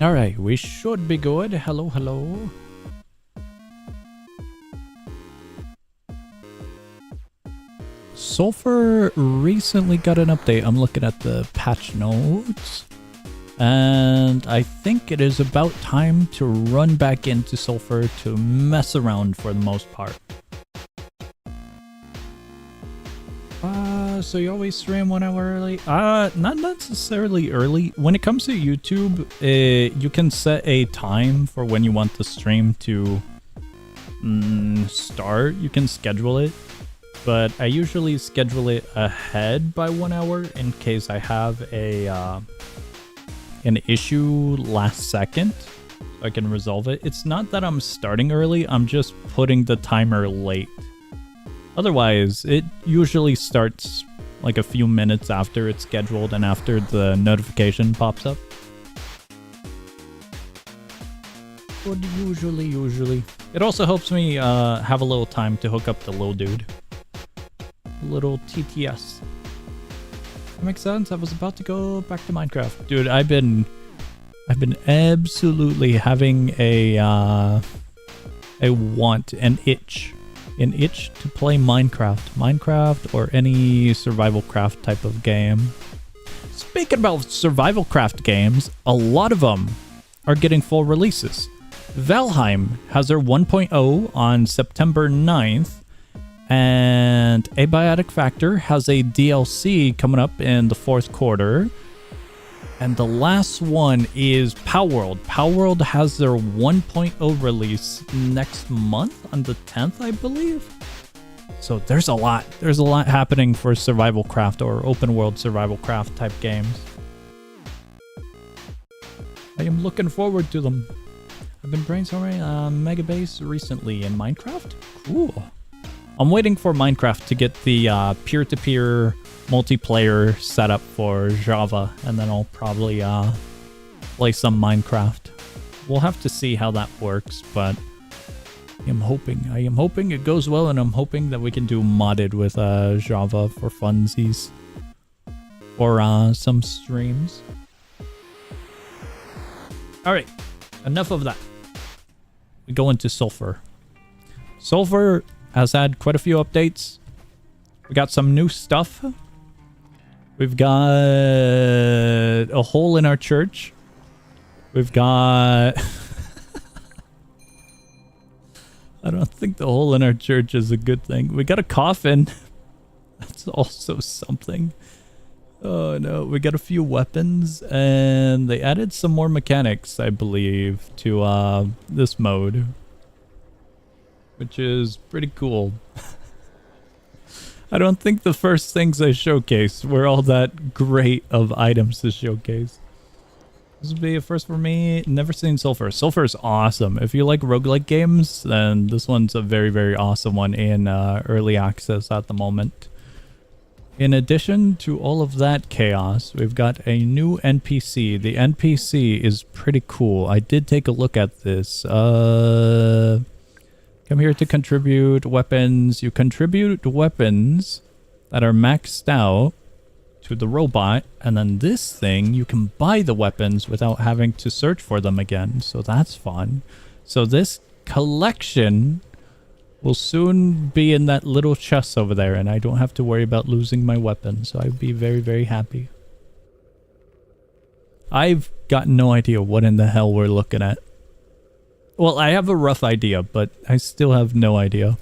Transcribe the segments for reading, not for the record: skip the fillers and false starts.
Alright, we should be good. Hello, hello. Sulfur recently got an update. I'm looking at the patch notes. And I think it is about time to run back into Sulfur to mess around for the most part. So you always stream 1 hour early? Not necessarily early. When it comes to YouTube, you can set a time for when you want the stream to start. You can schedule it. But I usually schedule it ahead by 1 hour in case I have an issue last second. So I can resolve it. It's not that I'm starting early, I'm just putting the timer late. Otherwise, it usually starts like a few minutes after it's scheduled and after the notification pops up. But usually. It also helps me have a little time to hook up the little dude. Little TTS. That makes sense. I was about to go back to Minecraft. Dude, I've been absolutely having an itch to play Minecraft or any survival craft type of game. Speaking about survival craft games, a lot of them are getting full releases. Valheim has their 1.0 on September 9th, and Abiotic Factor has a DLC coming up in the 4th quarter. And the last one is Palworld. Palworld has their 1.0 release next month on the 10th, I believe. So there's a lot. There's a lot happening for survival craft or open world survival craft type games. I am looking forward to them. I've been brainstorming Megabase recently in Minecraft. Cool. I'm waiting for Minecraft to get the peer-to-peer multiplayer set up for Java, and then I'll probably play some Minecraft. We'll have to see how that works, but I am hoping it goes well, and I'm hoping that we can do modded with Java for funsies or some streams. Alright, enough of that. We go into Sulfur. Sulfur has had quite a few updates. We got some new stuff. We've got a hole in our church. We've got... I don't think the hole in our church is a good thing. We got a coffin. That's also something. Oh no, we got a few weapons, and they added some more mechanics, I believe, to this mode, which is pretty cool. I don't think the first things I showcased were all that great of items to showcase. This would be a first for me. Never seen Sulfur. Sulfur is awesome. If you like roguelike games, then this one's a very, very awesome one in early access at the moment. In addition to all of that chaos, we've got a new NPC. The NPC is pretty cool. I did take a look at this. Come here to contribute weapons. You contribute weapons that are maxed out to the robot, and then this thing, you can buy the weapons without having to search for them again. So that's fun. So this collection will soon be in that little chest over there, and I don't have to worry about losing my weapon. So I'd be very, very happy. I've got no idea what in the hell we're looking at. Well, I have a rough idea, but I still have no idea.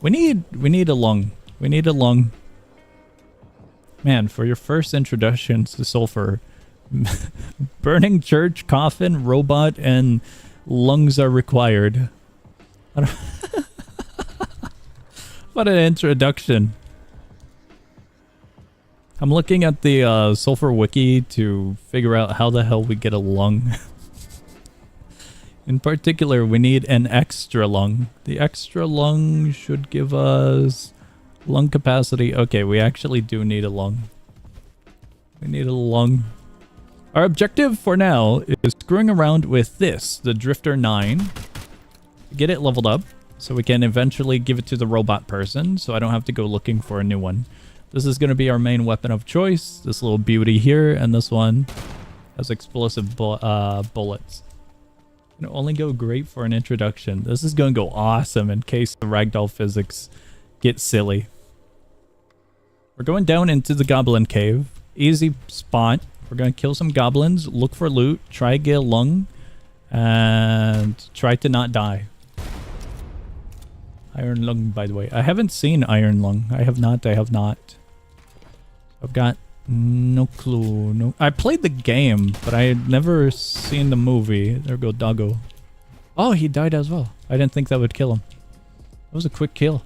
We need a lung. We need a lung. Man, for your first introductions to Sulfur, burning church, coffin, robot, and lungs are required. I don't what an introduction. I'm looking at the Sulfur wiki to figure out how the hell we get a lung. In particular, we need an extra lung. The extra lung should give us lung capacity. Okay, we actually do need a lung. We need a lung. Our objective for now is screwing around with this, the Drifter 9. Get it leveled up so we can eventually give it to the robot person, so I don't have to go looking for a new one. This is going to be our main weapon of choice. This little beauty here and this one. Has explosive bullets. Can only go great for an introduction. This is going to go awesome in case the ragdoll physics get silly. We're going down into the goblin cave. Easy spot. We're going to kill some goblins, look for loot, try to get a lung, and try to not die. Iron lung, by the way. I haven't seen iron lung. I have not. I've got no clue. No, I played the game, but I had never seen the movie. There go Doggo. Oh, he died as well. I didn't think that would kill him. That was a quick kill.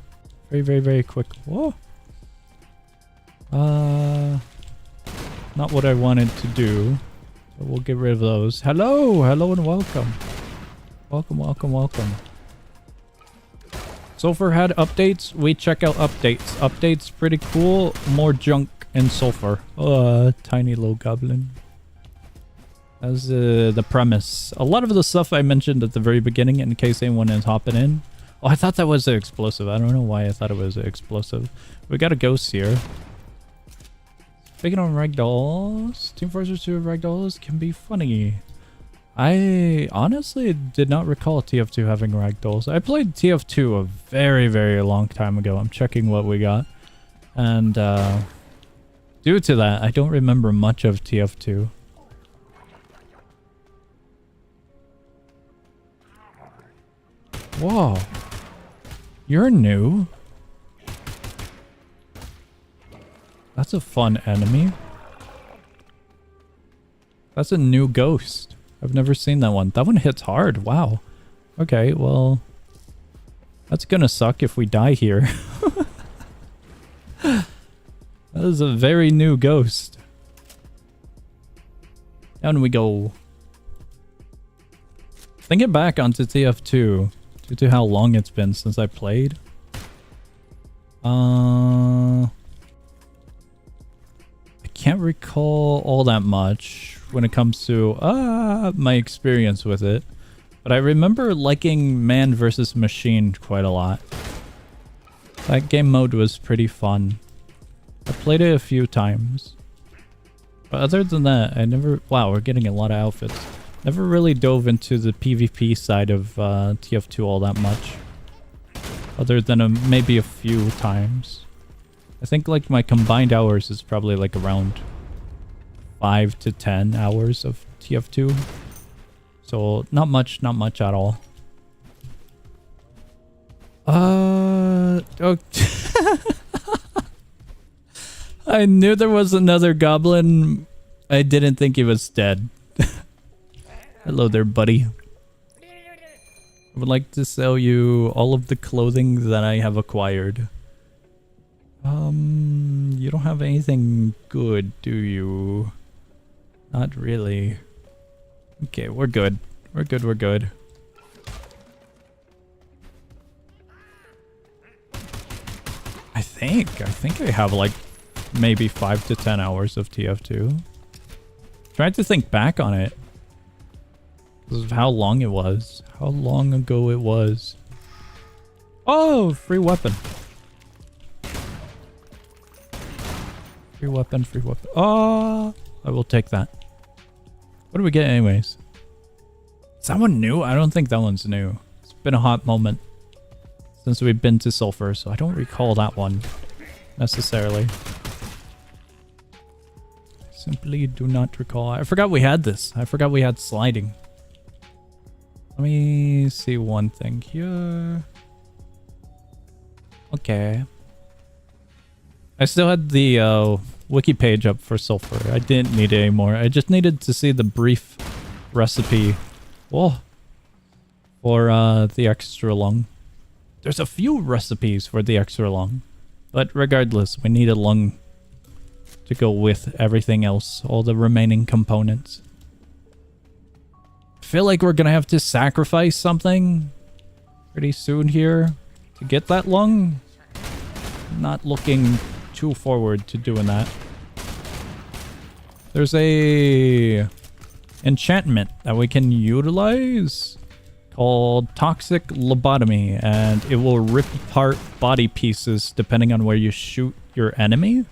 Very, very, very quick. Whoa. Not what I wanted to do. So we'll get rid of those. Hello, hello and welcome. Welcome. Sulfur had updates. We check out updates. Updates pretty cool. More junk in Sulfur. Tiny little goblin. That's the premise. A lot of the stuff I mentioned at the very beginning, in case anyone is hopping in. Oh, I thought that was an explosive. I don't know why I thought it was an explosive. We got a ghost here. Speaking of ragdolls, Team Fortress 2 ragdolls can be funny. I honestly did not recall TF2 having ragdolls. I played TF2 a very, very long time ago. I'm checking what we got. And due to that, I don't remember much of TF2. Whoa. You're new? That's a fun enemy. That's a new ghost. I've never seen that one. That one hits hard. Wow. Okay, well... That's gonna suck if we die here. That is a very new ghost. Down we go. Thinking back onto TF2, due to how long it's been since I played. I can't recall all that much when it comes to my experience with it. But I remember liking Man vs. Machine quite a lot. That game mode was pretty fun. I played it a few times. But other than that, I never... Wow, we're getting a lot of outfits. Never really dove into the PvP side of TF2 all that much. Other than maybe a few times. I think like my combined hours is probably like around 5 to 10 hours of TF2. So not much at all. Oh. I knew there was another goblin. I didn't think he was dead. Hello there, buddy. I would like to sell you all of the clothing that I have acquired. You don't have anything good, do you? Not really. Okay, we're good. We're good. I think I have like maybe 5 to 10 hours of TF2. Tried to think back on it. Because of how long it was. How long ago it was. Oh, free weapon. Free weapon. Oh, I will take that. What do we get anyways? Is that one new? I don't think that one's new. It's been a hot moment since we've been to Sulfur, so I don't recall that one necessarily. Simply do not recall. I forgot we had this. I forgot we had sliding. Let me see one thing here. Okay. I still had the wiki page up for Sulfur. I didn't need it anymore. I just needed to see the brief recipe. Whoa. For the extra lung. There's a few recipes for the extra lung. But regardless, we need a lung to go with everything else. All the remaining components. I feel like we're gonna have to sacrifice something pretty soon here to get that lung. Not looking too forward to doing that. There's a enchantment that we can utilize called Toxic Lobotomy, and it will rip apart body pieces depending on where you shoot your enemy.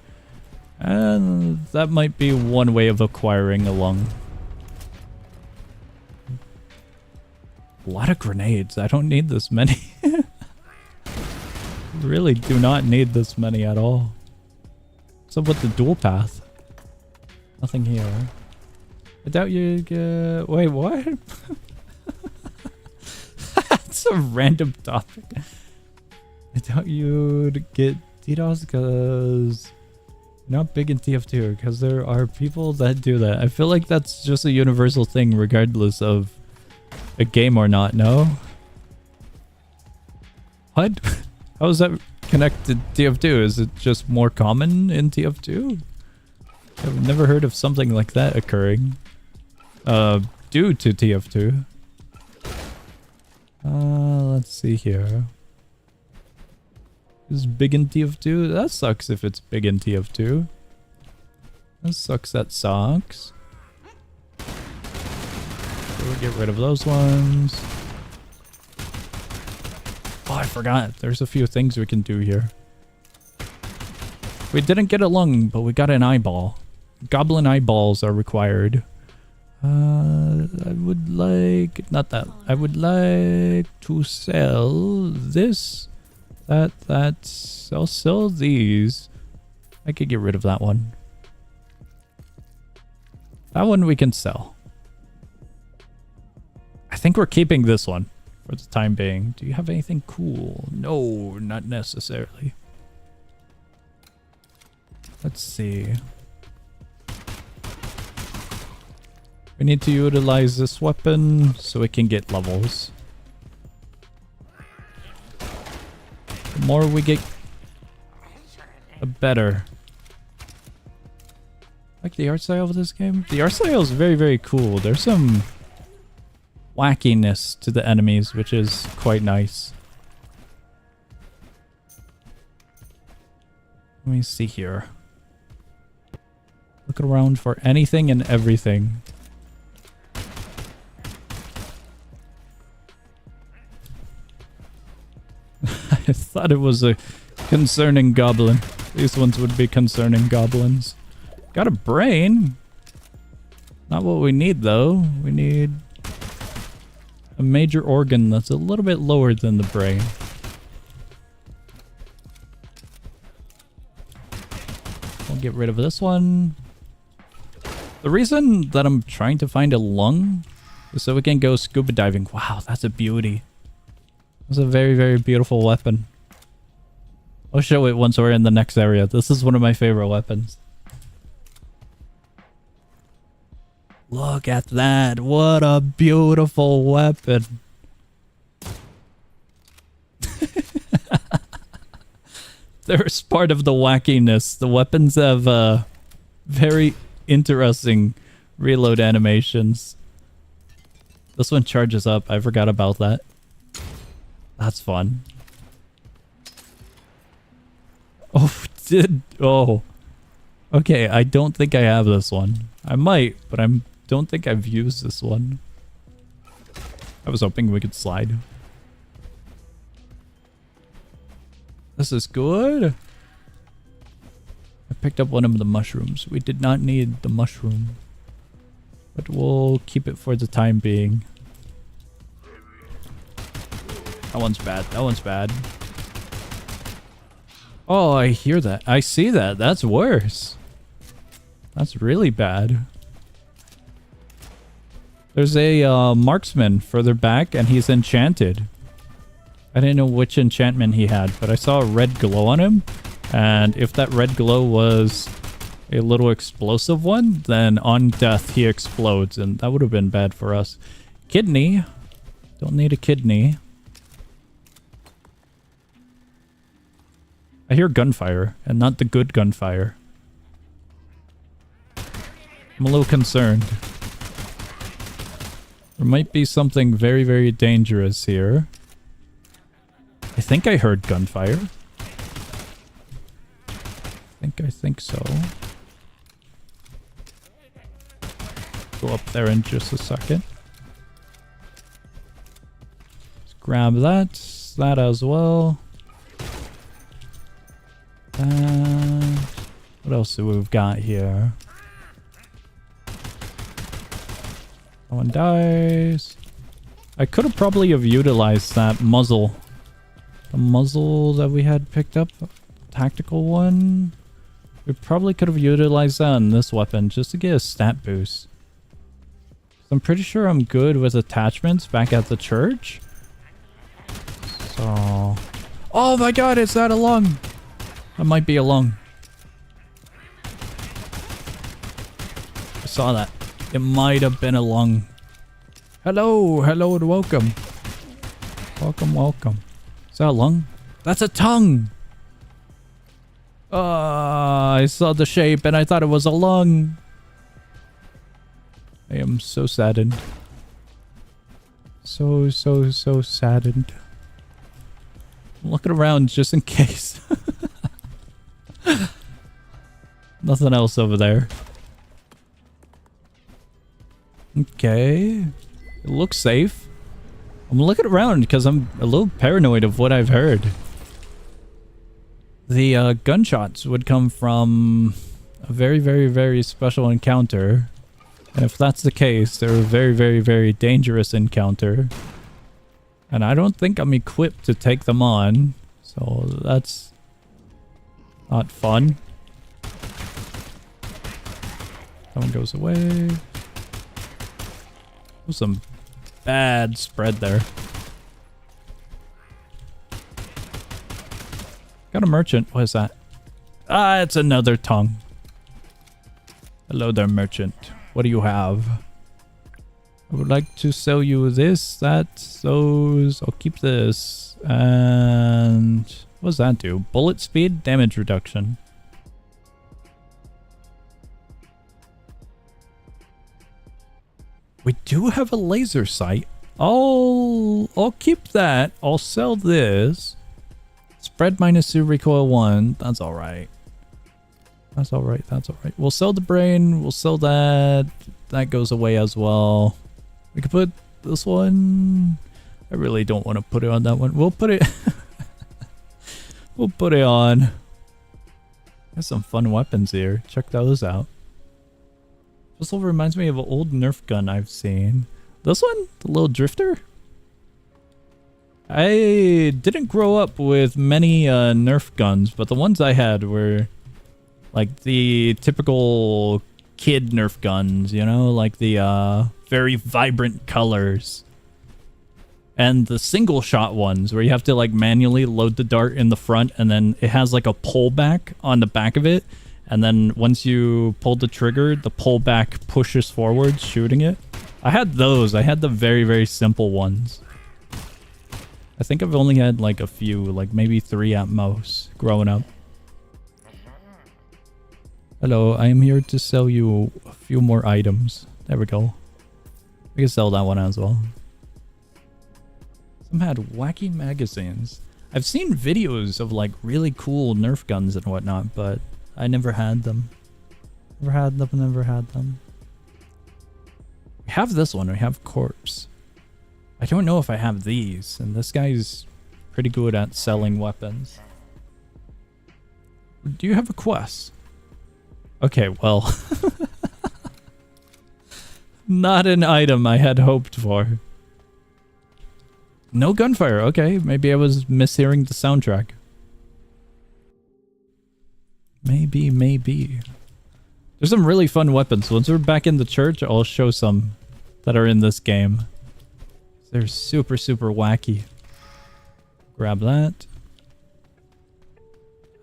And that might be one way of acquiring a lung. A lot of grenades. I don't need this many. Really do not need this many at all. What's up with the dual path? Nothing here. I doubt you get... Wait, what? That's a random topic. I doubt you'd get DDoS because you're not big in TF2, because there are people that do that. I feel like that's just a universal thing regardless of a game or not, no? What? How is that connected to TF2? Is it just more common in TF2? I've never heard of something like that occurring. Due to TF2. Let's see here. Is big in TF2? That sucks if it's big in TF2. That sucks, that sucks. So we'll get rid of those ones. Oh, I forgot. There's a few things we can do here. We didn't get a lung, but we got an eyeball. Goblin eyeballs are required. I would like... Not that. I would like to sell this. I'll sell these. I could get rid of that one. That one we can sell. I think we're keeping this one for the time being. Do you have anything cool? No, not necessarily. Let's see. We need to utilize this weapon so we can get levels. The more we get, the better. Like the art style of this game? The art style is very, very cool. There's some wackiness to the enemies, which is quite nice. Let me see here. Look around for anything and everything. I thought it was a concerning goblin. These ones would be concerning goblins. Got a brain. Not what we need, though. We need a major organ that's a little bit lower than the brain. We'll get rid of this one. The reason that I'm trying to find a lung is so we can go scuba diving. Wow, that's a beauty. It's a very, very beautiful weapon. I'll show it once we're in the next area. This is one of my favorite weapons. Look at that. What a beautiful weapon. There's part of the wackiness. The weapons have very interesting reload animations. This one charges up. I forgot about that. That's fun. Oh, okay, I don't think I have this one. I might, but don't think I've used this one. I was hoping we could slide. This is good. I picked up one of the mushrooms. We did not need the mushroom, but we'll keep it for the time being. That one's bad. That one's bad. Oh, I hear that. I see that. That's worse. That's really bad. There's a marksman further back, and he's enchanted. I didn't know which enchantment he had, but I saw a red glow on him. And if that red glow was a little explosive one, then on death he explodes, and that would have been bad for us. Kidney. Don't need a kidney. I hear gunfire, and not the good gunfire. I'm a little concerned. There might be something very, very dangerous here. I think I heard gunfire. I think so. Go up there in just a second. Let's grab that. That as well. What else do we've got here? That one dies. I could have probably have utilized that muzzle. The muzzle that we had picked up. Tactical one. We probably could have utilized that on this weapon just to get a stat boost. I'm pretty sure I'm good with attachments back at the church. So... Oh my god, is that a lung? That might be a lung. I saw that. It might have been a lung. Hello, hello and welcome. Welcome, welcome. Is that a lung? That's a tongue! I saw the shape and I thought it was a lung. I am so saddened. So saddened. I'm looking around just in case. Nothing else over there. Okay. It looks safe. I'm looking around because I'm a little paranoid of what I've heard. The gunshots would come from a very special encounter. And if that's the case, they're a very dangerous encounter. And I don't think I'm equipped to take them on. So that's not fun. That one goes away. There's some bad spread there. Got a merchant. What is that? Ah, it's another tongue. Hello there, merchant. What do you have? I would like to sell you this, that, those. I'll keep this. And what does that do? Bullet speed, damage reduction. We do have a laser sight. I'll keep that. I'll sell this. Spread -2 recoil 1. That's alright. That's alright. That's alright. We'll sell the brain. We'll sell that. That goes away as well. We could put this one. I really don't want to put it on that one. We'll put it. We'll put it on. There's some fun weapons here. Check those out. This all reminds me of an old Nerf gun I've seen. This one? The little drifter? I didn't grow up with many Nerf guns, but the ones I had were like the typical kid Nerf guns, you know? Like the very vibrant colors. And the single shot ones where you have to like manually load the dart in the front and then it has like a pullback on the back of it. And then once you pull the trigger, the pullback pushes forward, shooting it. I had those. I had the very simple ones. I think I've only had like a few, like maybe 3 at most, growing up. Hello, I am here to sell you a few more items. There we go. We can sell that one as well. Some had wacky magazines. I've seen videos of like really cool Nerf guns and whatnot, but I never had them. Never had them. We have this one. We have corpse. I don't know if I have these, and this guy's pretty good at selling weapons. Do you have a quest? Okay, well. Not an item I had hoped for. No gunfire. Okay, maybe I was mishearing the soundtrack. Maybe. There's some really fun weapons. Once we're back in the church, I'll show some that are in this game. They're super wacky. Grab that.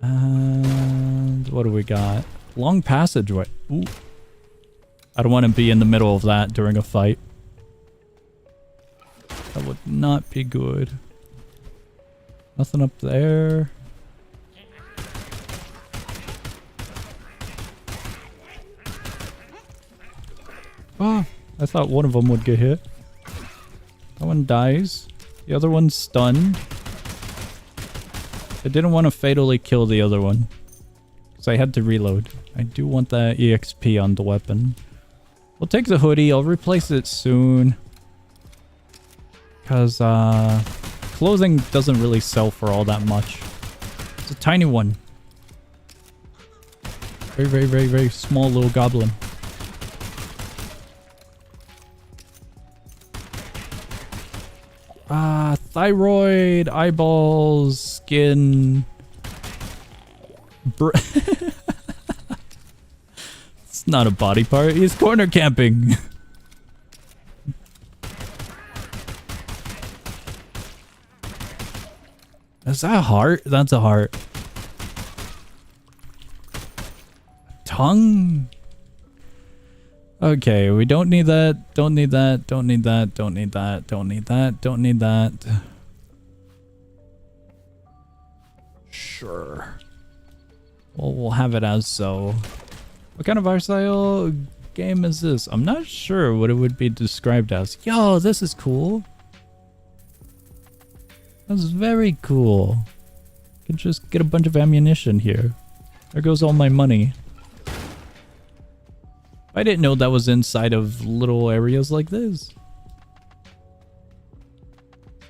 And what do we got? Long passageway. Ooh. I don't want to be in the middle of that during a fight. That would not be good. Nothing up there. Oh, I thought one of them would get hit. That one dies. The other one's stunned. I didn't want to fatally kill the other one, because I had to reload. I do want that EXP on the weapon. We'll take the hoodie. I'll replace it soon. Because clothing doesn't really sell for all that much. It's a tiny one. Very small little goblin. Thyroid, eyeballs, skin. It's not a body part. He's corner camping. Is that a heart? That's a heart. Tongue? Okay, we don't need that. Don't need that. Don't need that. Don't need that. Don't need that. Don't need that. Sure. Well, we'll have it as so. What kind of art style game is this? I'm not sure what it would be described as. Yo, this is cool. That's very cool. Could just get a bunch of ammunition here. There goes all my money. I didn't know that was inside of little areas like this.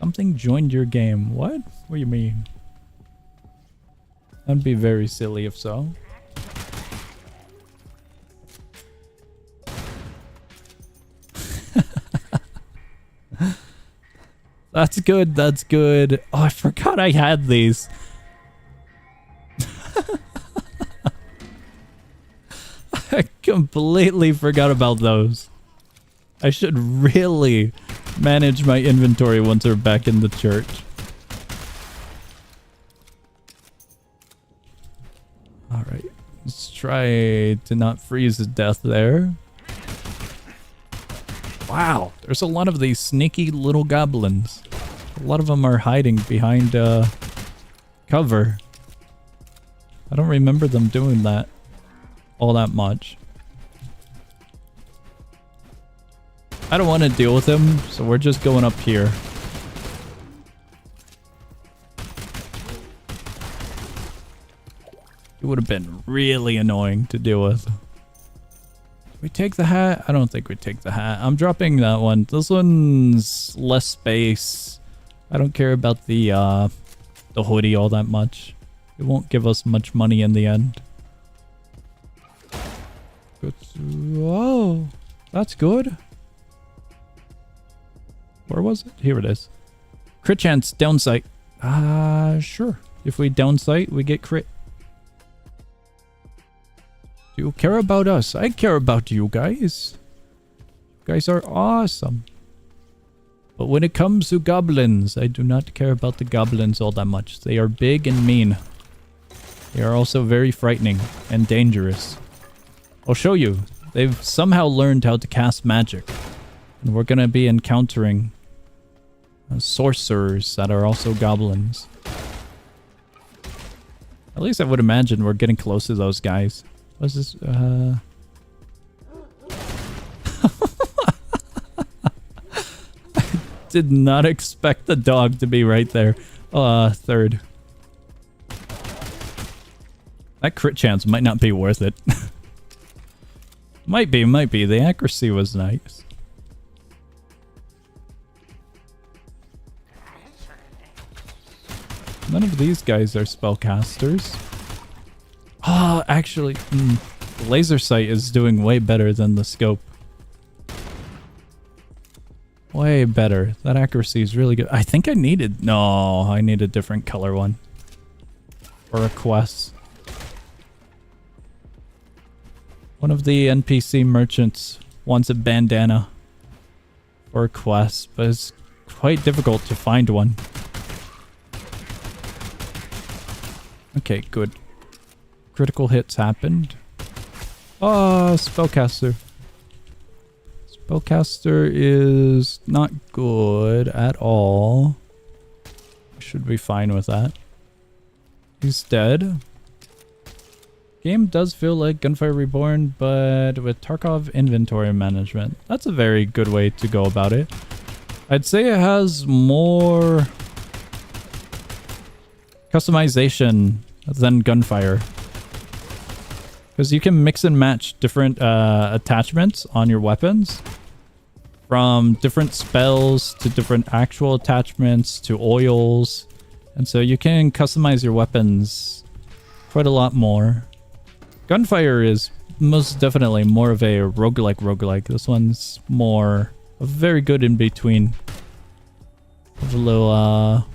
Something joined your game. What? What do you mean? That'd be very silly if so. That's good, that's good. Oh, I forgot I had these. I completely forgot about those. I should really manage my inventory once we're back in the church. Alright, let's try to not freeze to death there. Wow, there's a lot of these sneaky little goblins. A lot of them are hiding behind cover. I don't remember them doing that all that much. I don't want to deal with them, so we're just going up here. It would have been really annoying to deal with. We take the hat? I don't think we take the hat. I'm dropping that one. This one's less space. I don't care about the hoodie all that much. It won't give us much money in the end. Whoa, that's good. Where was it? Here it is. Crit chance, downsight. Sure. If we downsight, we get crit. Do you care about us? I care about you guys. You guys are awesome. But when it comes to goblins, I do not care about the goblins all that much. They are big and mean. They are also very frightening and dangerous. I'll show you. They've somehow learned how to cast magic. And we're going to be encountering sorcerers that are also goblins. At least I would imagine we're getting close to those guys. What's this? I did not expect the dog to be right there. Third. That crit chance might not be worth it. Might be. The accuracy was nice. None of these guys are spellcasters. Oh, actually, the laser sight is doing way better than the scope. Way better. That accuracy is really good. I think I needed... No, I need a different color one. For a quest. One of the NPC merchants wants a bandana for a quest, but it's quite difficult to find one. Okay, good. Critical hits happened. Oh, spellcaster. Spellcaster is not good at all. Should be fine with that. He's dead. Game does feel like Gunfire Reborn, but with Tarkov inventory management. That's a very good way to go about it. I'd say it has more customization than Gunfire. Because you can mix and match different attachments on your weapons. From different spells to different actual attachments to oils. And so you can customize your weapons quite a lot more. Gunfire is most definitely more of a roguelike. This one's more a very good in between. A Have a little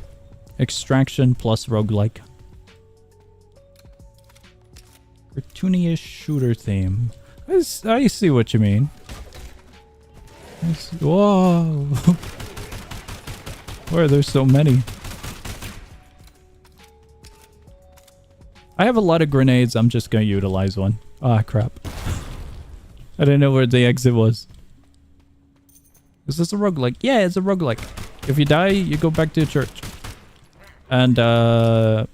extraction plus roguelike. Cartoony-ish shooter theme. I see what you mean. Whoa! Why are there so many? I have a lot of grenades. I'm just gonna utilize one. Ah, crap. I didn't know where the exit was. Is this a roguelike? Yeah, it's a roguelike. If you die, you go back to the church. And there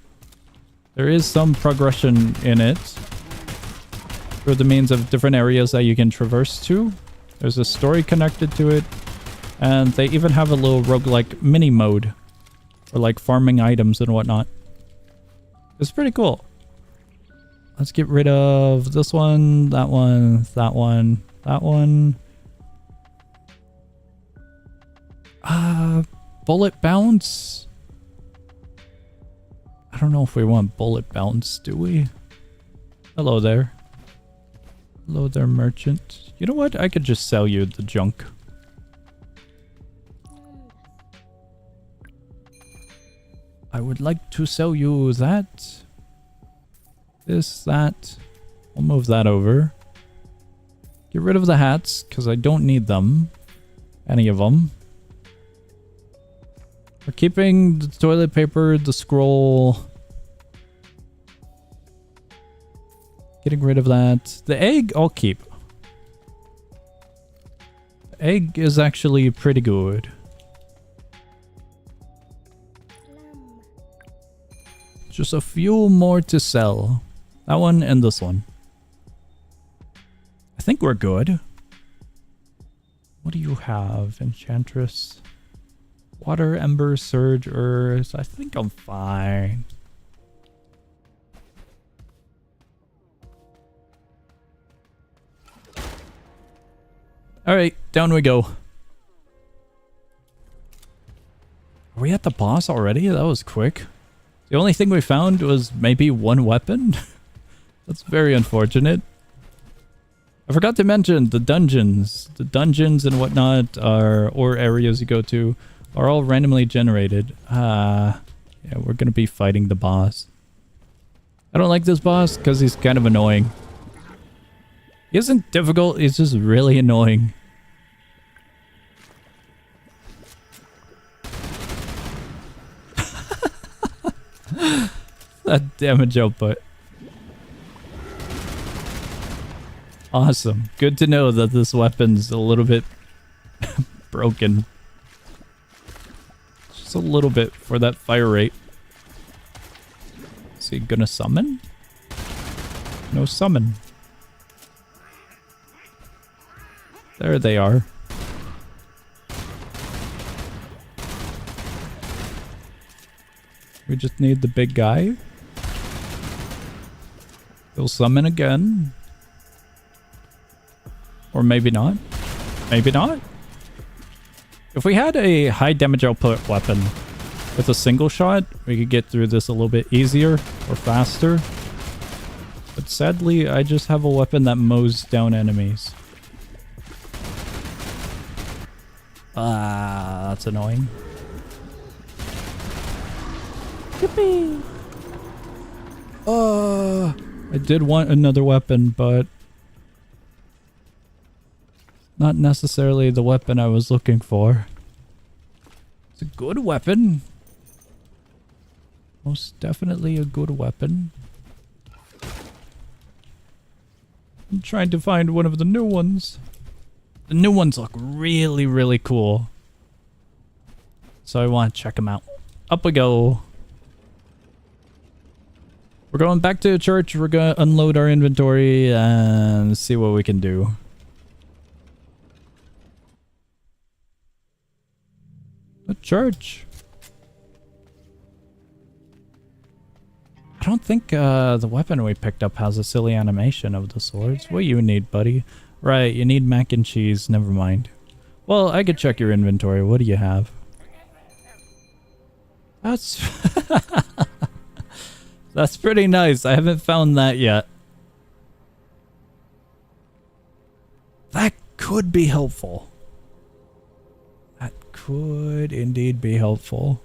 is some progression in it through the means of different areas that you can traverse to. There's a story connected to it. And they even have a little roguelike mini mode for like farming items and whatnot. It's pretty cool. Let's get rid of this one, that one, that one, that one. Bullet bounce. I don't know if we want bullet bounce, do we? Hello there. Hello there, merchant. You know what? I could just sell you the junk. I would like to sell you that. This, that. I'll move that over. Get rid of the hats, because I don't need them. Any of them. We're keeping the toilet paper, the scroll. Getting rid of that. The egg, I'll keep. The egg is actually pretty good. Just a few more to sell. That one and this one. I think we're good. What do you have? Enchantress. Water, Ember, Surge, Earth. I think I'm fine. Alright, down we go. Are we at the boss already? That was quick. The only thing we found was maybe one weapon. That's very unfortunate. I forgot to mention the dungeons. The dungeons and whatnot are, or areas you go to, are all randomly generated. Yeah, we're gonna be fighting the boss. I don't like this boss because he's kind of annoying. He isn't difficult, he's just really annoying. That damage output. Awesome. Good to know that this weapon's a little bit broken. Just a little bit for that fire rate. Is he gonna summon? No summon. There they are. We just need the big guy. He'll summon again. Or maybe not. Maybe not. If we had a high damage output weapon with a single shot, we could get through this a little bit easier or faster. But sadly, I just have a weapon that mows down enemies. Ah, that's annoying. Yippee! I did want another weapon, but not necessarily the weapon I was looking for. It's a good weapon. Most definitely a good weapon. I'm trying to find one of the new ones. The new ones look really, really cool. So I want to check them out. Up we go. We're going back to the church. We're going to unload our inventory and see what we can do. The church. I don't think the weapon we picked up has a silly animation of the swords. What do you need, buddy? Right, you need mac and cheese. Never mind. Well, I could check your inventory. What do you have? That's... That's pretty nice. I haven't found that yet. That could be helpful. That could indeed be helpful.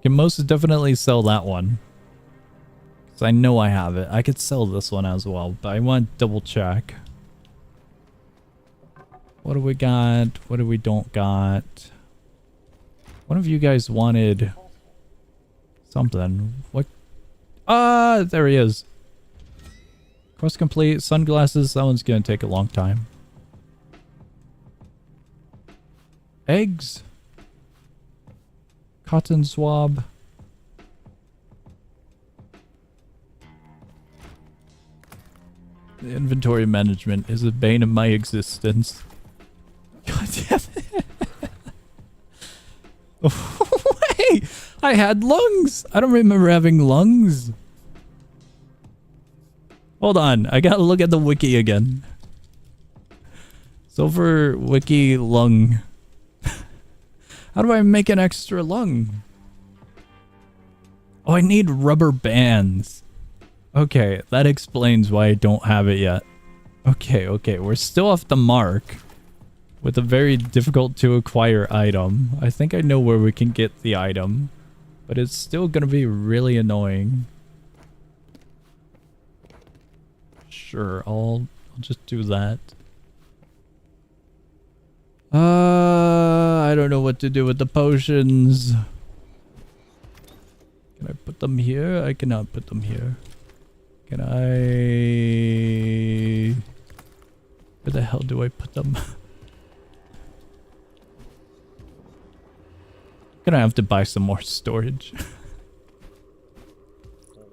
Can most definitely sell that one. Because I know I have it. I could sell this one as well, but I want to double check. What do we got? What do we don't got? One of you guys wanted something. What? Ah, there he is. Quest complete. Sunglasses. That one's going to take a long time. Eggs. Cotton swab. The inventory management is a bane of my existence. God damn it. Wait! I had lungs! I don't remember having lungs. Hold on. I gotta look at the wiki again. Sulfur wiki lung. How do I make an extra lung? Oh, I need rubber bands. Okay, that explains why I don't have it yet. Okay, we're still off the mark with a very difficult to acquire item. I think I know where we can get the item, but it's still gonna be really annoying. Sure, I'll just do that. I don't know what to do with the potions. Can I put them here? I cannot put them here. Can I... Where the hell do I put them? Gonna have to buy some more storage.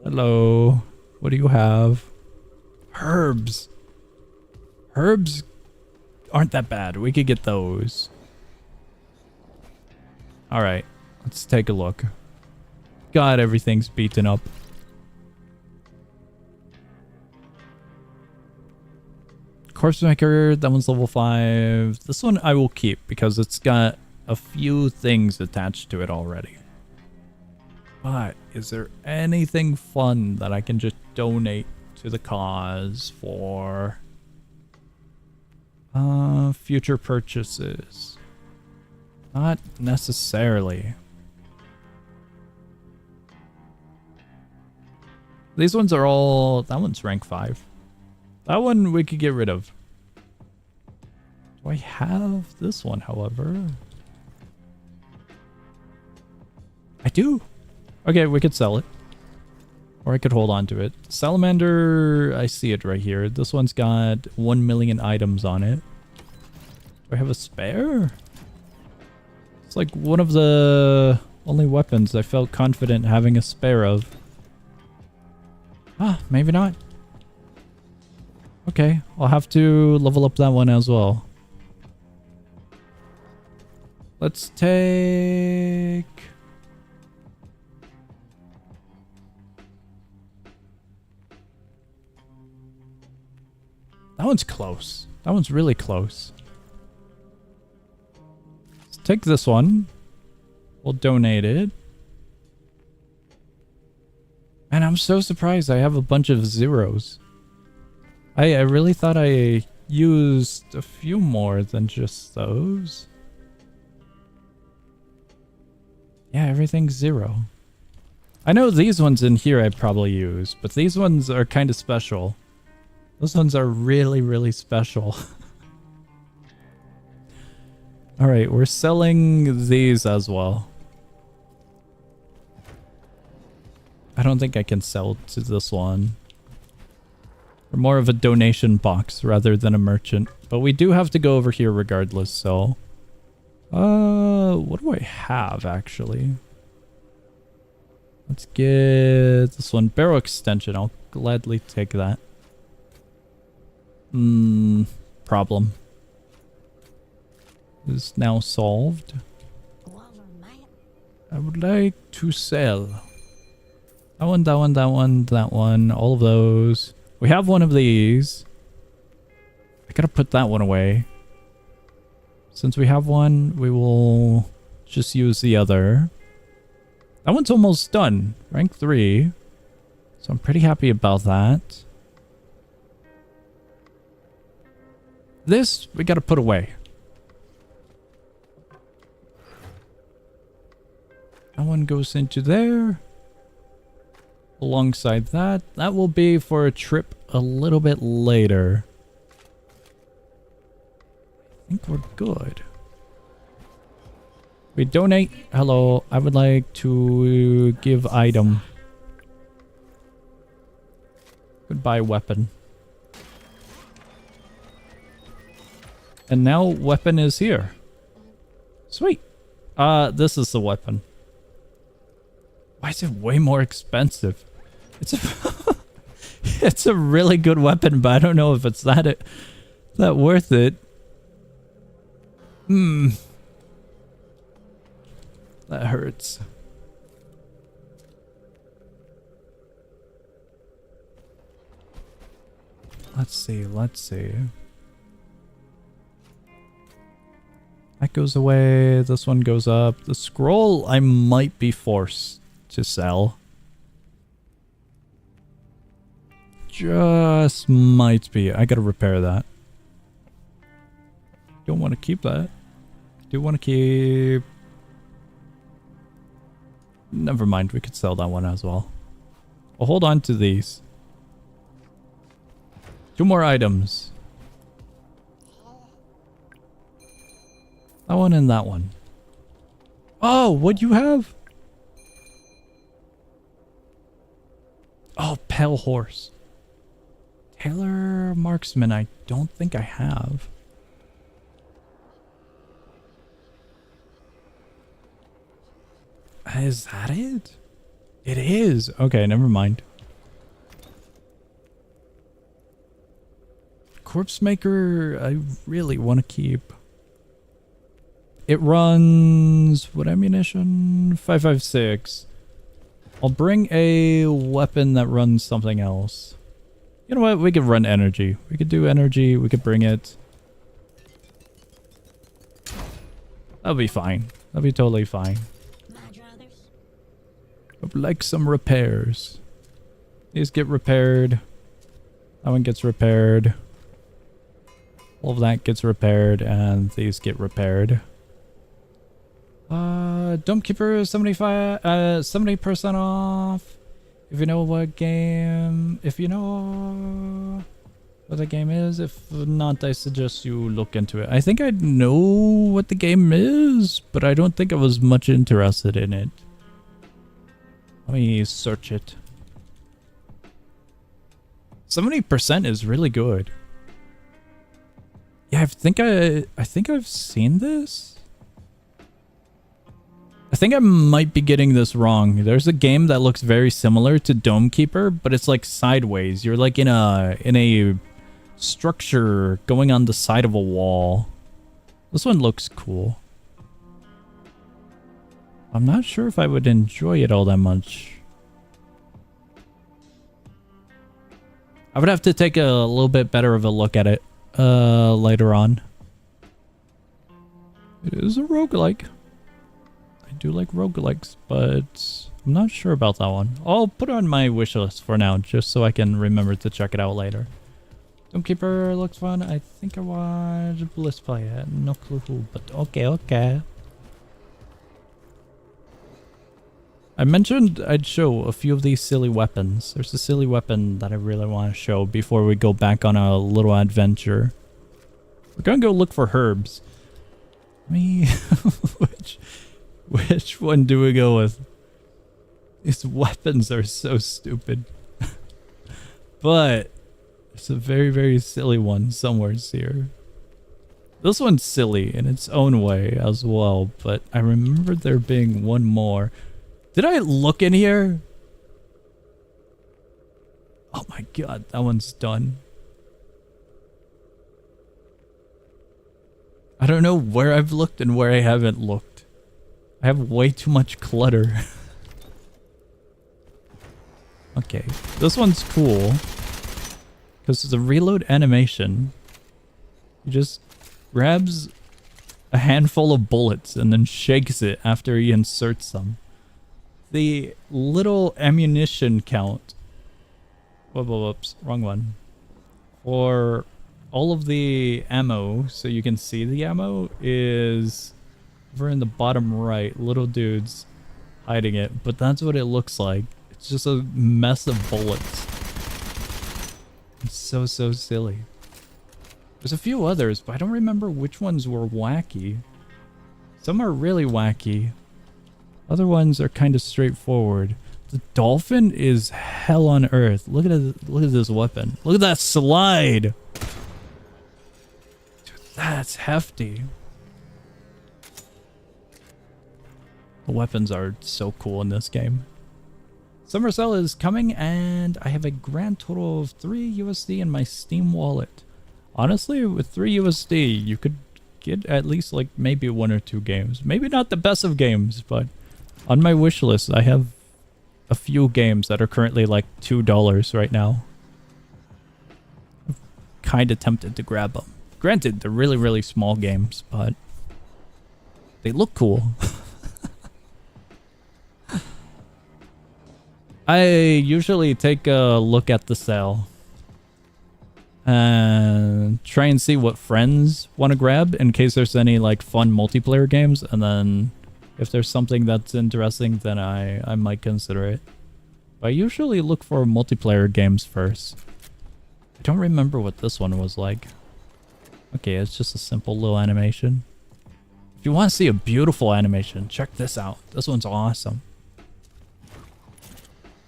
Hello. What do you have? Herbs. Herbs aren't that bad. We could get those. Alright. Let's take a look. God, everything's beaten up. Corpse Maker, that one's level 5. This one I will keep because it's got a few things attached to it already. But is there anything fun that I can just donate to the cause for future purchases? Not necessarily. These ones are all... That one's rank 5. That one we could get rid of. Do I have this one, however? I do. Okay, we could sell it. Or I could hold on to it. Salamander, I see it right here. This one's got 1 million items on it. Do I have a spare? It's like one of the only weapons I felt confident having a spare of. Ah, maybe not. Okay, I'll have to level up that one as well. Let's take... That one's close. That one's really close. Let's take this one. We'll donate it. Man, I'm so surprised I have a bunch of zeros. I really thought I used a few more than just those. Yeah, everything's 0. I know these ones in here I probably use, but these ones are kind of special. Those ones are really, really special. Alright, we're selling these as well. I don't think I can sell to this one. We're more of a donation box rather than a merchant. But we do have to go over here regardless, so... what do I have, actually? Let's get this one. Barrel extension. I'll gladly take that. Problem. Is now solved. I would like to sell. That one, that one, that one, that one. All of those. We have one of these. I gotta put that one away. Since we have one, we will just use the other. That one's almost done. Rank 3. So I'm pretty happy about that. This, we gotta put away. That one goes into there. Alongside that. That will be for a trip a little bit later. I think we're good. We donate. Hello, I would like to give item. Goodbye, weapon. And now weapon is here. Sweet. This is the weapon. Why is it way more expensive? It's a it's a really good weapon, but I don't know if it's that worth it. That hurts. Let's see. That goes away. This one goes up. The scroll I might be forced to sell. Just might be. I gotta repair that. Don't want to keep that. Do want to keep... Never mind. We could sell that one as well. I'll hold on to these. 2 more items. That one and that one. Oh, what you have? Oh, Pale Horse. Tailor Marksman, I don't think I have. Is that it? It is. Okay, never mind. Corpse Maker, I really want to keep. It runs... what ammunition? 5.56. I'll bring a weapon that runs something else. You know what? We could run energy. We could do energy. We could bring it. That'll be fine. That'll be totally fine. I would like some repairs. These get repaired. That one gets repaired. All of that gets repaired, and these get repaired. Dumpkeeper 70% off. If you know what game, if you know what the game is, if not, I suggest you look into it. I think I know what the game is, but I don't think I was much interested in it. Let me search it. 70% is really good. Yeah, I think I've seen this. I think I might be getting this wrong. There's a game that looks very similar to Domekeeper, but it's like sideways. You're like in a structure going on the side of a wall. This one looks cool. I'm not sure if I would enjoy it all that much. I would have to take a little bit better of a look at it later on. It is a roguelike. I do like roguelikes, but I'm not sure about that one. I'll put it on my wish list for now, just so I can remember to check it out later. Domekeeper looks fun. I think I watched Bliss play it. No clue who, but okay. I mentioned I'd show a few of these silly weapons. There's a silly weapon that I really want to show before we go back on a little adventure. We're gonna go look for herbs. Which one do we go with? These weapons are so stupid. But it's a very, very silly one somewhere here. This one's silly in its own way as well, but I remember there being one more. Did I look in here? Oh my god, that one's done. I don't know where I've looked and where I haven't looked. I have way too much clutter. Okay, this one's cool. Because it's a reload animation. He just grabs a handful of bullets and then shakes it after he inserts them. The little ammunition count. Whoops, wrong one. For all of the ammo, so you can see the ammo, is over in the bottom right. Little dudes. hiding it, but that's what it looks like. It's just a mess of bullets. It's so silly. There's a few others, but I don't remember which ones were wacky. Some are really wacky. Other ones are kind of straightforward. The dolphin is hell on earth. Look at this weapon. Look at that slide. Dude, that's hefty. The weapons are so cool in this game. Summer sale is coming, and I have a grand total of 3 USD in my Steam wallet. Honestly, with 3 USD, you could get at least like maybe 1 or 2 games. Maybe not the best of games, but on my wish list, I have a few games that are currently like $2 right now. I'm kind of tempted to grab them. Granted, they're really small games, but they look cool. I usually take a look at the sale and try and see what friends want to grab in case there's any like fun multiplayer games, and then if there's something that's interesting, then I might consider it. I usually look for multiplayer games first. I don't remember what this one was like. Okay, it's just a simple little animation. If you want to see a beautiful animation, check this out. This one's awesome.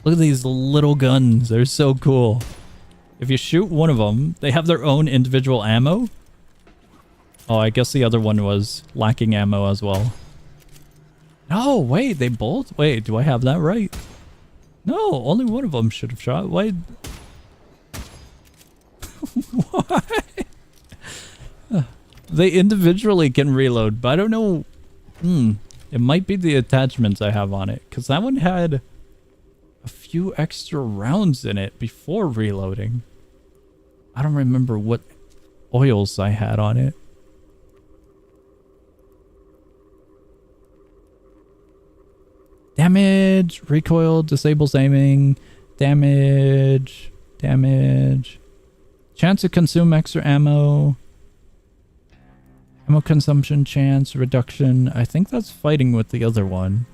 Look at these little guns. They're so cool. If you shoot one of them, they have their own individual ammo. Oh, I guess the other one was lacking ammo as well. No, wait, they both? Wait, do I have that right? No, only one of them should have shot. Why? Why? They individually can reload, but I don't know. It might be the attachments I have on it, because that one had a few extra rounds in it before reloading. I don't remember what oils I had on it. Damage, recoil, disables aiming, damage. Chance to consume extra ammo. Ammo consumption chance, reduction. I think that's fighting with the other one.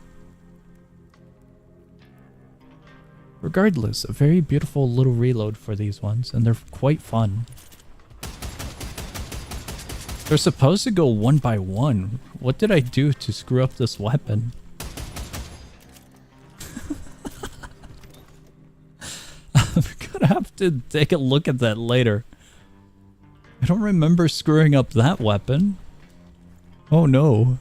Regardless, a very beautiful little reload for these ones, and they're quite fun. They're supposed to go 1 by 1. What did I do to screw up this weapon? I'm gonna have to take a look at that later. I don't remember screwing up that weapon. Oh no.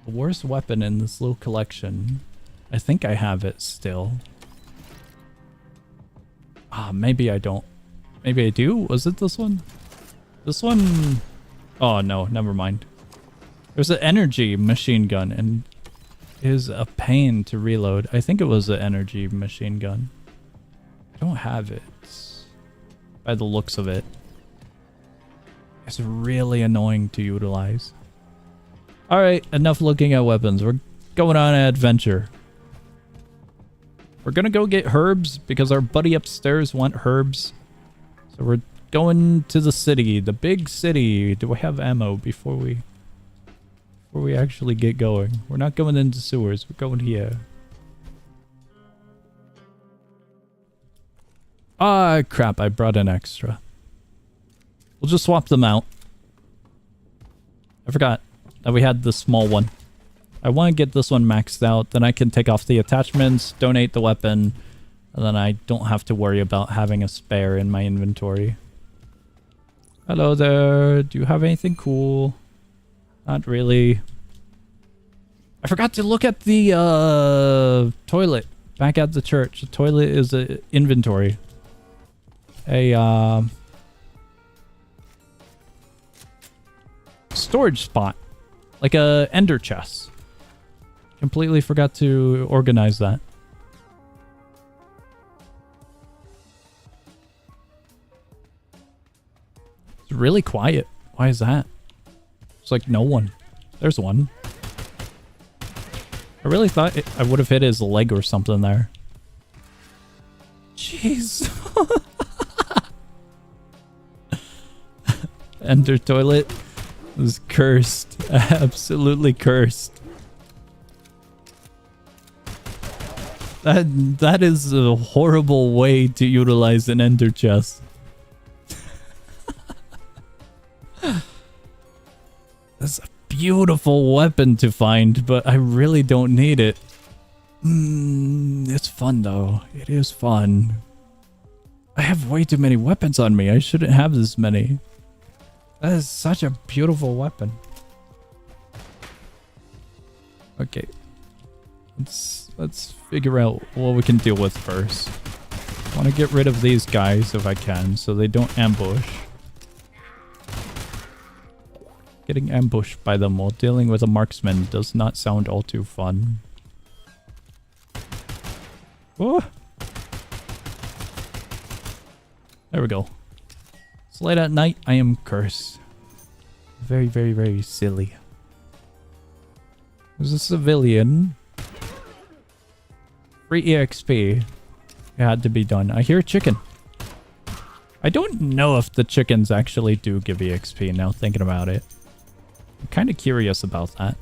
The worst weapon in this little collection. I think I have it still. Ah, maybe I don't. Maybe I do? Was it this one? This one? Oh no, never mind. There's an energy machine gun, and it is a pain to reload. I think it was an energy machine gun. I don't have it. By the looks of it. It's really annoying to utilize. Alright, enough looking at weapons. We're going on an adventure. We're gonna go get herbs because our buddy upstairs want herbs. So we're going to the city, the big city. Do I have ammo before we actually get going? We're not going into sewers, we're going here. Ah, crap, I brought an extra. We'll just swap them out. I forgot that we had the small one. I want to get this one maxed out, then I can take off the attachments, donate the weapon, and then I don't have to worry about having a spare in my inventory. Hello there, do you have anything cool? Not really. I forgot to look at the toilet back at the church. The toilet is an inventory. A storage spot. Like a ender chest. Completely forgot to organize that. It's really quiet. Why is that? It's like no one. There's one. I really thought I would have hit his leg or something there. Jeez. Ender toilet. This is cursed. Absolutely cursed. That is a horrible way to utilize an ender chest. That's a beautiful weapon to find, but I really don't need it. It's fun though. It is fun. I have way too many weapons on me. I shouldn't have this many. That is such a beautiful weapon. Okay. Let's figure out what we can deal with first. I want to get rid of these guys if I can, so they don't ambush. Getting ambushed by them while dealing with a marksman does not sound all too fun. Oh. There we go. It's late at night. I am cursed. Very, very, very silly. There's a civilian. Free EXP. It had to be done. I hear chicken. I don't know if the chickens actually do give EXP now thinking about it. I'm kind of curious about that.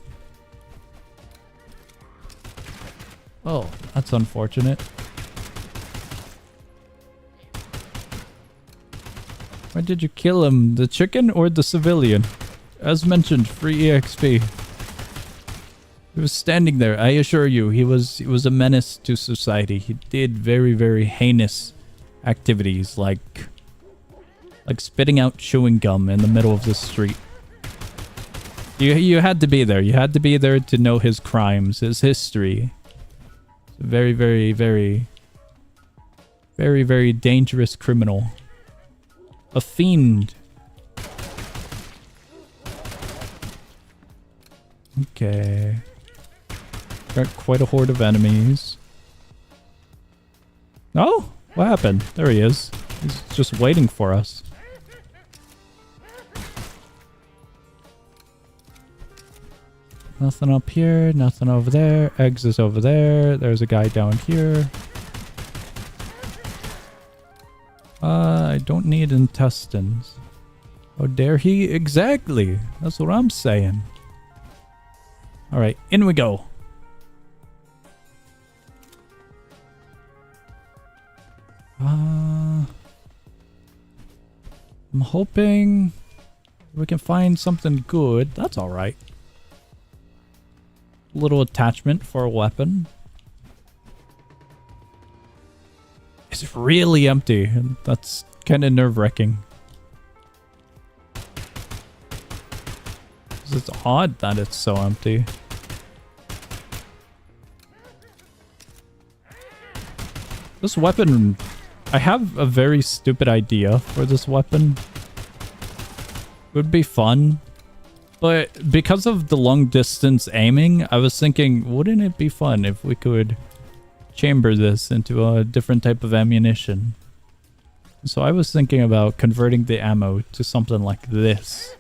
Oh, that's unfortunate. Why did you kill him? The chicken or the civilian? As mentioned, free EXP. He was standing there. I assure you, he was a menace to society. He did very, very heinous activities like spitting out chewing gum in the middle of the street. You had to be there. You had to be there to know his crimes, his history. Very, very, very, very, very dangerous criminal. A fiend. Okay. Got quite a horde of enemies. Oh, what happened? There he is. He's just waiting for us. Nothing up here, nothing over there. Eggs is over there. There's a guy down here. I don't need intestines. How dare he? Exactly. That's what I'm saying. Alright, in we go. I'm hoping we can find something good. That's alright. Little attachment for a weapon. It's really empty, and that's kind of nerve-wracking. It's odd that it's so empty. This weapon... I have a very stupid idea for this weapon. It would be fun. But because of the long distance aiming, I was thinking, wouldn't it be fun if we could chamber this into a different type of ammunition? So I was thinking about converting the ammo to something like this.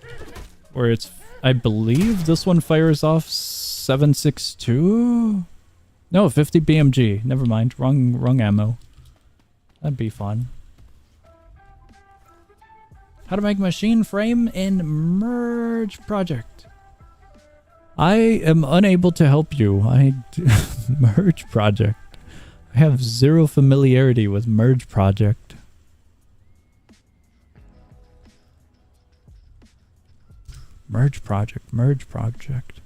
Where it's, I believe this one fires off 7.62? No, 50 BMG. Never mind, wrong ammo. That'd be fun. How to make machine frame in Merge Project. I am unable to help you. Merge Project. I have zero familiarity with Merge Project. Merge Project. Merge Project.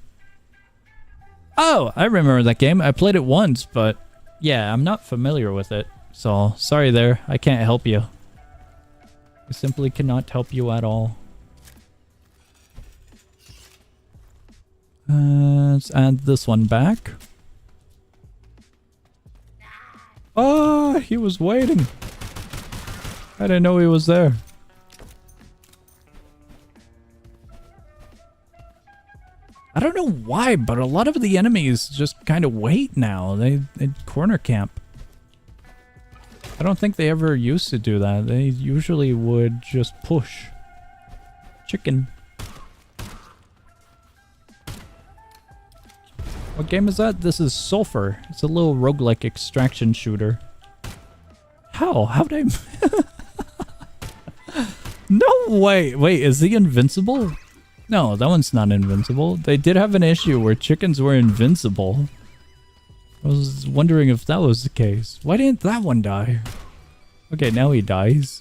Oh, I remember that game. I played it once, but yeah, I'm not familiar with it. So, sorry there. I can't help you. I simply cannot help you at all. Let's add this one back. Oh, he was waiting. I didn't know he was there. I don't know why, but a lot of the enemies just kind of wait now. They corner camp. I don't think they ever used to do that. They usually would just push. Chicken. What game is that? This is Sulfur. It's a little roguelike extraction shooter. How? How'd I... No way! Wait, is he invincible? No, that one's not invincible. They did have an issue where chickens were invincible. I was wondering if that was the case. Why didn't that one die? Okay, now he dies.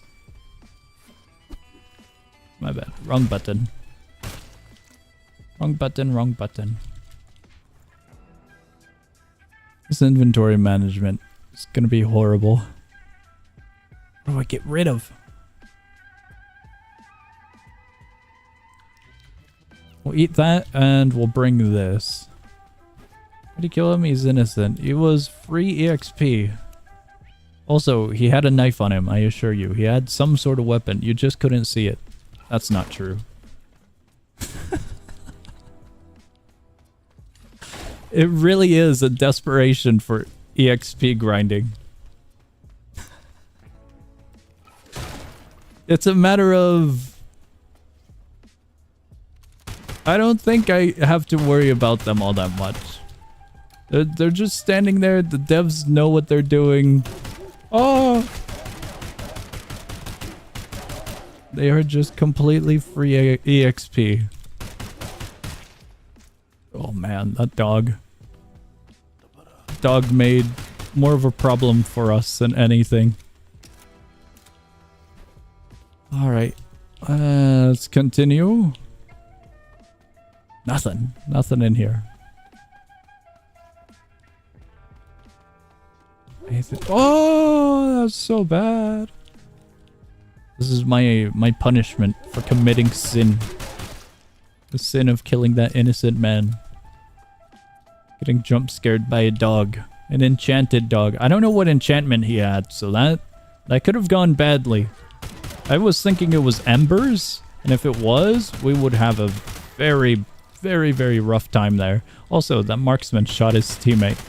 My bad. Wrong button. Wrong button, wrong button. This inventory management is gonna be horrible. What do I get rid of? We'll eat that and we'll bring this. Did he kill him? He's innocent. He was free EXP. Also, he had a knife on him, I assure you. He had some sort of weapon. You just couldn't see it. That's not true. It really is a desperation for EXP grinding. It's a matter of... I don't think I have to worry about them all that much. They're just standing there. The devs know what they're doing. Oh! They are just completely free EXP. Oh man, that dog. Dog made more of a problem for us than anything. Alright. Let's continue. Nothing. Nothing in here. Oh, that's so bad. This is my punishment for committing sin. The sin of killing that innocent man. Getting jump scared by a dog. An enchanted dog. I don't know what enchantment he had, so that could have gone badly. I was thinking it was embers, and if it was, we would have a very, very, very rough time there. Also, that marksman shot his teammate.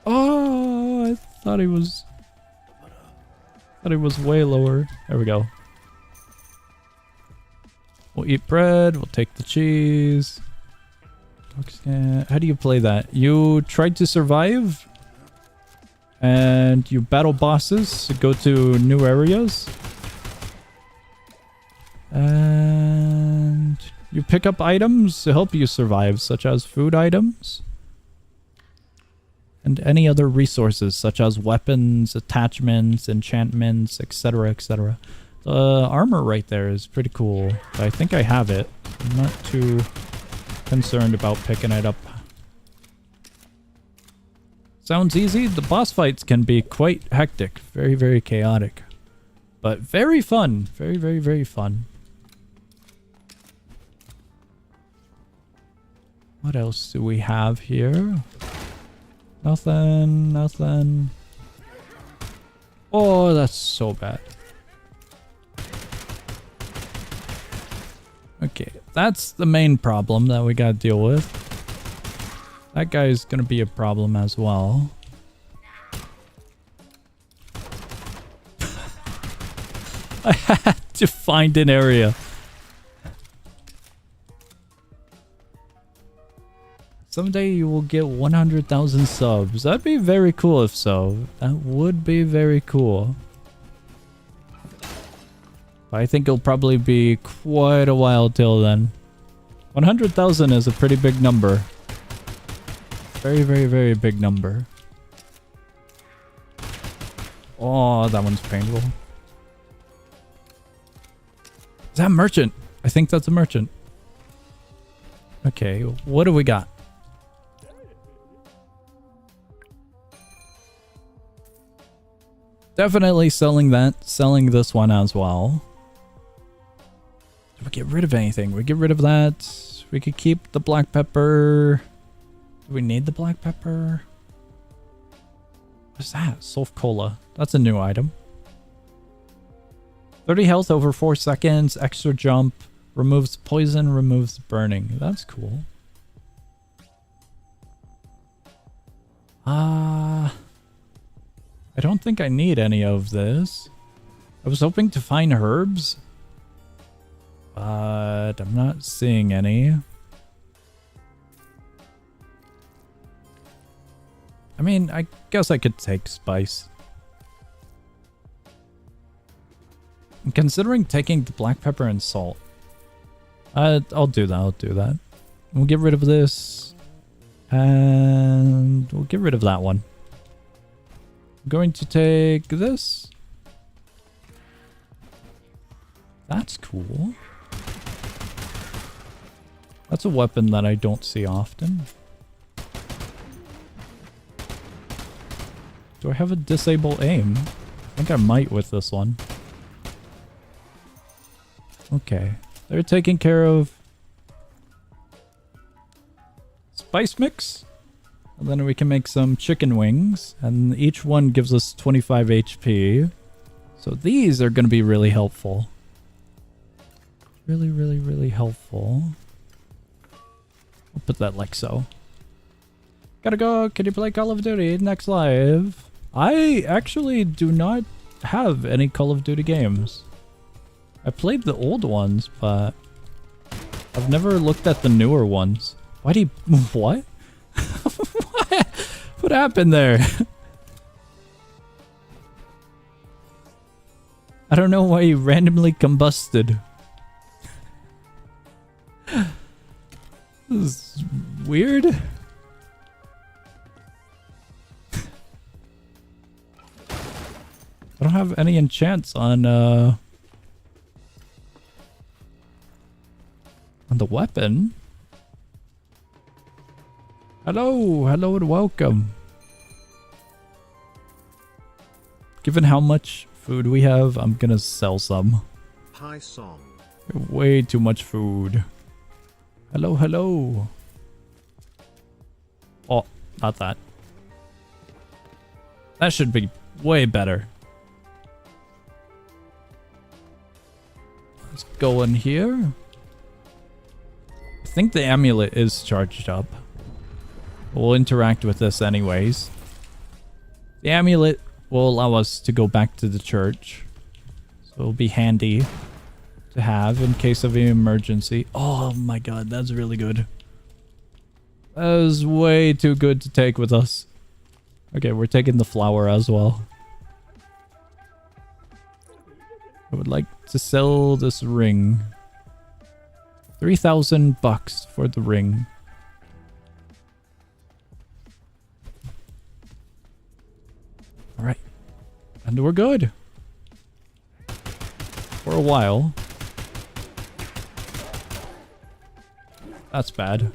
Oh, I thought he was way lower. There we go. We'll eat bread. We'll take the cheese. How do you play that? You try to survive, and you battle bosses to go to new areas, and you pick up items to help you survive, such as food items and any other resources such as weapons, attachments, enchantments, etc, etc. The armor right there is pretty cool. I think I have it. I'm not too concerned about picking it up. Sounds easy. The boss fights can be quite hectic. Very, very chaotic. But very fun. Very, very, very fun. What else do we have here? Nothing, nothing. Oh, that's so bad. Okay, that's the main problem that we gotta deal with. That guy's gonna be a problem as well. I had to find an area. Someday you will get 100,000 subs. That'd be very cool if so. That would be very cool. I think it'll probably be quite a while till then. 100,000 is a pretty big number. Very, very, very big number. Oh, that one's painful. Is that a merchant? I think that's a merchant. Okay, what do we got? Definitely selling that. Selling this one as well. Did we get rid of anything? We get rid of that. We could keep the black pepper. Do we need the black pepper? What's that? Sulf Cola. That's a new item. 30 health over 4 seconds. Extra jump. Removes poison. Removes burning. That's cool. I don't think I need any of this. I was hoping to find herbs, but I'm not seeing any. I mean, I guess I could take spice. I'm considering taking the black pepper and salt. I'll do that. I'll do that. We'll get rid of this. And we'll get rid of that one. I'm going to take this. That's cool. That's a weapon that I don't see often. Do I have a disable aim? I think I might with this one. Okay. They're taking care of spice mix. And then we can make some chicken wings. And each one gives us 25 HP. So these are going to be really helpful. Really, really, really helpful. I'll put that like so. Gotta go. Can you play Call of Duty next live? I actually do not have any Call of Duty games. I played the old ones, but I've never looked at the newer ones. Why do you... What? What? What happened there? I don't know why you randomly combusted. This is weird. I don't have any enchants on the weapon. Hello, hello and welcome. Given how much food we have, I'm gonna sell some. Hi song. Way too much food. Hello, hello. Oh, not that. That should be way better. Let's go in here. I think the amulet is charged up. We'll interact with this anyways. The amulet will allow us to go back to the church. So it'll be handy to have in case of an emergency. Oh my god, that's really good. That is way too good to take with us. Okay, we're taking the flower as well. I would like to sell this ring. 3,000 bucks for the ring. Alright. And we're good. For a while. That's bad.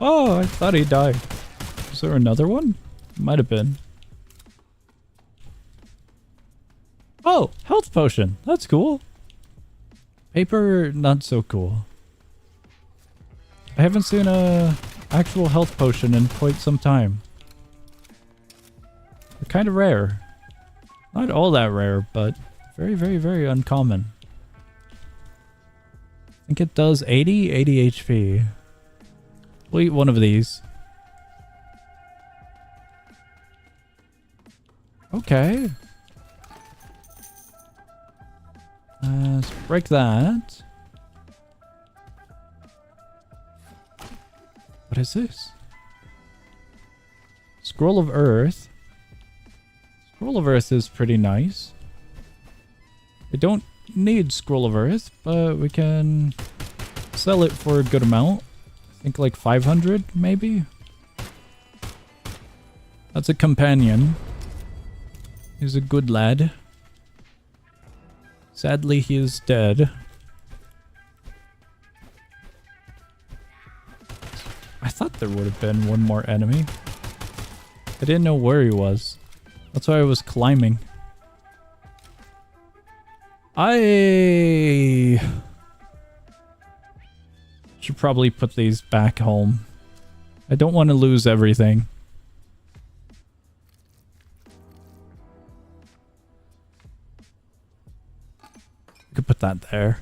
Oh, I thought he died. Is there another one? Might have been. Oh, health potion. That's cool. Paper, not so cool. I haven't seen a actual health potion in quite some time. They're kind of rare. Not all that rare, but very, very, very uncommon. I think it does 80 HP. We'll eat one of these. Okay. Let's break that. What is this? Scroll of Earth. Scroll of Earth is pretty nice. We don't need Scroll of Earth, but we can sell it for a good amount. I think like 500 maybe? That's a companion. He's a good lad. Sadly, he is dead. I thought there would have been one more enemy. I didn't know where he was. That's why I was climbing. I should probably put these back home. I don't want to lose everything. Could put that there.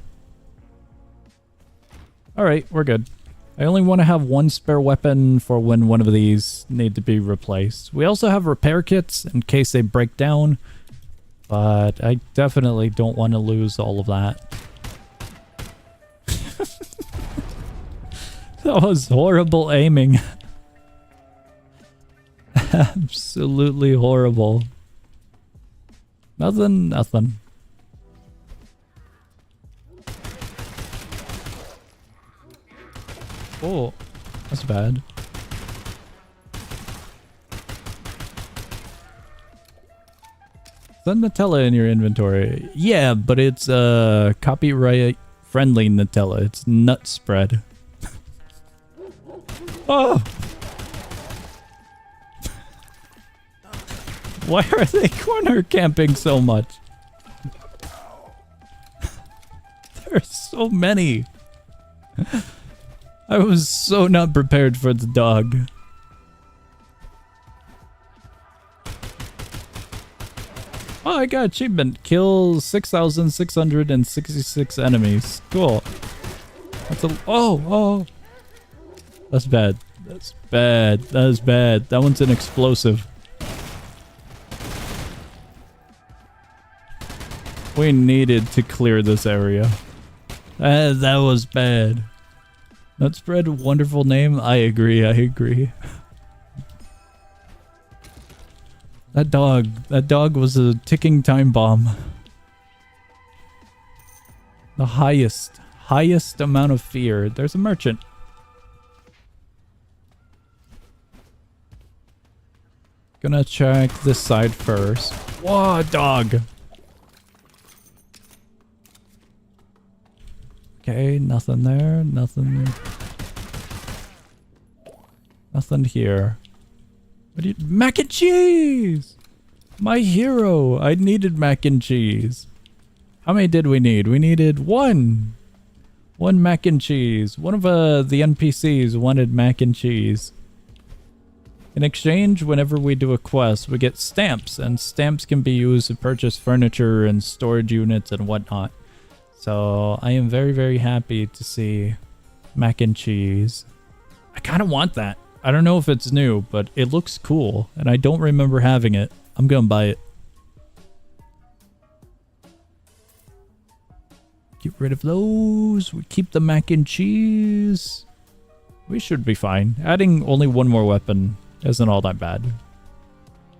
Alright, we're good. I only want to have one spare weapon for when one of these need to be replaced. We also have repair kits in case they break down, but I definitely don't want to lose all of that. That was horrible aiming. Absolutely horrible. Nothing, nothing. Oh, that's bad. Is that Nutella in your inventory? Yeah, but it's copyright friendly Nutella. It's nut spread. Oh! Why are they corner camping so much? There's so many. I was so not prepared for the dog. Oh, I got achievement. Kill 6,666 enemies. Cool. That's a... Oh! That's bad. That's bad. That is bad. That one's an explosive. We needed to clear this area. That was bad. Nutspread, wonderful name. I agree. That dog was a ticking time bomb. The highest amount of fear. There's a merchant. Gonna check this side first. Whoa, dog. Okay, nothing there. Nothing here. What do you... Mac and cheese! My hero! I needed mac and cheese. How many did we need? We needed one! One mac and cheese. One of the NPCs wanted mac and cheese. In exchange, whenever we do a quest, we get stamps. And stamps can be used to purchase furniture and storage units and whatnot. So I am very, very happy to see mac and cheese. I kind of want that. I don't know if it's new, but it looks cool. And I don't remember having it. I'm going to buy it. Get rid of those. We keep the mac and cheese. We should be fine. Adding only one more weapon isn't all that bad.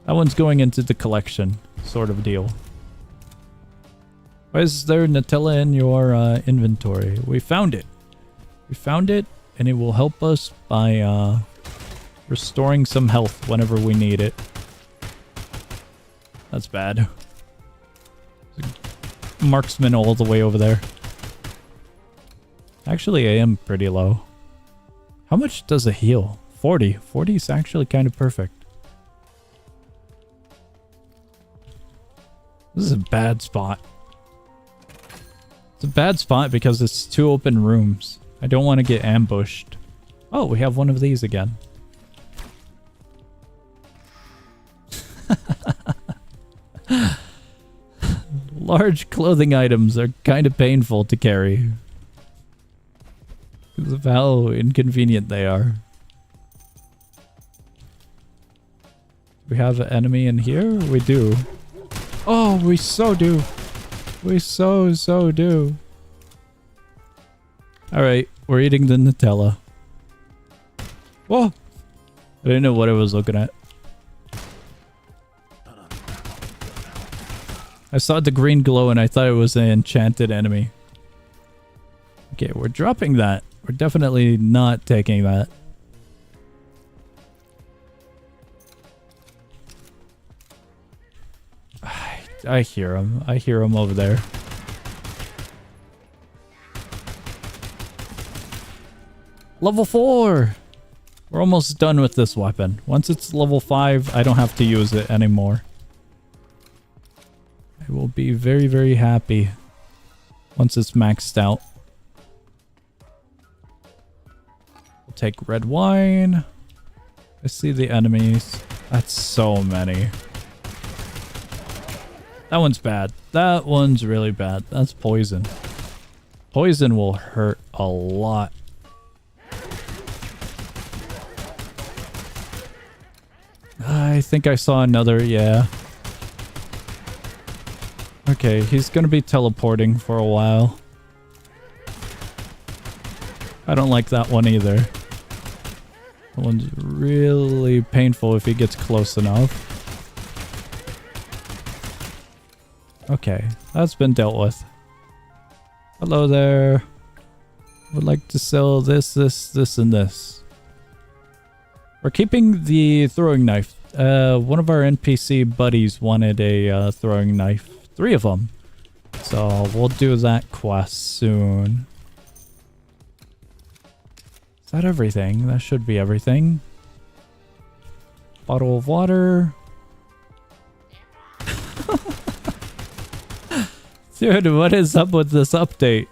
That one's going into the collection, sort of deal. Why is there Nutella in your inventory? We found it. We found it, and it will help us by restoring some health whenever we need it. That's bad. Marksman all the way over there. Actually, I am pretty low. How much does it heal? 40. 40 is actually kind of perfect. This is a bad spot. It's a bad spot because it's two open rooms. I don't want to get ambushed. Oh, we have one of these again. Large clothing items are kind of painful to carry because of how inconvenient they are. We have an enemy in here? We do. Oh, we so do. We so do. Alright, we're eating the Nutella. Whoa! I didn't know what I was looking at. I saw the green glow and I thought it was an enchanted enemy. Okay, we're dropping that. We're definitely not taking that. I hear him. I hear him over there. Level 4! We're almost done with this weapon. Once it's level 5, I don't have to use it anymore. I will be very, very happy once it's maxed out. We'll take red wine. I see the enemies. That's so many. That one's bad. That one's really bad. That's poison. Poison will hurt a lot. I think I saw another, yeah. Okay, he's gonna be teleporting for a while. I don't like that one either. That one's really painful if he gets close enough. Okay, that's been dealt with. Hello there. Would like to sell this, this, and this. We're keeping the throwing knife. One of our NPC buddies wanted a throwing knife. 3 of them. So we'll do that quest soon. Is that everything? That should be everything. Bottle of water. Dude, what is up with this update?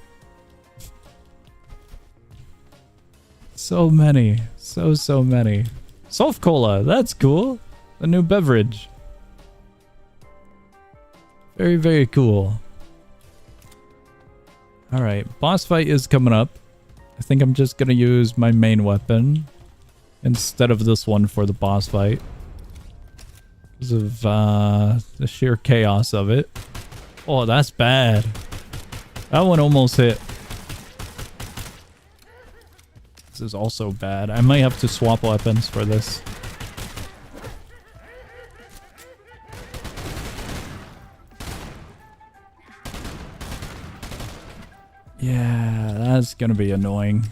So many. So many. Sulf Cola, that's cool. A new beverage. Very, very cool. Alright, boss fight is coming up. I think I'm just gonna use my main weapon instead of this one for the boss fight. Because of the sheer chaos of it. Oh, that's bad. That one almost hit. This is also bad. I might have to swap weapons for this. Yeah, that's gonna be annoying.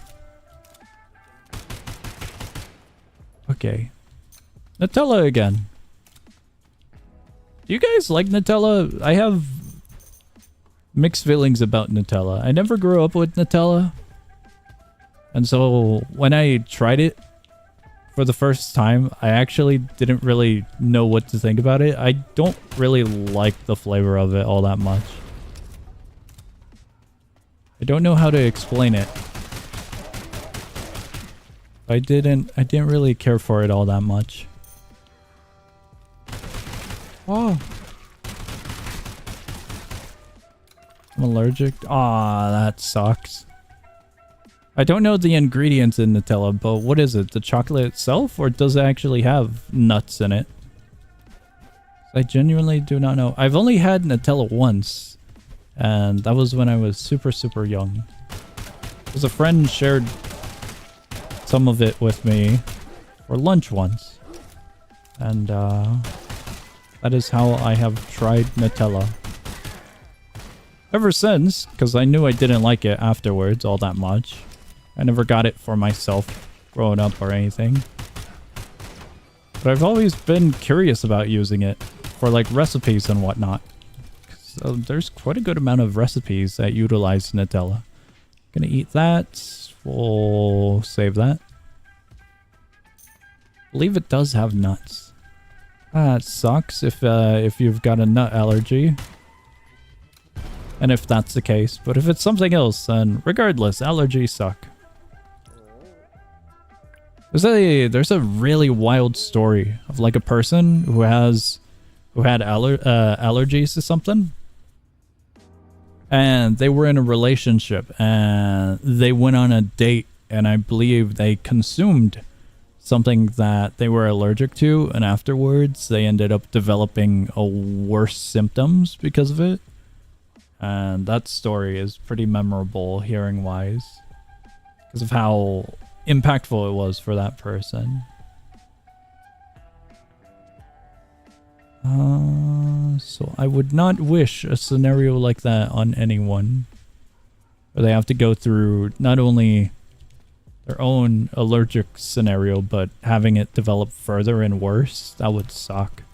Okay. Nutella again. Do you guys like Nutella? I have mixed feelings about Nutella. I never grew up with Nutella. And so when I tried it for the first time, I actually didn't really know what to think about it. I don't really like the flavor of it all that much. I don't know how to explain it. I didn't really care for it all that much. Oh. I'm allergic. Aw, that sucks. I don't know the ingredients in Nutella, but what is it? The chocolate itself? Or does it actually have nuts in it? I genuinely do not know. I've only had Nutella once. And that was when I was super young. Because a friend shared some of it with me for lunch once. And that is how I have tried Nutella. Ever since, because I knew I didn't like it afterwards all that much. I never got it for myself growing up or anything. But I've always been curious about using it for like recipes and whatnot. So there's quite a good amount of recipes that utilize Nutella. Gonna eat that. We'll save that. I believe it does have nuts. That sucks if you've got a nut allergy. And if that's the case. But if it's something else, then regardless, allergies suck. There's a really wild story of like a person who had allergies to something. And they were in a relationship and they went on a date and I believe they consumed something that they were allergic to, and afterwards they ended up developing worse symptoms because of it. And that story is pretty memorable hearing wise because of how impactful it was for that person. So I would not wish a scenario like that on anyone. Where they have to go through not only their own allergic scenario, but having it develop further and worse. That would suck.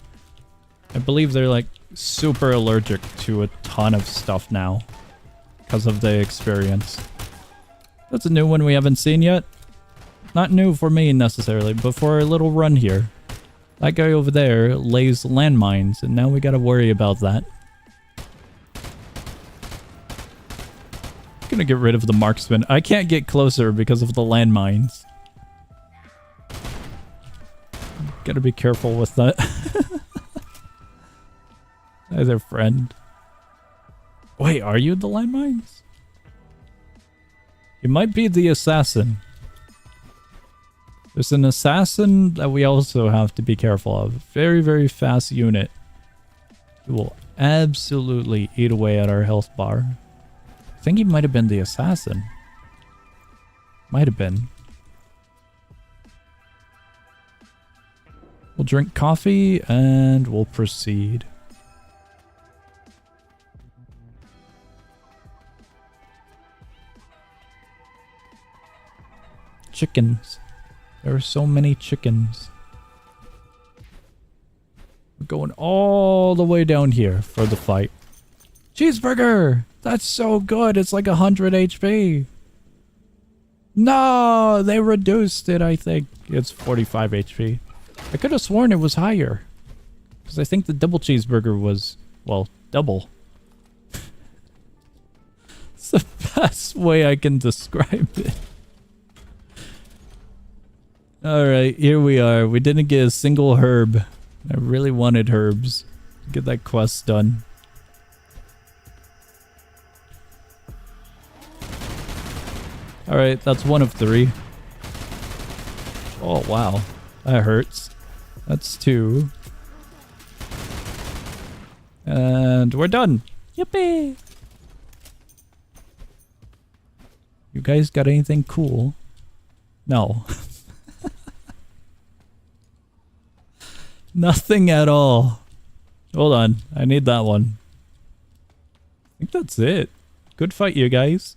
I believe they're like super allergic to a ton of stuff now because of the experience. That's a new one we haven't seen yet. Not new for me necessarily, but for a little run here. That guy over there lays landmines, and now we gotta worry about that. Gonna get rid of the marksman. I can't get closer because of the landmines. Gotta be careful with that. Hi there, friend. Wait, are you the landmines? You might be the assassin. There's an assassin that we also have to be careful of. Very, very fast unit. He will absolutely eat away at our health bar. I think he might have been the assassin. Might have been. We'll drink coffee and we'll proceed. Chickens. There are so many chickens. We're going all the way down here for the fight. Cheeseburger! That's so good. It's like 100 HP. No, they reduced it, I think. It's 45 HP. I could have sworn it was higher. Because I think the double cheeseburger was, well, double. It's the best way I can describe it. Alright, here we are. We didn't get a single herb. I really wanted herbs to get that quest done. Alright, that's 1 of 3. Oh, wow. That hurts. That's 2. And we're done. Yippee! You guys got anything cool? No. Nothing at all. Hold on. I need that one. I think that's it. Good fight, you guys.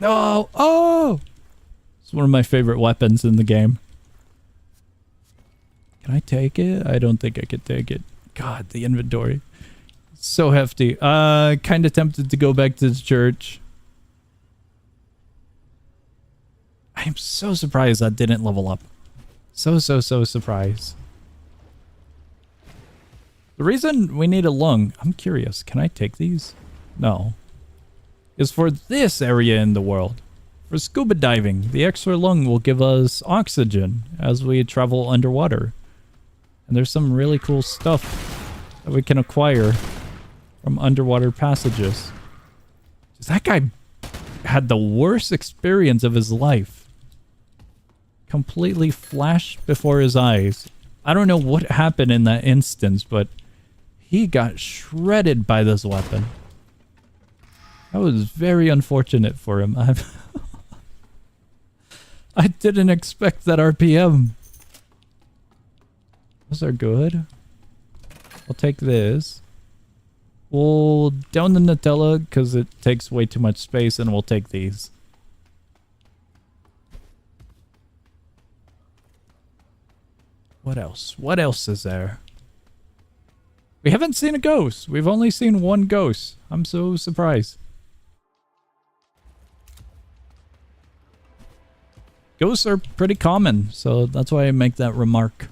No! Oh! It's one of my favorite weapons in the game. Can I take it? I don't think I could take it. God, the inventory. It's so hefty. Kind of tempted to go back to the church. I am so surprised that didn't level up. So surprised. The reason we need a lung, I'm curious, can I take these? No. Is for this area in the world. For scuba diving, the extra lung will give us oxygen as we travel underwater. And there's some really cool stuff that we can acquire from underwater passages. That guy had the worst experience of his life. Completely flashed before his eyes. I don't know what happened in that instance, but he got shredded by this weapon. That was very unfortunate for him. I didn't expect that RPM. Those are good. I'll take this. We'll down the Nutella because it takes way too much space, and we'll take these. What else? What else is there? We haven't seen a ghost. We've only seen 1 ghost. I'm so surprised. Ghosts are pretty common, so that's why I make that remark.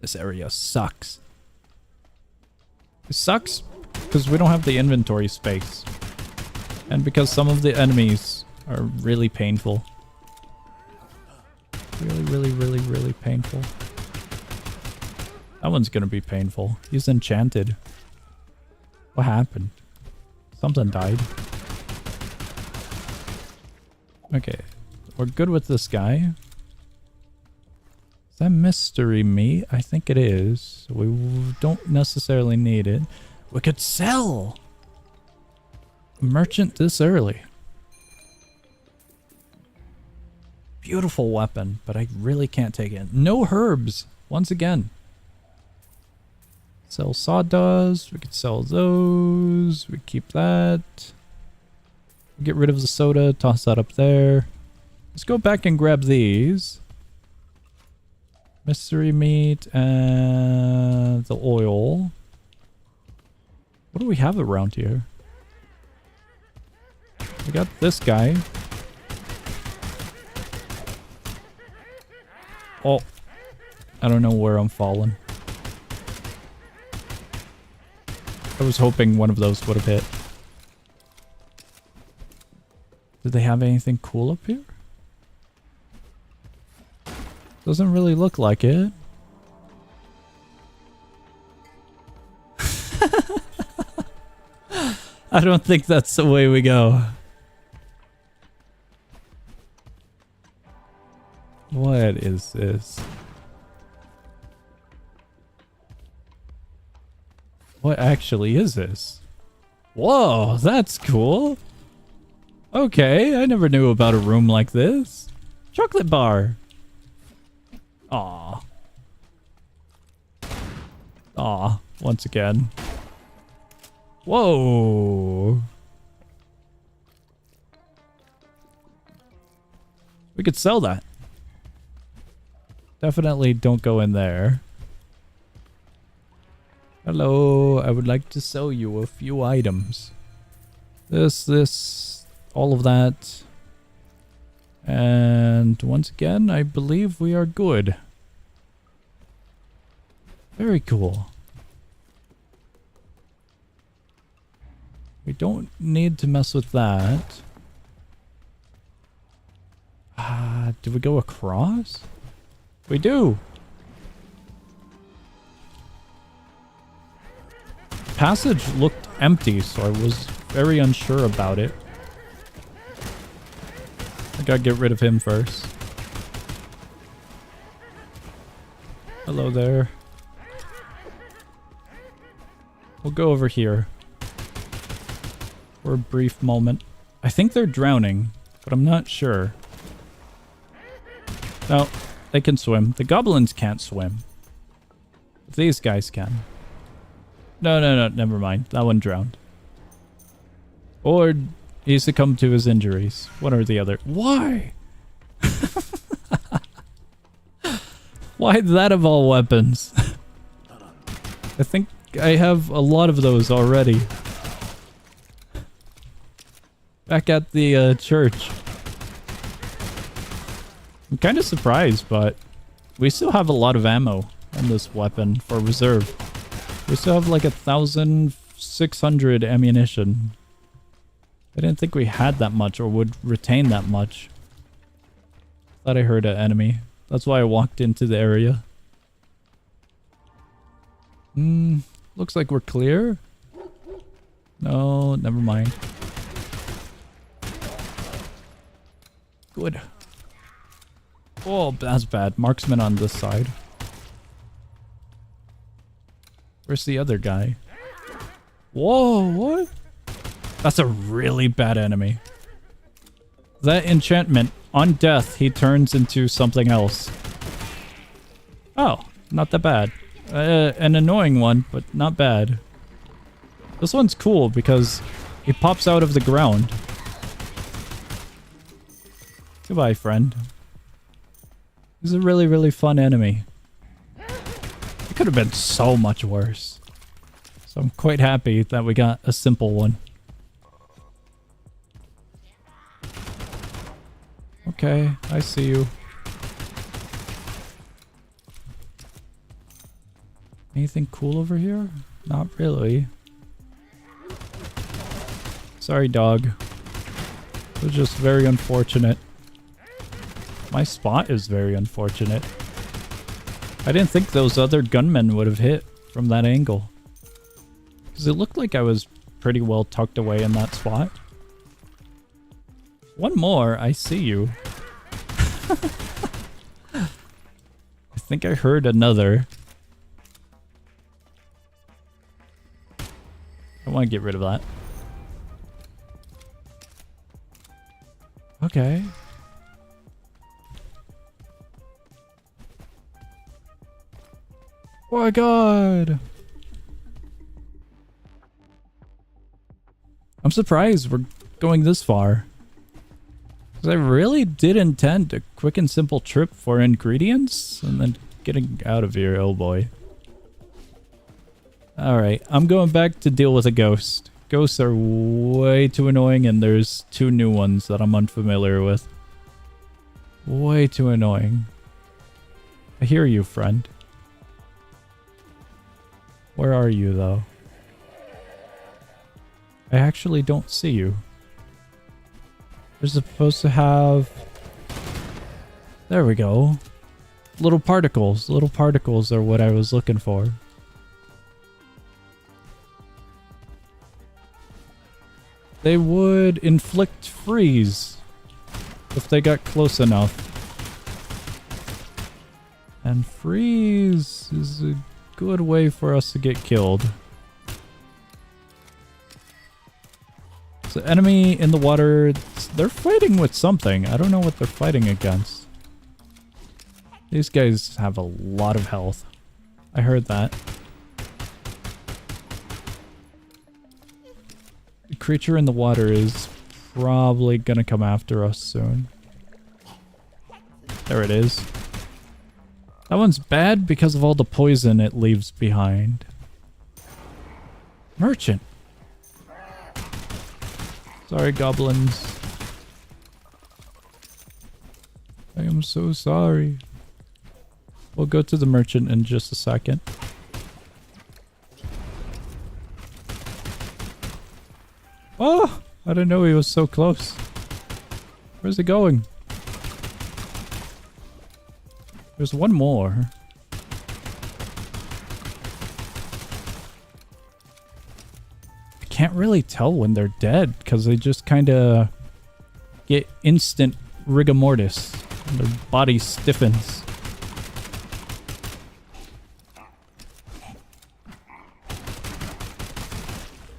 This area sucks. It sucks because we don't have the inventory space. And because some of the enemies are really painful. Really painful. That one's gonna be painful. He's enchanted. What happened? Something died. Okay. We're good with this guy. Is that mystery meat? I think it is. We don't necessarily need it. We could sell a merchant this early. Beautiful weapon, but I really can't take it. No herbs, once again. Sell sawdust. We could sell those. We keep that. Get rid of the soda. Toss that up there. Let's go back and grab these. Mystery meat and the oil. What do we have around here? We got this guy. Oh, I don't know where I'm falling. I was hoping one of those would have hit. Did they have anything cool up here? Doesn't really look like it. I don't think that's the way we go. What is this? What actually is this? Whoa, that's cool. Okay, I never knew about a room like this. Chocolate bar. Aw. Aw, once again. Whoa. We could sell that. Definitely don't go in there. Hello, I would like to sell you a few items. This, all of that. And once again, I believe we are good. Very cool. We don't need to mess with that. Do we go across? We do! Passage looked empty, so I was very unsure about it. I gotta get rid of him first. Hello there. We'll go over here for a brief moment. I think they're drowning, but I'm not sure. No, they can swim. The goblins can't swim. But these guys can. No, never mind. That one drowned. Or he succumbed to his injuries. One or the other. Why? Why that of all weapons? I think I have a lot of those already. Back at the church. I'm kind of surprised, but we still have a lot of ammo on this weapon for reserve. We still have like 1,600 ammunition. I didn't think we had that much or would retain that much. Thought I heard an enemy. That's why I walked into the area. Looks like we're clear. No, never mind. Good. Oh, that's bad. Marksman on this side. Where's the other guy? Whoa, what? That's a really bad enemy. That enchantment, on death, he turns into something else. Oh, not that bad. An annoying one, but not bad. This one's cool because he pops out of the ground. Goodbye, friend. He's a really, really fun enemy. It could have been so much worse. So I'm quite happy that we got a simple one. Okay, I see you. Anything cool over here? Not really. Sorry, dog. It was just very unfortunate. My spot is very unfortunate. I didn't think those other gunmen would have hit from that angle. Because it looked like I was pretty well tucked away in that spot. One more, I see you. I think I heard another. I want to get rid of that. Okay. Oh my god! I'm surprised we're going this far. Because I really did intend a quick and simple trip for ingredients and then getting out of here, oh boy. Alright, I'm going back to deal with a ghost. Ghosts are way too annoying and there's 2 new ones that I'm unfamiliar with. Way too annoying. I hear you, friend. Where are you, though? I actually don't see you. They're supposed to have... There we go. Little particles. Little particles are what I was looking for. They would inflict freeze if they got close enough. And freeze is a good way for us to get killed. So enemy in the water, they're fighting with something. I don't know what they're fighting against. These guys have a lot of health. I heard that. The creature in the water is probably gonna come after us soon. There it is. That one's bad because of all the poison it leaves behind. Merchant. Sorry, goblins. I am so sorry. We'll go to the merchant in just a second. Oh! I didn't know he was so close. Where's he going? There's one more. I can't really tell when they're dead because they just kind of get instant rigor mortis. And their body stiffens.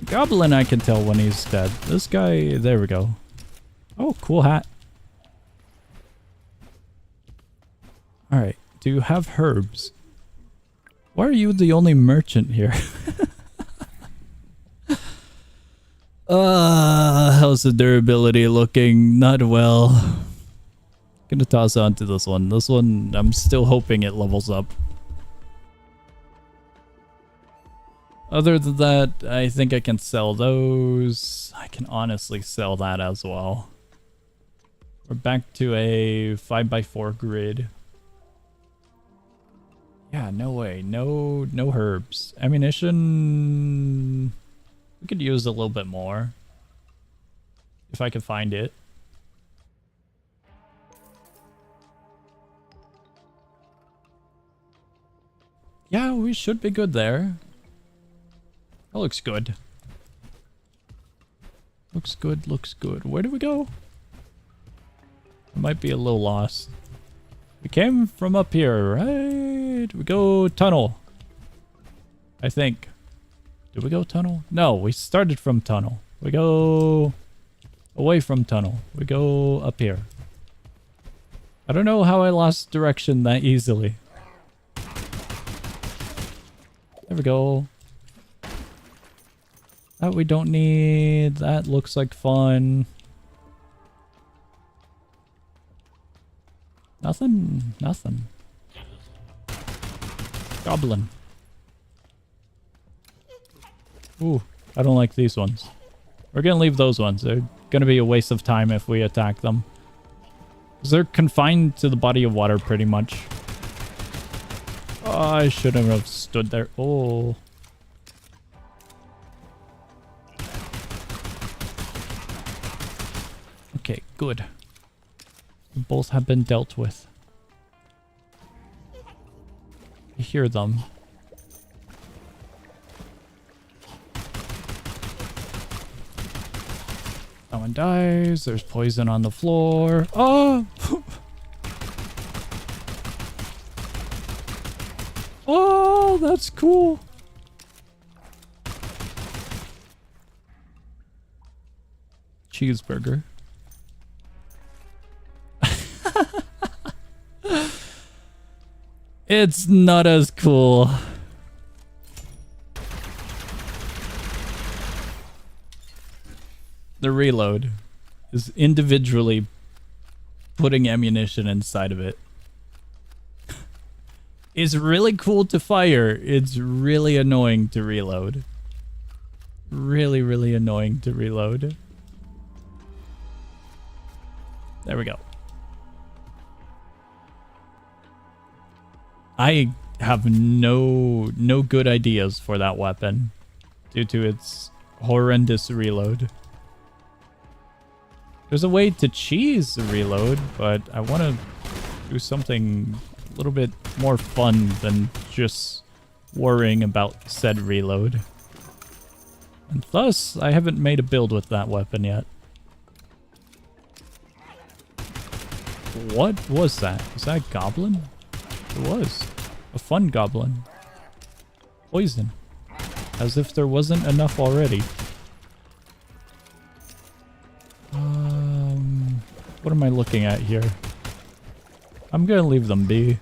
Goblin, I can tell when he's dead. This guy, there we go. Oh, cool hat. Alright, do you have herbs? Why are you the only merchant here? How's the durability looking? Not well. Gonna toss on to this one. This one, I'm still hoping it levels up. Other than that, I think I can sell those. I can honestly sell that as well. We're back to a 5x4 grid. Yeah, no way. No herbs. Ammunition... We could use a little bit more. If I can find it. Yeah, we should be good there. That looks good. Looks good, looks good. Where do we go? I might be a little lost. We came from up here, right? We go tunnel. I think. Did we go tunnel? No, we started from tunnel. We go away from tunnel. We go up here. I don't know how I lost direction that easily. There we go. That we don't need. That looks like fun. Nothing. Nothing. Goblin. Ooh, I don't like these ones. We're gonna leave those ones. They're gonna be a waste of time if we attack them. Because they're confined to the body of water pretty much. Oh, I shouldn't have stood there. Oh. Okay, good. Both have been dealt with. I hear them. That one dies. There's poison on the floor. Oh! Oh, that's cool. Cheeseburger. It's not as cool. The reload is individually putting ammunition inside of it. It's really cool to fire. It's really annoying to reload. Really, really annoying to reload. There we go. I have no good ideas for that weapon due to its horrendous reload. There's a way to cheese the reload, but I want to do something a little bit more fun than just worrying about said reload. And thus, I haven't made a build with that weapon yet. What was that? Was that a goblin? It was. A fun goblin. Poison. As if there wasn't enough already. What am I looking at here? I'm gonna leave them be.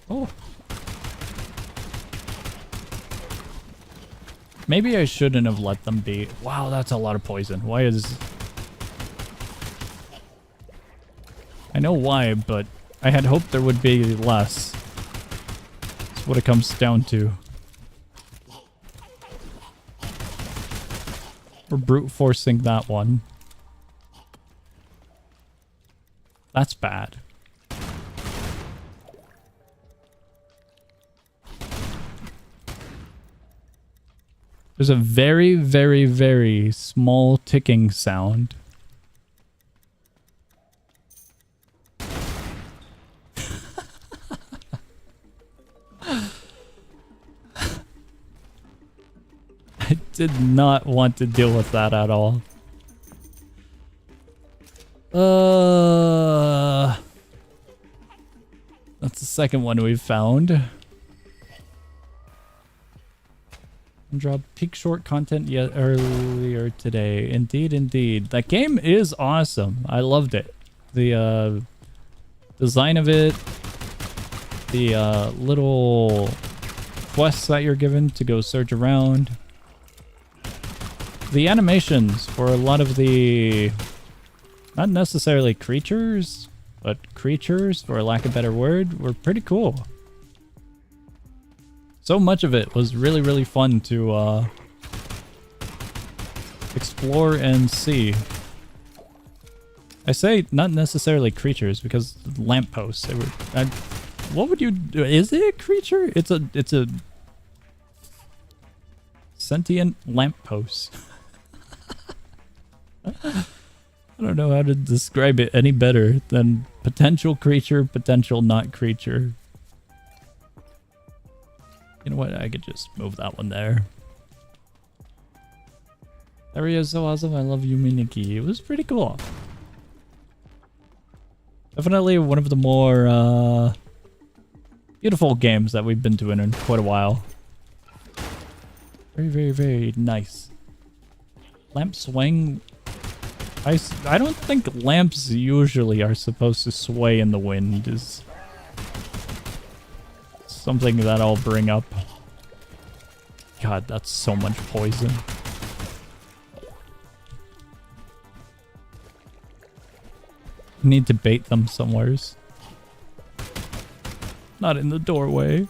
Oh. Maybe I shouldn't have let them be. Wow, that's a lot of poison. Why is... I know why, but I had hoped there would be less. That's what it comes down to. We're brute forcing that one. That's bad. There's a very, very, very small ticking sound. I did not want to deal with that at all. That's the second one we've found. Drop peak short content yet earlier today. Indeed, indeed. That game is awesome. I loved it. The design of it, the little quests that you're given to go search around, the animations for a lot of the, not necessarily creatures, but creatures, for lack of a better word, were pretty cool. So much of it was really, really fun to explore and see. I say not necessarily creatures because lampposts. They were. What would you do? Is it a creature? It's a sentient lamppost. I don't know how to describe it any better than potential creature, potential not creature. You know what? I could just move that one there. Area is so awesome. I love you, Nikki. It was pretty cool. Definitely one of the more beautiful games that we've been doing in quite a while. Very, very, very nice. Lamp swing. I don't think lamps usually are supposed to sway in the wind. Is something that I'll bring up. God, that's so much poison. Need to bait them somewheres. Not in the doorway.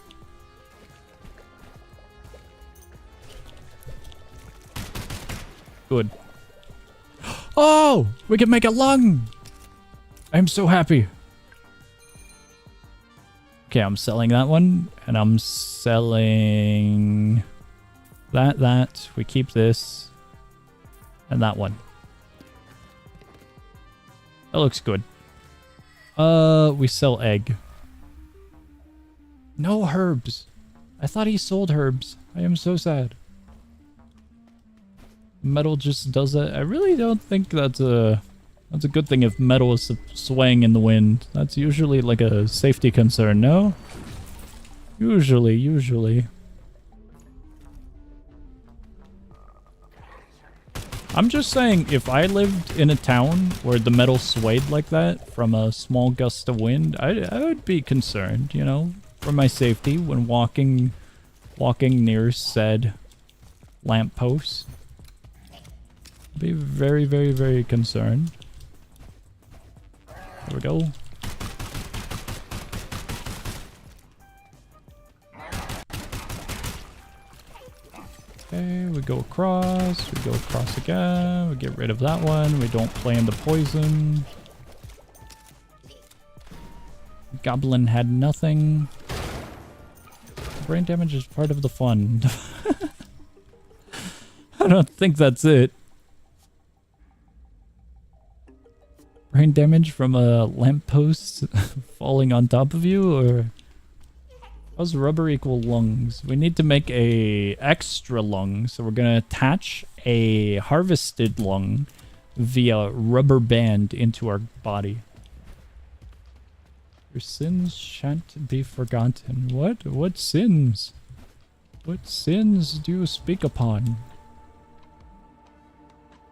Good. Oh! We can make a lung! I'm so happy. Okay, I'm selling that one, and I'm selling that. We keep this, and that one. That looks good. We sell egg. No herbs. I thought he sold herbs. I am so sad. Metal just does that. I really don't think that's a good thing if metal is swaying in the wind. That's usually like a safety concern, no? Usually. I'm just saying, if I lived in a town where the metal swayed like that from a small gust of wind, I would be concerned, you know, for my safety when walking near said lamppost. Be very, very, very concerned. There we go. Okay, we go across again, we get rid of that one, we don't play in the poison. Goblin had nothing. Brain damage is part of the fun. I don't think that's it. Brain damage from a lamppost falling on top of you, or... How's rubber equal lungs? We need to make a extra lung, so we're gonna attach a harvested lung via rubber band into our body. Your sins shan't be forgotten. What? What sins? What sins do you speak upon?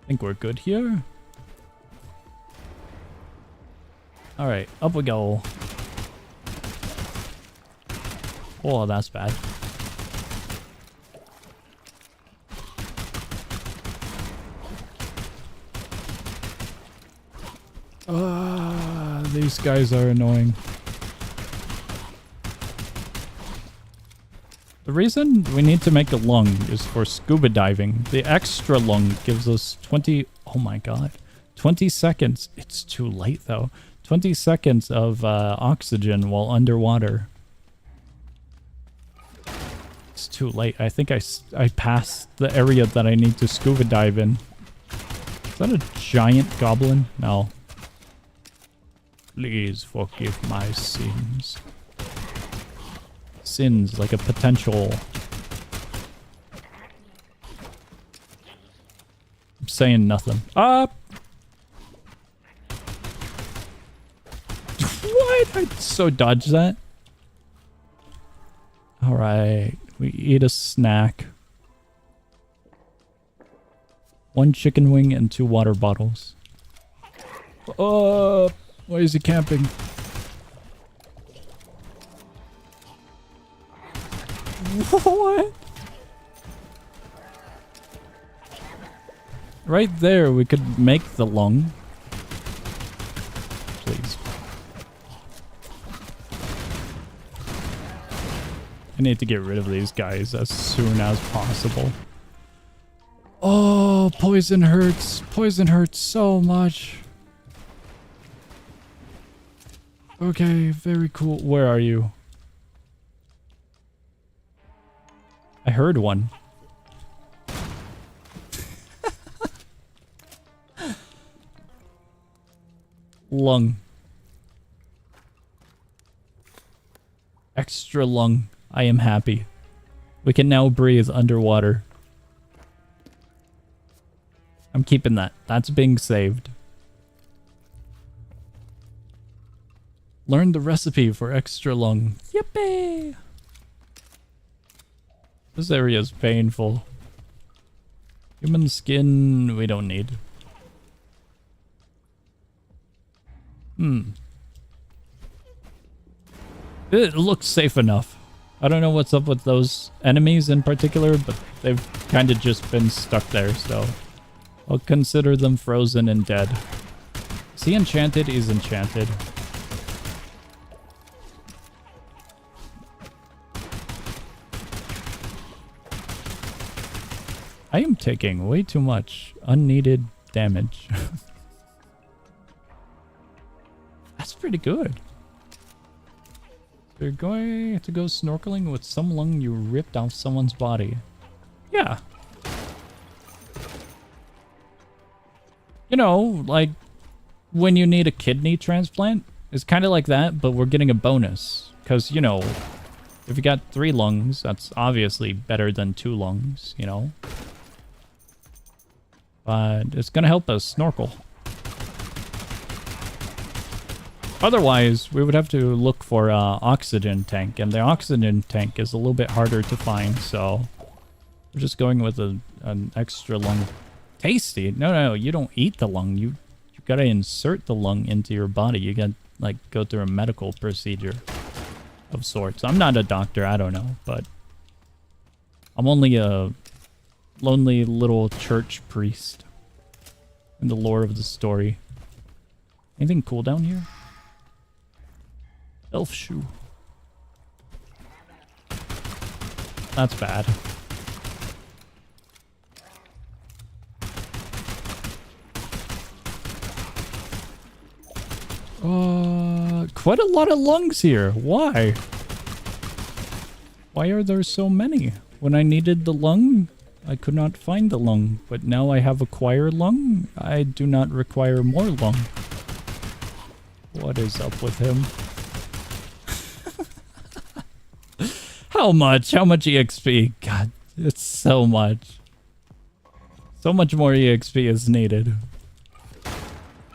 I think we're good here. Alright, up we go. Oh, that's bad. These guys are annoying. The reason we need to make a lung is for scuba diving. The extra lung gives us 20... Oh my god. 20 seconds. It's too late though. 20 seconds of oxygen while underwater. It's too late. I think I passed the area that I need to scuba dive in. Is that a giant goblin? No. Please forgive my sins. Sins like a potential... I'm saying nothing. What? I so dodged that. Alright. We eat a snack. 1 chicken wing and 2 water bottles. Why is he camping? What? Right there, we could make the lung. Please. I need to get rid of these guys as soon as possible. Oh, poison hurts. Poison hurts so much. Okay, very cool. Where are you? I heard one. Lung. Extra lung. I am happy. We can now breathe underwater. I'm keeping that. That's being saved. Learn the recipe for extra lung. Yippee! This area is painful. Human skin, we don't need. It looks safe enough. I don't know what's up with those enemies in particular, but they've kind of just been stuck there, so I'll consider them frozen and dead. Is he enchanted? He's enchanted. I am taking way too much unneeded damage. That's pretty good. You're going to go snorkeling with some lung you ripped off someone's body. Yeah. You know, like when you need a kidney transplant, it's kind of like that, but we're getting a bonus. Because, you know, if you got 3 lungs, that's obviously better than 2 lungs, you know? But it's going to help us snorkel. Otherwise, we would have to look for an oxygen tank, and the oxygen tank is a little bit harder to find, so we're just going with an extra lung. Tasty? No, you don't eat the lung. You gotta insert the lung into your body. You gotta, like, go through a medical procedure of sorts. I'm not a doctor, I don't know, but I'm only a lonely little church priest in the lore of the story. Anything cool down here? Elf shoe. That's bad. Quite a lot of lungs here. Why? Why are there so many? When I needed the lung, I could not find the lung, but now I have acquired lung. I do not require more lung. What is up with him? How much? How much EXP? God, it's so much. So much more EXP is needed.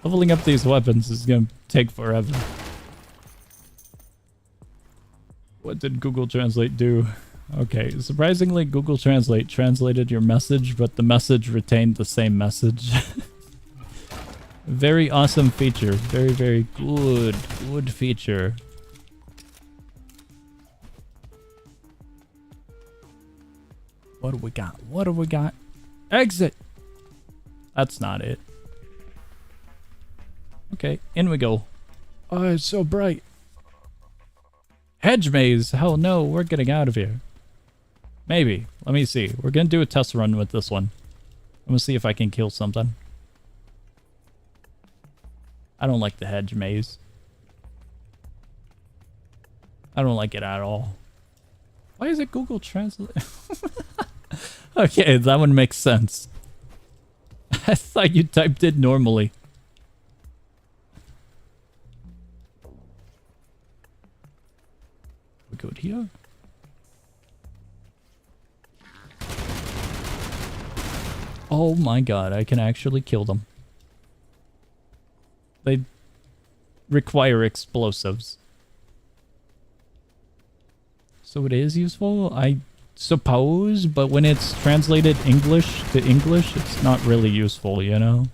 Leveling up these weapons is gonna take forever. What did Google Translate do? Okay, surprisingly, Google Translate translated your message, but the message retained the same message. Very awesome feature. Very, very good feature. What do we got? What do we got? Exit! That's not it. Okay, in we go. Oh, it's so bright. Hedge maze! Hell no, we're getting out of here. Maybe. Let me see. We're gonna do a test run with this one. I'm gonna see if I can kill something. I don't like the hedge maze. I don't like it at all. Why is it Google Translate? Okay, that one makes sense. I thought you typed it normally. We go here. Oh my god, I can actually kill them. They require explosives. So it is useful, I suppose, but when it's translated English to English, it's not really useful, you know?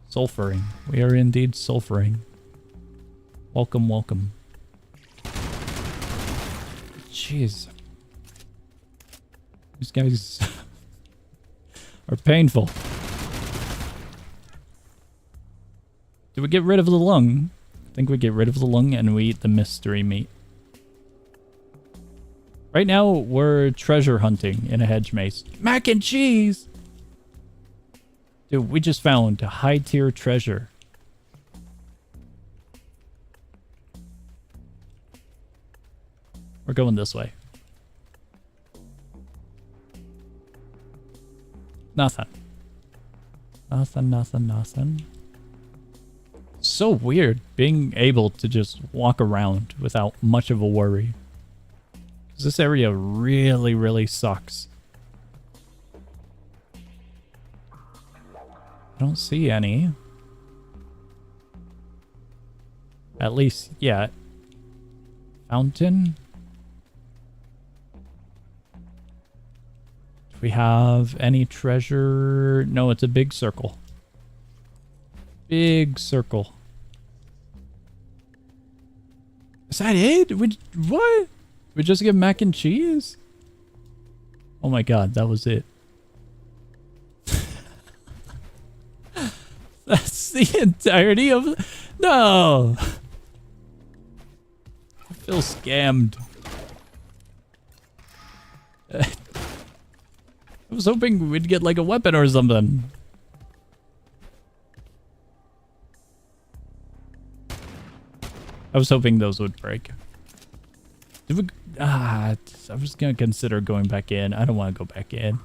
Sulfuring. We are indeed sulfuring. Welcome, welcome. Jeez. These guys are painful. Do we get rid of the lung? I think we get rid of the lung and we eat the mystery meat. Right now, we're treasure hunting in a hedge maze. Mac and cheese! Dude, we just found a high-tier treasure. We're going this way. Nothing. Nothing, nothing, nothing. So weird being able to just walk around without much of a worry. This area really, really sucks. I don't see any. At least yet. Fountain? Do we have any treasure? No, it's a big circle. Big circle. Is that it? What? We just get mac and cheese? Oh my god, that was it. That's the entirety of... No! I feel scammed. I was hoping we'd get like a weapon or something. I was hoping those would break. Did we... I was gonna consider going back in. I don't want to go back in.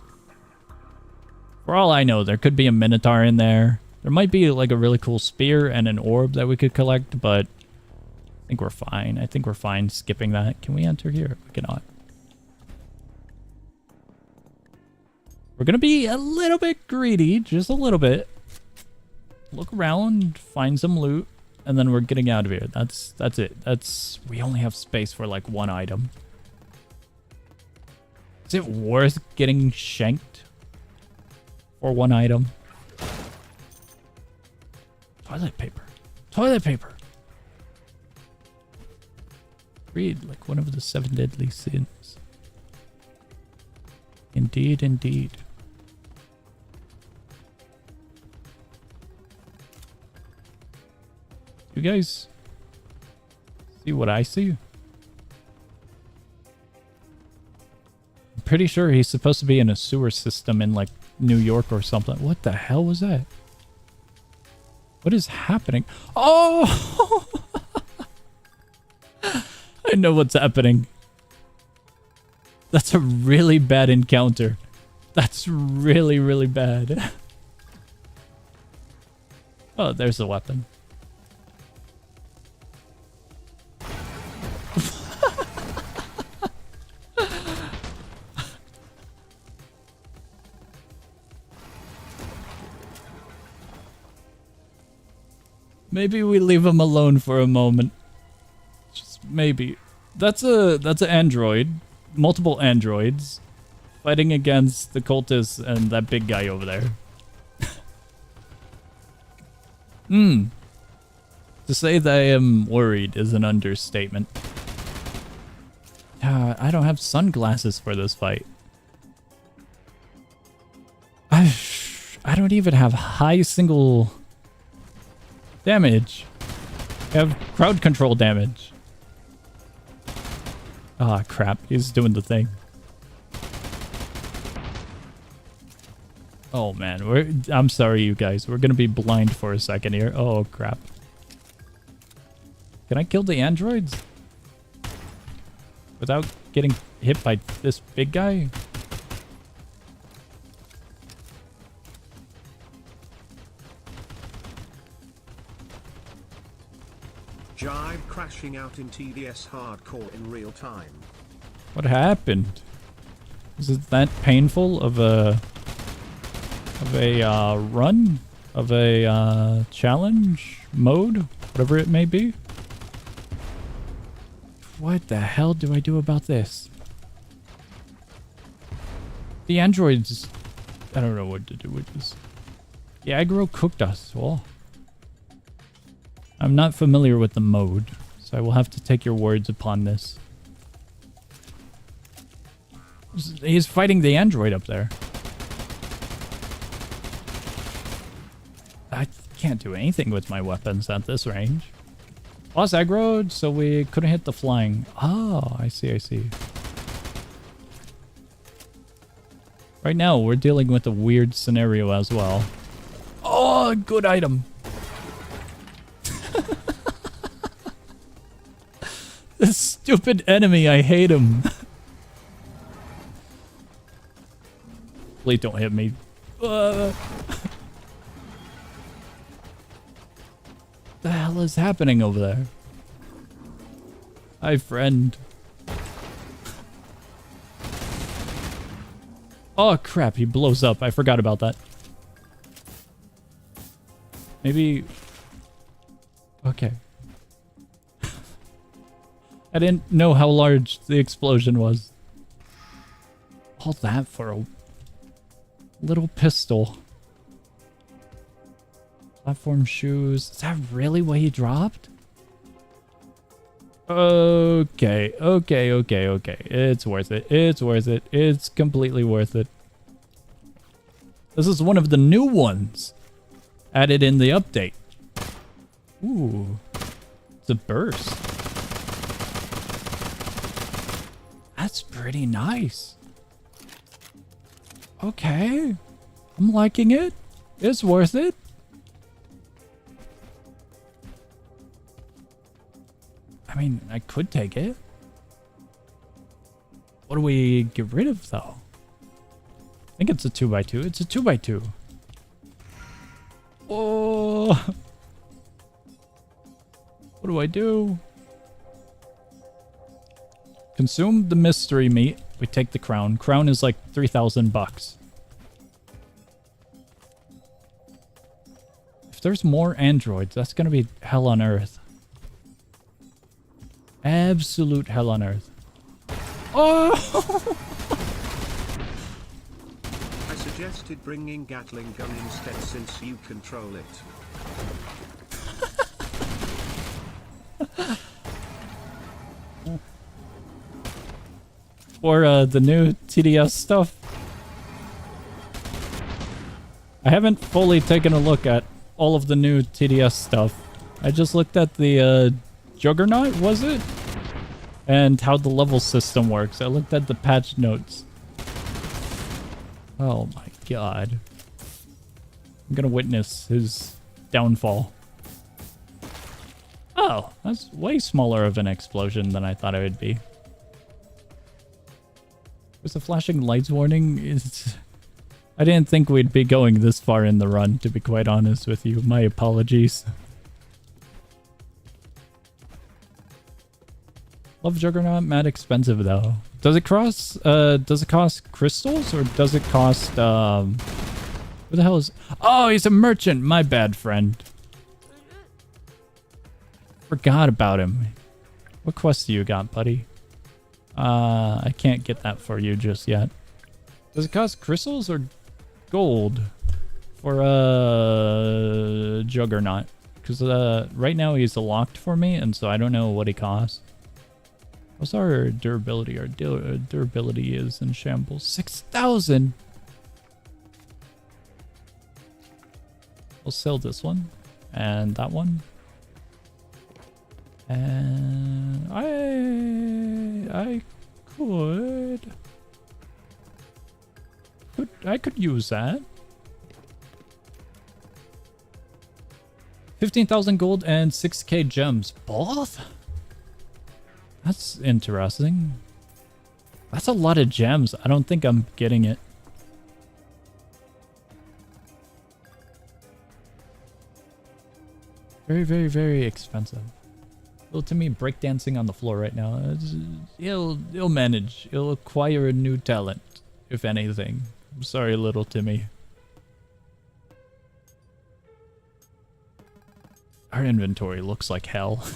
For all I know, there could be a Minotaur in there. There might be like a really cool spear and an orb that we could collect, but I think we're fine. I think we're fine skipping that. Can we enter here? We cannot. We're gonna be a little bit greedy, just a little bit. Look around, find some loot, and then we're getting out of here. That's it. We only have space for like one item. Is it worth getting shanked for one item? Toilet paper. Toilet paper. Read like one of the 7 deadly sins. Indeed, indeed. You guys see what I see? I'm pretty sure he's supposed to be in a sewer system in like New York or something. What the hell was that? What is happening? Oh! I know what's happening. That's a really bad encounter. That's really, really bad. Oh, there's the weapon. Maybe we leave him alone for a moment. Just maybe. That's an android. Multiple androids. Fighting against the cultists and that big guy over there. To say that I am worried is an understatement. I I don't have sunglasses for this fight. I don't even have high single damage. I have crowd control damage. Ah, crap. He's doing the thing. Oh, man. I'm sorry, you guys. We're going to be blind for a second here. Oh, crap. Can I kill the androids? Without getting hit by this big guy? Jive crashing out in TDS hardcore in real time. What happened? Is it that painful of a run? Of a challenge mode? Whatever it may be? What the hell do I do about this? The androids... I don't know what to do with this. The aggro cooked us. Oh. I'm not familiar with the mode, so I will have to take your words upon this. He's fighting the android up there. I can't do anything with my weapons at this range. Lost aggro, so we couldn't hit the flying. Oh, I see, I see. Right now, we're dealing with a weird scenario as well. Oh, good item. This stupid enemy, I hate him. Please don't hit me. The hell is happening over there? Hi, friend. Oh, crap. He blows up. I forgot about that. Maybe... Okay. I didn't know how large the explosion was. All that for a little pistol. Platform shoes. Is that really what he dropped? Okay. It's worth it. It's worth it. It's completely worth it. This is one of the new ones added in the update. Ooh. It's a burst. That's pretty nice. Okay. I'm liking it. It's worth it. I mean, I could take it. What do we get rid of, though? I think it's a 2x2. It's a 2x2. Oh. What do I do? Consume the mystery meat. We take the crown. Crown is like 3,000 bucks. If there's more androids, that's gonna be hell on earth. Absolute hell on earth. Oh! I suggested bringing Gatling gun instead since you control it. For the new TDS stuff. I haven't fully taken a look at all of the new TDS stuff. I just looked at the Juggernaut, was it? And how the level system works. I looked at the patch notes. Oh my god. I'm gonna witness his downfall. Oh, that's way smaller of an explosion than I thought it would be. Was the flashing lights warning? I didn't think we'd be going this far in the run, to be quite honest with you. My apologies. Love Juggernaut, mad expensive though. Does it cost crystals or does it cost who the hell is... Oh, he's a merchant. My bad, friend. Forgot about him. What quest do you got, buddy? I can't get that for you just yet. Does it cost crystals or gold for Juggernaut? Because right now he's locked for me, and so I don't know what he costs. What's our durability? Our durability is in shambles. 6,000! We'll sell this one. And that one. And I could use that. 15,000 gold and 6k gems. Both? That's interesting. That's a lot of gems. I don't think I'm getting it. Very, very, very expensive. Well, to me, breakdancing on the floor right now, he'll manage. He'll acquire a new talent, if anything. I'm sorry, little Timmy. Our inventory looks like hell.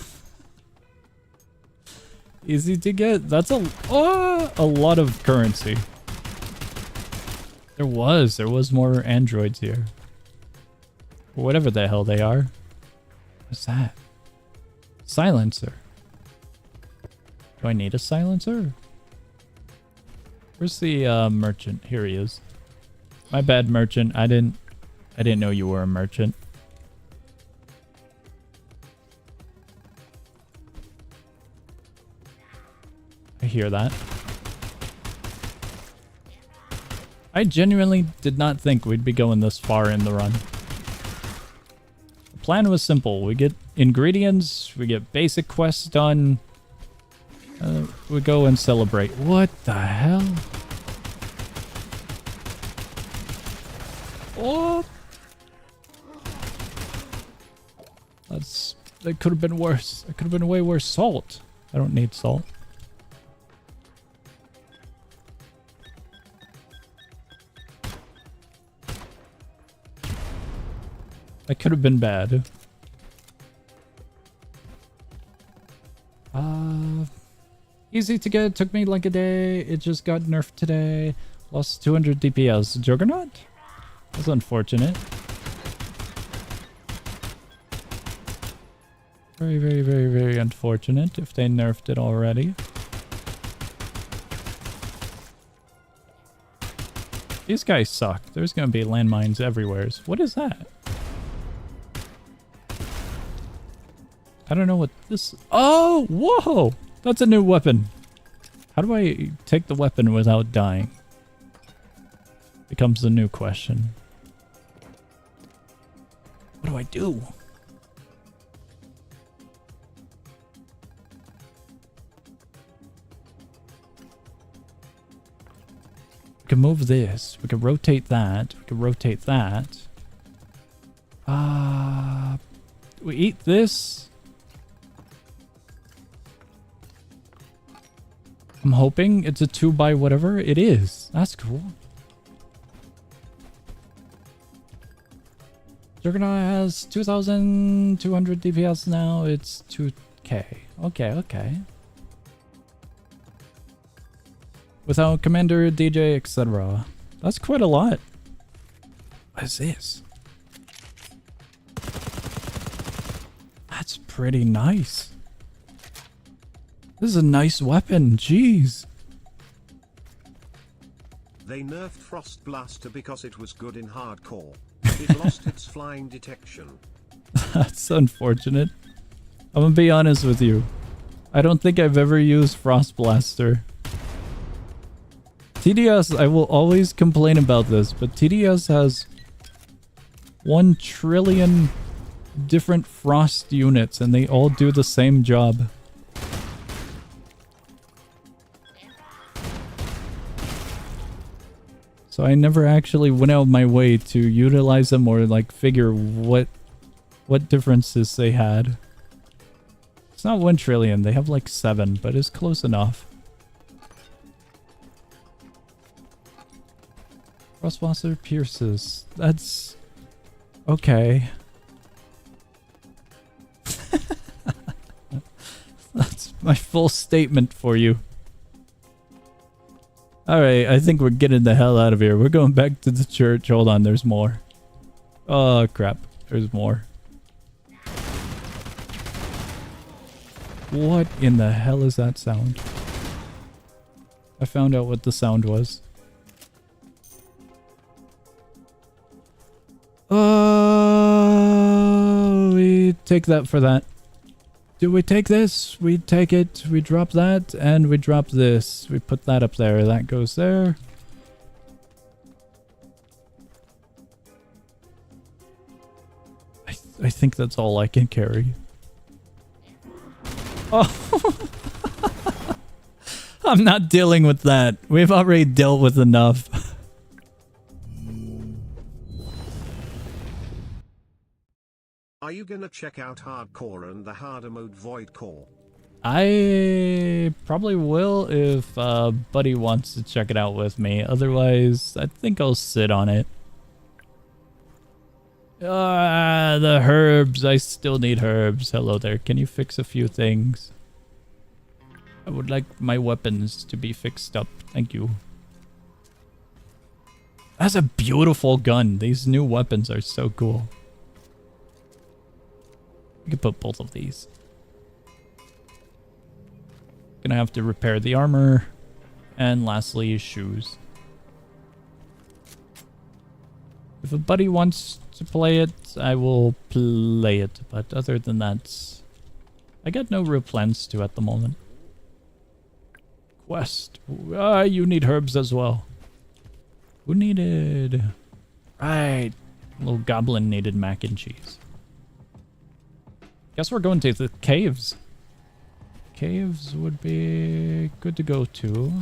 Easy to get. That's a lot of currency. There was more androids here. Whatever the hell they are. What's that? Silencer. Do I need a silencer? Where's the merchant? Here he is. My bad, merchant. I didn't know you were a merchant. I hear that. I genuinely did not think we'd be going this far in the run. The plan was simple. We get ingredients, we get basic quests done, we go and celebrate. What the hell? Oh! That could have been worse. It could have been way worse. Salt. I don't need salt. That could have been bad. Easy to get. Took me like a day. It just got nerfed today. Lost 200 DPS. Juggernaut? That's unfortunate. Very, very, very, very unfortunate if they nerfed it already. These guys suck. There's gonna be landmines everywhere. What is that? I don't know what this... Oh! Whoa! That's a new weapon. How do I take the weapon without dying? Becomes the new question. What do I do? We can move this. We can rotate that. We can rotate that. We eat this. I'm hoping it's a 2 by whatever. It is. That's cool. Juggernaut has 2,200 DPS now. It's 2k. Okay, okay. Without commander, DJ, etc. That's quite a lot. What is this? That's pretty nice. This is a nice weapon, jeez. They nerfed Frost Blaster because it was good in hardcore. It lost its flying detection. That's unfortunate. I'm gonna be honest with you. I don't think I've ever used Frost Blaster. TDS, I will always complain about this, but TDS has 1 trillion different Frost units and they all do the same job. So I never actually went out of my way to utilize them or like figure what differences they had. It's not 1 trillion, they have like 7, but it's close enough. Frostblaster pierces. That's okay. That's my full statement for you. Alright, I think we're getting the hell out of here. We're going back to the church. Hold on, there's more. Oh, crap. There's more. What in the hell is that sound? I found out what the sound was. Oh, we take that for that. Do we take this? We take it, we drop that, and we drop this. We put that up there. That goes there. I think that's all I can carry. Oh. I'm not dealing with that. We've already dealt with enough. Are you gonna check out hardcore and the harder mode void core? I probably will if Buddy wants to check it out with me. Otherwise, I think I'll sit on it. The herbs. I still need herbs. Hello there. Can you fix a few things? I would like my weapons to be fixed up. Thank you. That's a beautiful gun. These new weapons are so cool. We can put both of these. Gonna have to repair the armor. And lastly, shoes. If a buddy wants to play it, I will play it. But other than that, I got no real plans to at the moment. Quest. You need herbs as well. Who needed... Right. Little goblin needed mac and cheese. Guess we're going to the caves. Caves would be good to go to.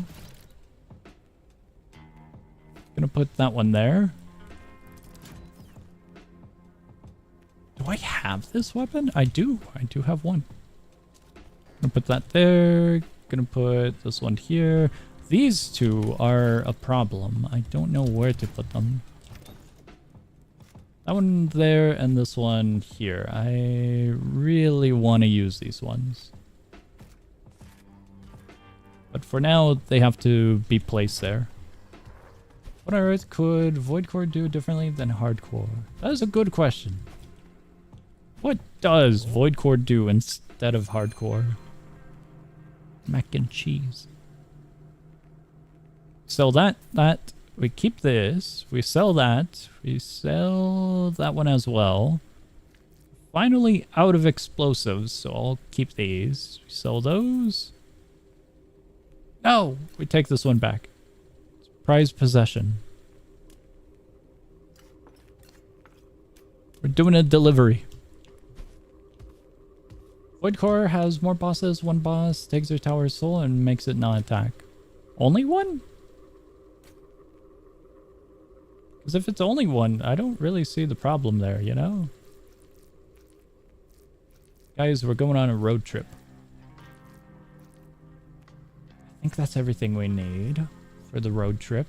Gonna put that one there. Do I have this weapon? I do. I do have one. Gonna put that there. Gonna put this one here. These two are a problem. I don't know where to put them. That one there and this one here. I really want to use these ones. But for now, they have to be placed there. What on earth could Void Core do differently than Hardcore? That is a good question. What does Void Core do instead of Hardcore? Mac and cheese. Sell that. We keep this. We sell that. We sell that one as well. Finally out of explosives, so I'll keep these. We sell those. No! We take this one back. It's prized possession. We're doing a delivery. Void Core has more bosses. One boss takes their tower's soul and makes it not attack. Only one? Because if it's only one, I don't really see the problem there, you know? Guys, we're going on a road trip. I think that's everything we need for the road trip.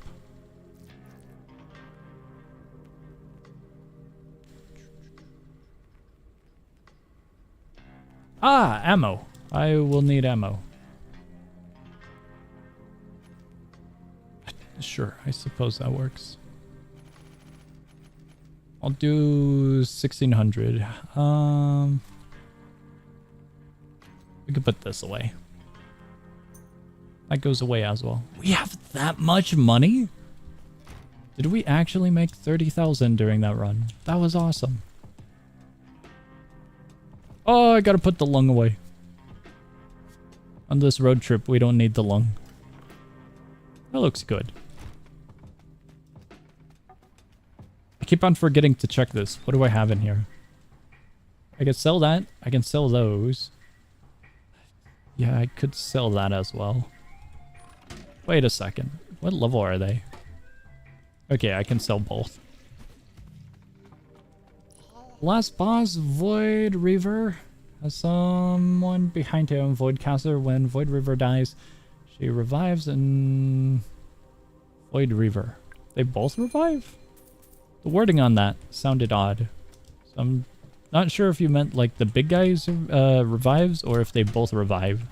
Ah, ammo. I will need ammo. Sure, I suppose that works. I'll do 1600. We could put this away. That goes away as well. We have that much money? Did we actually make 30,000 during that run? That was awesome. Oh, I gotta put the lung away. On this road trip, we don't need the lung. That looks good. I keep on forgetting to check this. What do I have in here? I can sell that. I can sell those. Yeah, I could sell that as well. Wait a second. What level are they? Okay, I can sell both. Last boss, Void Reaver. Has someone behind him, Voidcaster. When Void Reaver dies, she revives and... Void Reaver. They both revive? The wording on that sounded odd. So I'm not sure if you meant like the big guys revives or if they both revive.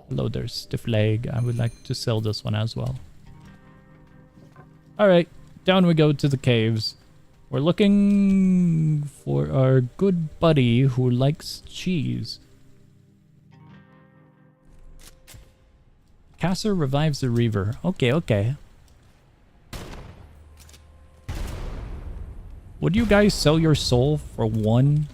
Hello there, Stiff Leg. I would like to sell this one as well. Alright, down we go to the caves. We're looking for our good buddy who likes cheese. Caster revives the Reaver. Okay, okay. Would you guys sell your soul for 1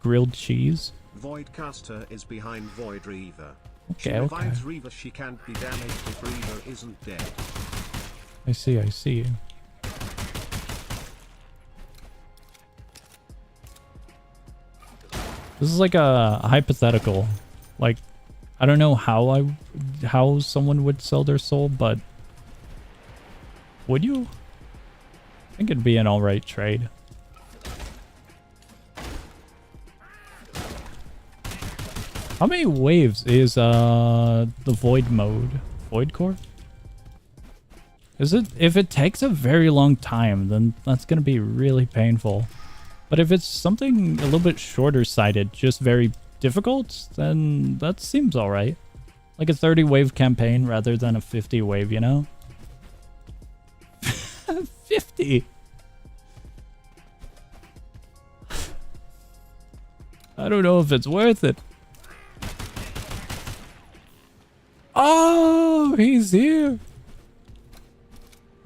grilled cheese? Voidcaster is behind Void Reaver. Okay, She okay. revives Reaver, she can't be damaged if Reaver isn't dead. I see, I see. This is like a hypothetical. Like, I don't know how someone would sell their soul, but would you? I think it'd be an alright trade. How many waves is the void mode? Void core? Is it, if it takes a very long time, then that's gonna be really painful. But if it's something a little bit shorter sighted, just very difficult, then that seems alright. Like a 30 wave campaign rather than a 50 wave, you know? 50! I don't know if it's worth it. Oh, he's here.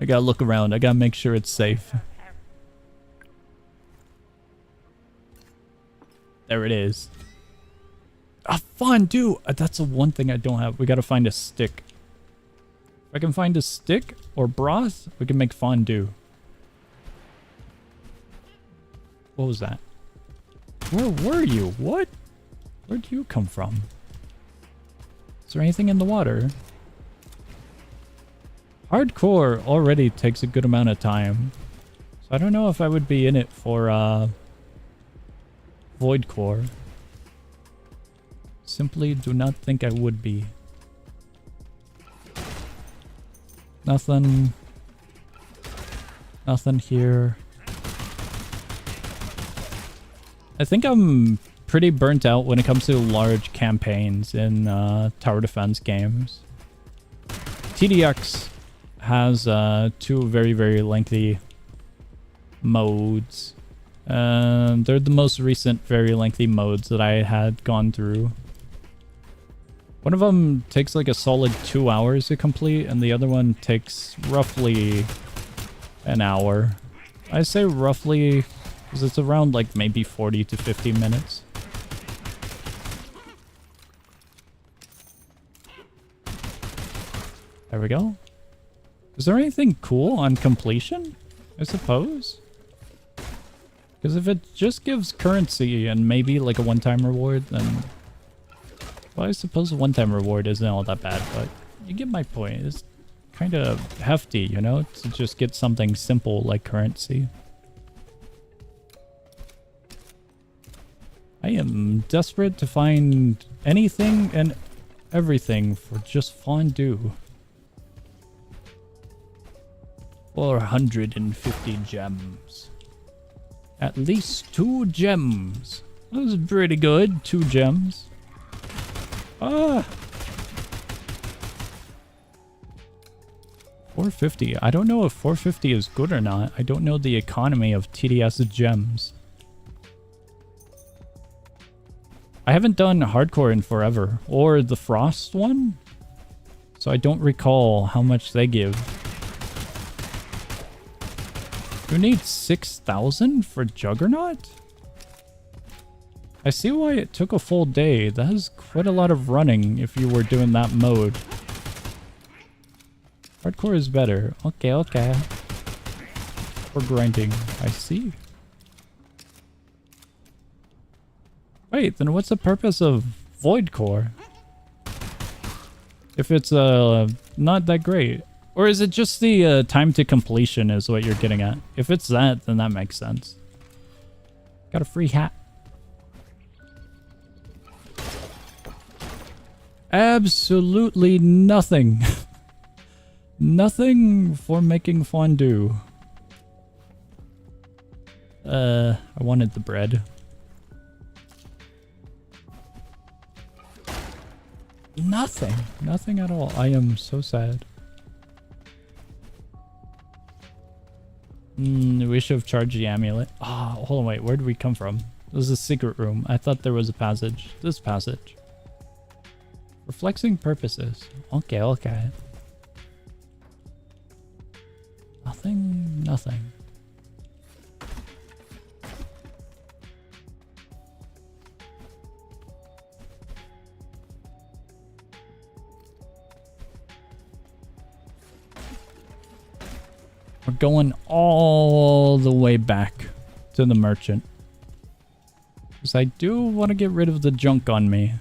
I gotta look around. I gotta make sure it's safe. There it is. A fondue. That's the one thing I don't have. We gotta find a stick. If I can find a stick or broth, we can make fondue. What was that? Where were you? What? Where'd you come from? Is there anything in the water? Hardcore already takes a good amount of time. So I don't know if I would be in it for Void Core. Simply do not think I would be. Nothing. Nothing here. I think I'm pretty burnt out when it comes to large campaigns in tower defense games. TDX has 2 very, very lengthy modes. They're the most recent very lengthy modes that I had gone through. One of them takes like a solid 2 hours to complete, and the other one takes roughly an hour. I say roughly because it's around like maybe 40 to 50 minutes. There we go. Is there anything cool on completion? I suppose. Because if it just gives currency and maybe like a one-time reward, then... Well, I suppose a one-time reward isn't all that bad, but you get my point. It's kind of hefty, you know, to just get something simple like currency. I am desperate to find anything and everything for just fondue. 450 gems. At least 2 gems. That was pretty good. 2 gems. Ah! 450. I don't know if 450 is good or not. I don't know the economy of TDS gems. I haven't done hardcore in forever. Or the Frost one. So I don't recall how much they give. You need 6,000 for Juggernaut? I see why it took a full day. That is quite a lot of running if you were doing that mode. Hardcore is better. Okay, okay. For grinding. I see. Wait, then what's the purpose of Void Core? If it's not that great. Or is it just the time to completion is what you're getting at? If it's that, then that makes sense. Got a free hat. Absolutely nothing. Nothing for making fondue. I wanted the bread. Nothing. Nothing at all. I am so sad. We should have charged the amulet. Ah, oh, hold on, wait. Where did we come from? This is a secret room. I thought there was a passage. This passage. For flexing purposes. Okay, okay. Nothing, nothing. We're going all the way back to the merchant. Because I do want to get rid of the junk on me.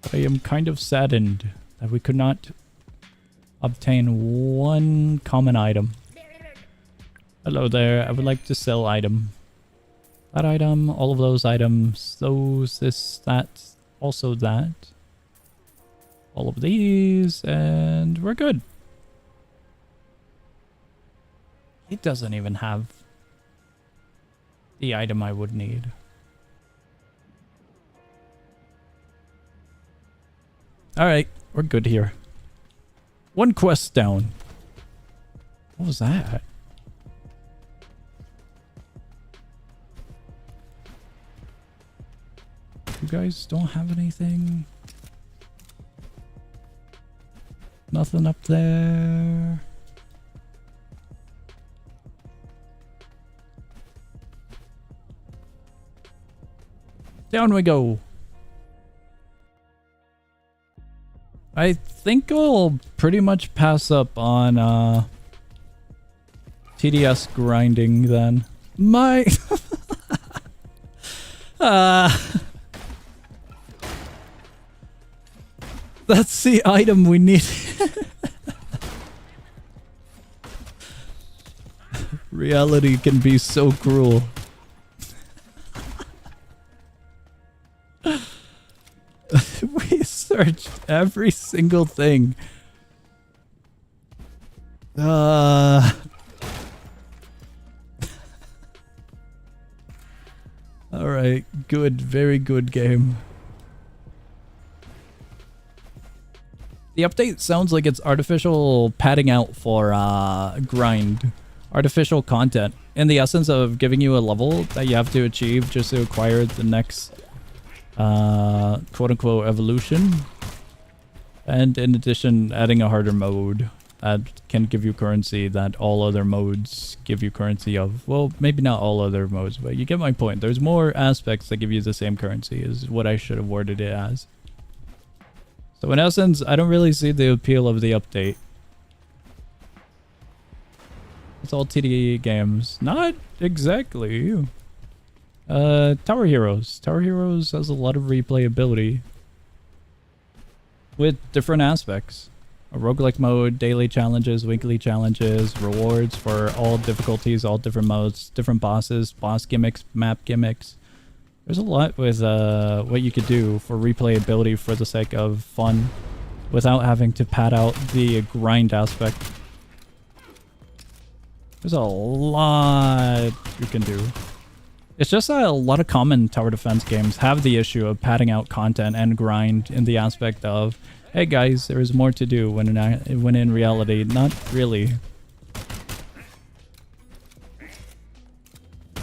But I am kind of saddened that we could not obtain one common item. Hello there, I would like to sell item. That item, all of those items, those, this, that, also that. All of these, and we're good. It doesn't even have the item I would need. Alright, we're good here. One quest down. What was that? You guys don't have anything? Nothing up there. Down we go. I think I'll pretty much pass up on TDS grinding then. My that's the item we need. Reality can be so cruel. We searched every single thing. Alright, good, very good game. The update sounds like it's artificial padding out for grind. Artificial content. In the essence of giving you a level that you have to achieve just to acquire the next quote-unquote evolution, and in addition adding a harder mode that can give you currency that all other modes give you currency of. Well, maybe not all other modes, but you get my point. There's more aspects that give you the same currency is what I should have worded it as. So in essence, I don't really see the appeal of the update. It's all TDE games. Not exactly. Tower Heroes. Tower Heroes has a lot of replayability with different aspects. A roguelike mode, daily challenges, weekly challenges, rewards for all difficulties, all different modes, different bosses, boss gimmicks, map gimmicks. There's a lot with what you could do for replayability for the sake of fun without having to pad out the grind aspect. There's a lot you can do. It's just that a lot of common tower defense games have the issue of padding out content and grind in the aspect of, hey guys, there is more to do, when in reality, not really.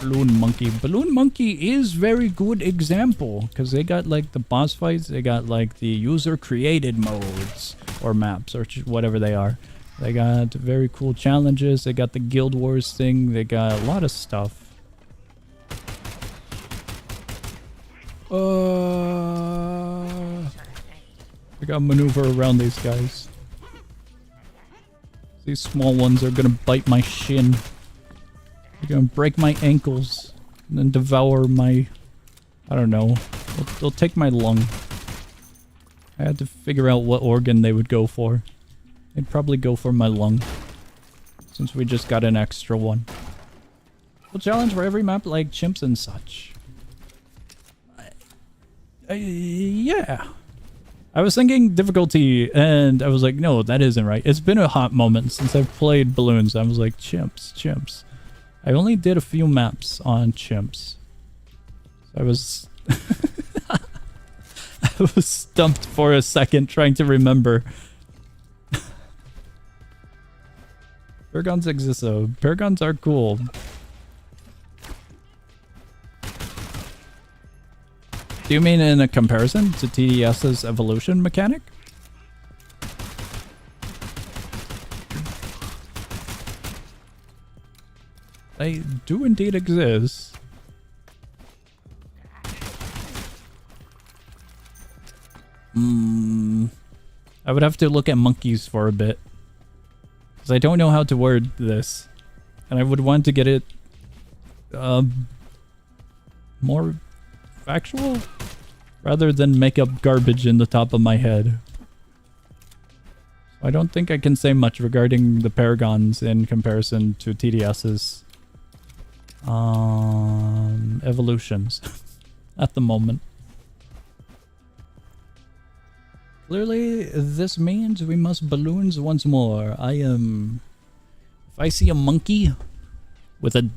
Balloon Monkey. Balloon Monkey is very good example, because they got like the boss fights, they got like the user created modes, or maps, or whatever they are. They got very cool challenges, they got the Guild Wars thing, they got a lot of stuff. I gotta maneuver around these guys. These small ones are gonna bite my shin. They're gonna break my ankles. And then devour my... I don't know. They'll take my lung. I had to figure out what organ they would go for. They'd probably go for my lung. Since we just got an extra one. We'll challenge for every map like chimps and such. Yeah. I was thinking difficulty, and I was like, no, that isn't right. It's been a hot moment since I've played balloons. I was like, chimps. I only did a few maps on chimps. So I was... I was stumped for a second trying to remember. Paragons exist though. Paragons are cool. Do you mean in a comparison to TDS's evolution mechanic? They do indeed exist. I would have to look at monkeys for a bit. Because I don't know how to word this. And I would want to get it more factual rather than make up garbage in the top of my head. I don't think I can say much regarding the Paragons in comparison to TDS's evolutions at the moment. Clearly, this means we must balloons once more. If I see a monkey with a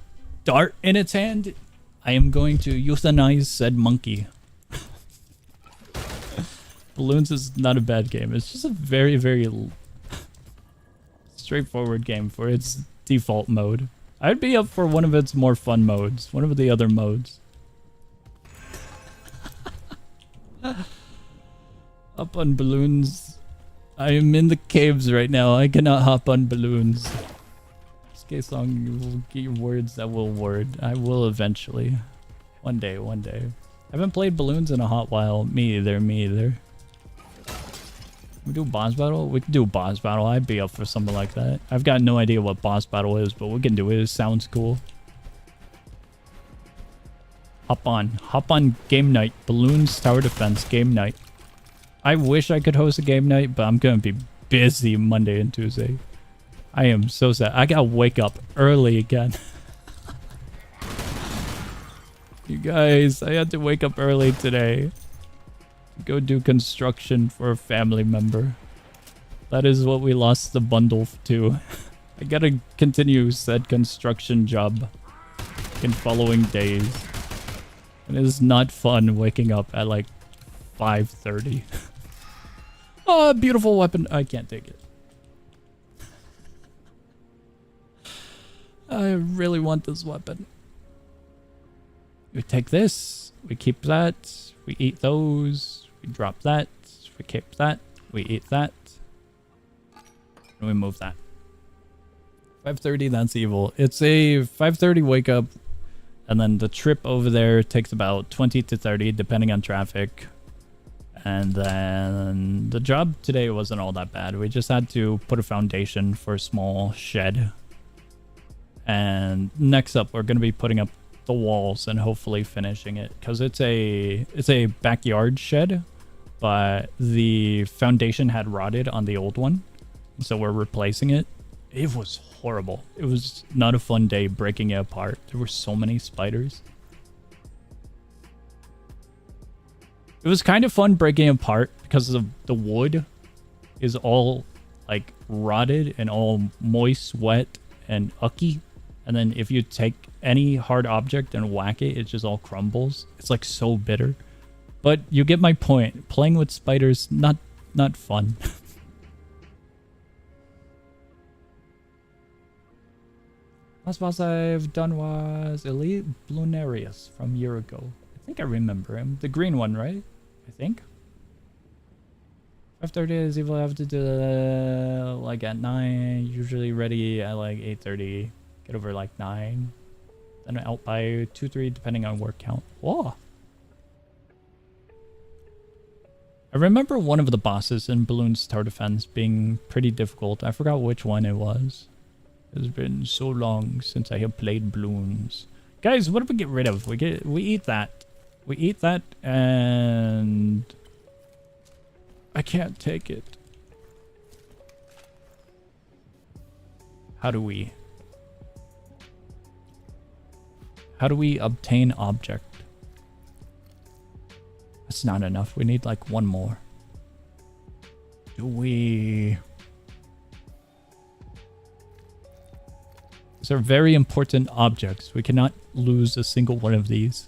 dart in its hand, I am going to euthanize said monkey. Balloons is not a bad game. It's just a very, very straightforward game for its default mode. I'd be up for one of its more fun modes. One of the other modes. Up on balloons. I am in the caves right now. I cannot hop on balloons. SK song, you will get your words that will word. I will eventually. One day, one day. I haven't played balloons in a hot while. Me either, me either. We do boss battle? We can do boss battle. I'd be up for something like that. I've got no idea what boss battle is, but we can do it. It sounds cool. Hop on game night. Balloons tower defense game night. I wish I could host a game night, but I'm gonna be busy Monday and Tuesday. I am so sad. I gotta wake up early again. You guys, I had to wake up early today. Go do construction for a family member. That is what we lost the bundle to. I gotta continue said construction job in following days. And it is not fun waking up at like 5:30. Oh, beautiful weapon. I can't take it. I really want this weapon. We take this. We keep that. We eat those. We drop that. We keep that. We eat that. And we move that. 5:30, that's evil. It's a 5:30 wake up. And then the trip over there takes about 20 to 30, depending on traffic. And then the job today wasn't all that bad. We just had to put a foundation for a small shed. And next up, we're going to be putting up the walls and hopefully finishing it. Because it's a backyard shed, but the foundation had rotted on the old one. So we're replacing it. It was horrible. It was not a fun day breaking it apart. There were so many spiders. It was kind of fun breaking it apart because of the wood is all like rotted and all moist, wet, and ucky. And then if you take any hard object and whack it, it just all crumbles. It's like so bitter. But you get my point. Playing with spiders, not fun. Last boss I've done was Elite Blunarius from a year ago. I think I remember him. The green one, right? I think. 5:30 is evil. I have to do like at 9. Usually ready at like 8:30. Get over like 9. Then out by 2, 3 depending on work count. Whoa. I remember one of the bosses in Balloons Tower Defense being pretty difficult. I forgot which one it was. It's been so long since I have played Balloons. Guys, what do we get rid of? We eat that. We eat that and I can't take it. How do we obtain object? That's not enough. We need like one more. Do we? These are very important objects. We cannot lose a single one of these.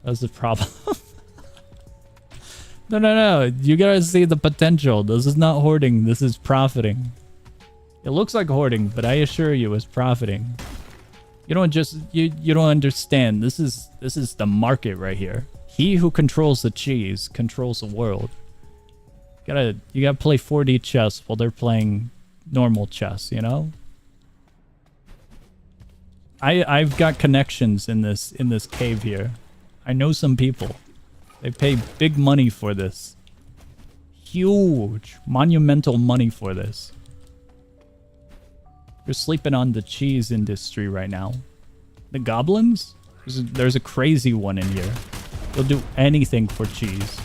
That's the problem. No. You gotta see the potential. This is not hoarding. This is profiting. It looks like hoarding, but I assure you it's profiting. You don't just you don't understand. This is the market right here. He who controls the cheese controls the world. You gotta play 4D chess while they're playing normal chess, you know? I've got connections in this cave here. I know some people. They pay big money for this. Huge, monumental money for this. You're sleeping on the cheese industry right now. The goblins? There's a crazy one in here. They'll do anything for cheese.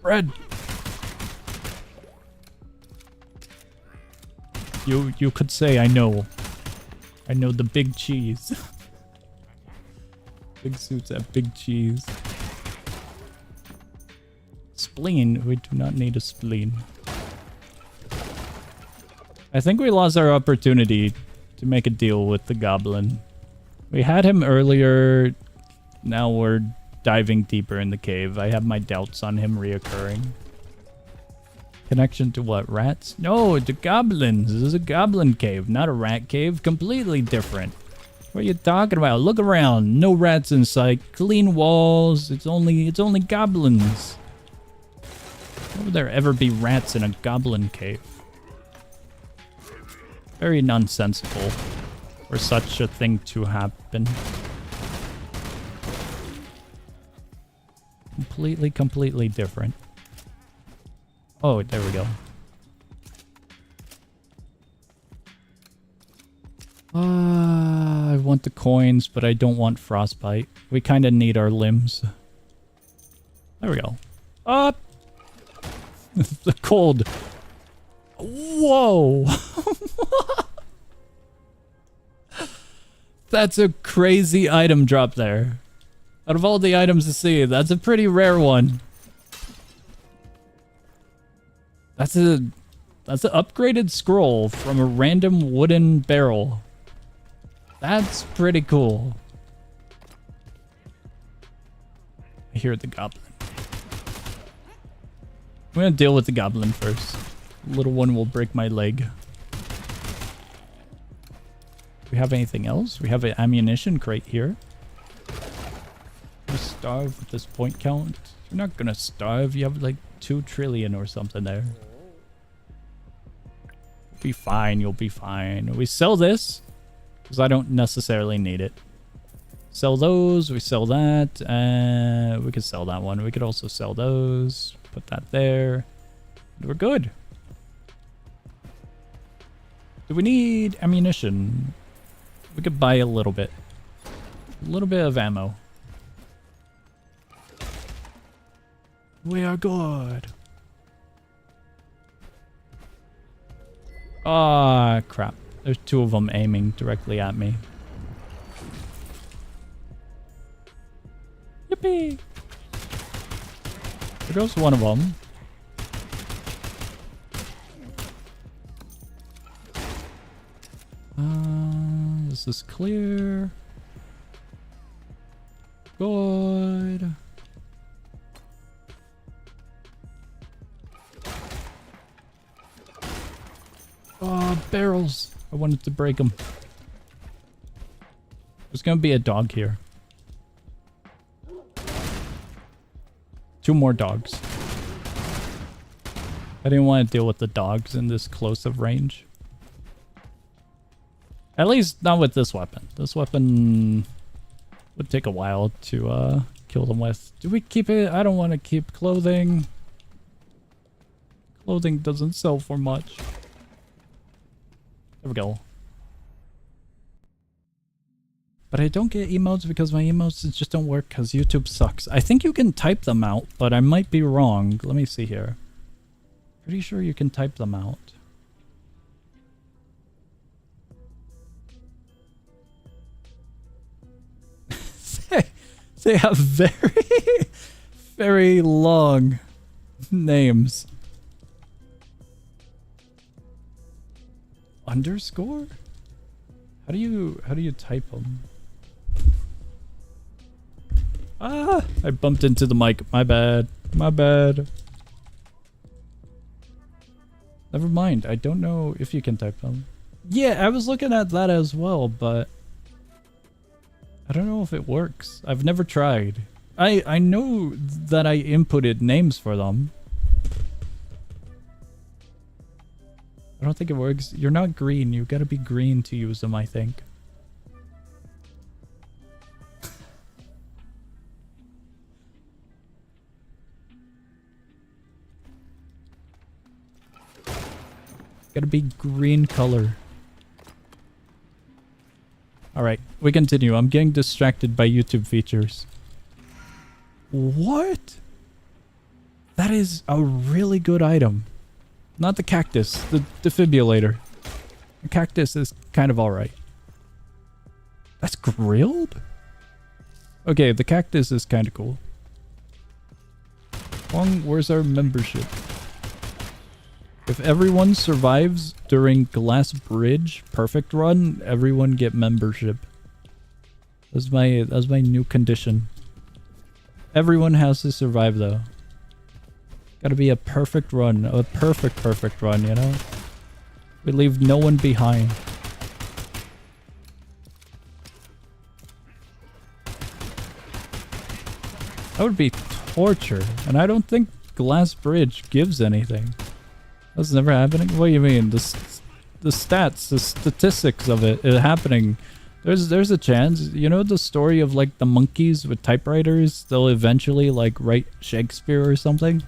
Bread. You could say I know. I know the big cheese. Big suits at big cheese. Spleen. We do not need a spleen. I think we lost our opportunity to make a deal with the goblin. We had him earlier. Now we're diving deeper in the cave. I have my doubts on him reoccurring. Connection to what? Rats? No, to goblins. This is a goblin cave, not a rat cave. Completely different. What are you talking about? Look around. No rats in sight. Clean walls. It's only goblins. Why would there ever be rats in a goblin cave? Very nonsensical for such a thing to happen. Completely different. Oh, there we go. I want the coins, but I don't want frostbite. We kind of need our limbs. There we go. Up! The cold. Whoa! That's a crazy item drop there. Out of all the items to see, that's a pretty rare one. That's an upgraded scroll from a random wooden barrel. That's pretty cool. I hear the goblin. I'm gonna deal with the goblin first. The little one will break my leg. Do we have anything else? We have an ammunition crate here. You starve with this point count? You're not gonna starve. You have like 2 trillion or something there. Be fine, you'll be fine. We sell this because I don't necessarily need it. Sell those, we sell that. We could sell that one. We could also sell those. Put that there. We're good. Do we need ammunition? We could buy a little bit. A little bit of ammo. We are good. Ah, crap. There's 2 of them aiming directly at me. Yippee! There goes one of them. This is clear. Good. Oh, barrels. I wanted to break them. There's gonna be a dog here. 2 more dogs. I didn't want to deal with the dogs in this close of range. At least not with this weapon. This weapon would take a while to kill them with. Do we keep it? I don't want to keep clothing. Clothing doesn't sell for much. There we go. But I don't get emotes because my emotes just don't work because YouTube sucks. I think you can type them out, but I might be wrong. Let me see here. Pretty sure you can type them out. They have very long names. Underscore? How do you type them? Ah! I bumped into the mic. My bad. My bad. Never mind. I don't know if you can type them. Yeah, I was looking at that as well, but I don't know if it works. I've never tried. I know that I inputted names for them. I don't think it works. You're not green. You gotta be green to use them, I think. Gotta be green color. Alright, we continue. I'm getting distracted by YouTube features. What? That is a really good item. Not the cactus, the defibrillator. The cactus is kind of alright. That's grilled? Okay, the cactus is kind of cool. Wong, where's our membership? If everyone survives during Glass Bridge Perfect Run, everyone get membership. That's my new condition. Everyone has to survive though. Gotta be a perfect run, a perfect run, you know? We leave no one behind. That would be torture, and I don't think Glass Bridge gives anything. That's never happening? What do you mean? The stats, the statistics of it happening. There's a chance. You know the story of like the monkeys with typewriters? They'll eventually like write Shakespeare or something?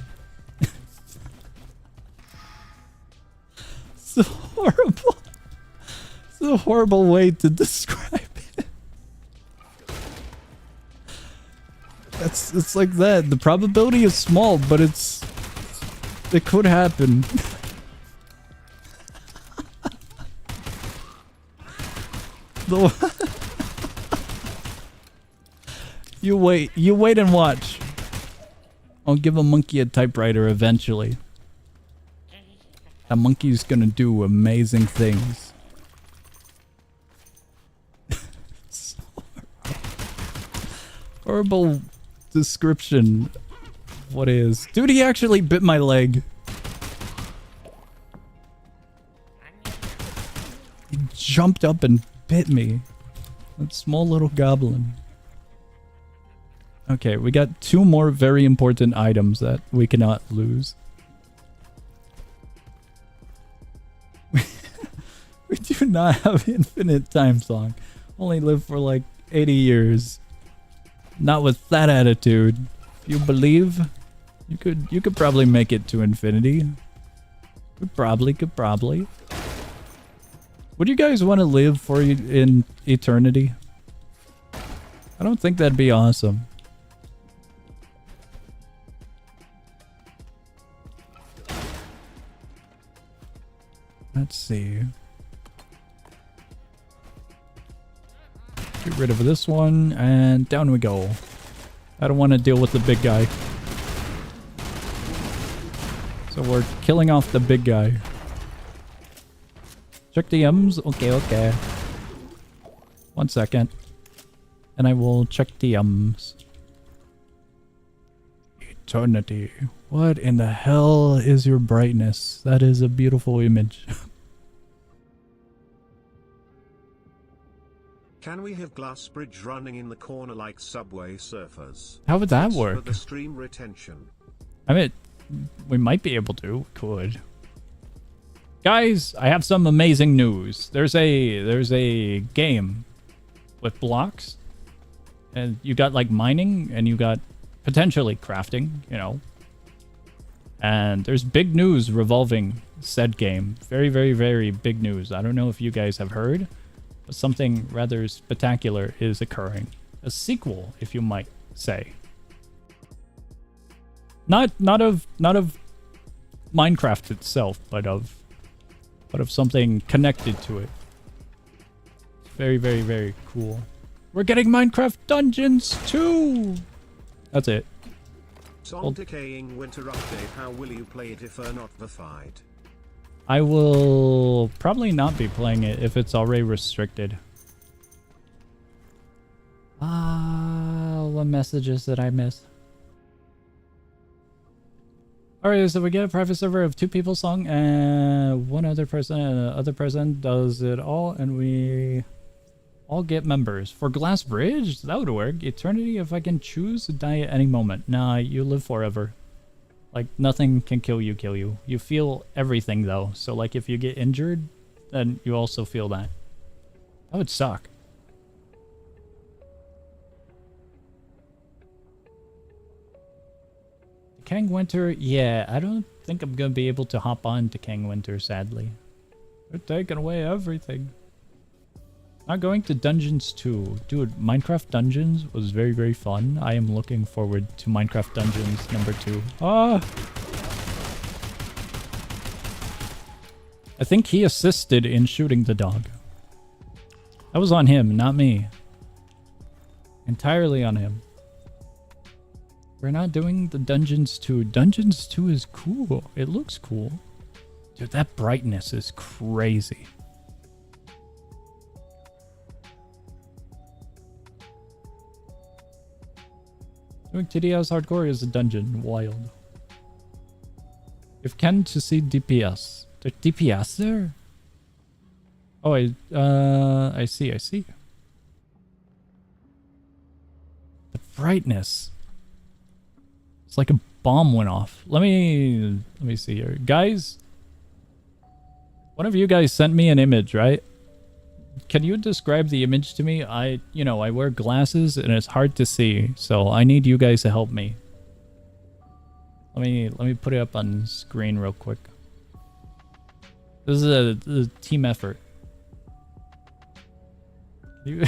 It's a horrible... It's a horrible way to describe it. It's like that. The probability is small, but it could happen. You wait and watch. I'll give a monkey a typewriter eventually. That monkey's gonna do amazing things. So horrible description. What is? Dude, he actually bit my leg. He jumped up and bit me. That small little goblin. Okay, we got 2 more very important items that we cannot lose. We do not have infinite time song. Only live for like 80 years. Not with that attitude. If you believe, you could probably make it to infinity. Could probably. Would you guys want to live for in eternity? I don't think that'd be awesome. Let's see. Get rid of this one, and down we go. I don't want to deal with the big guy. So we're killing off the big guy. Check the M's? Okay. 1 second. And I will check the M's. Eternity. What in the hell is your brightness? That is a beautiful image. Can we have Glass Bridge running in the corner like Subway Surfers? How would that Thanks work? For the stream retention. I mean, we might be able to. Could. Guys, I have some amazing news. There's a game with blocks, and you got like mining, and you got potentially crafting, you know. And there's big news revolving said game. Very, very, very big news. I don't know if you guys have heard, but something rather spectacular is occurring. A sequel, if you might say. Not of Minecraft itself, but of something connected to it. Very, very, very cool. We're getting Minecraft Dungeons too! That's it. Song Decaying Winter Update. How will you play it if not verified? I will probably not be playing it if it's already restricted. What messages did I miss? Alright, so we get a private server of 2 people song and one other person, and the other person does it all, and we All get members. For Glass Bridge? That would work. Eternity if I can choose to die at any moment. Nah, you live forever. Like, nothing can kill you, kill you. You feel everything, though. So, like, if you get injured, then you also feel that. That would suck. Kang Winter? Yeah, I don't think I'm gonna be able to hop on to Kang Winter, sadly. They're taking away everything. Not going to Dungeons 2. Dude, Minecraft Dungeons was very, very fun. I am looking forward to Minecraft Dungeons number 2. Ah! I think he assisted in shooting the dog. That was on him, not me. Entirely on him. We're not doing the Dungeons 2. Dungeons 2 is cool. It looks cool. Dude, that brightness is crazy. Doing TDS Hardcore is a dungeon. Wild. If Ken to see DPS. There's DPS there? Oh, I see, I see. The brightness. It's like a bomb went off. Let me see here. Guys, one of you guys sent me an image, right? Can you describe the image to me? I wear glasses and it's hard to see, so I need you guys to help me. Let me put it up on screen real quick. This is a team effort. You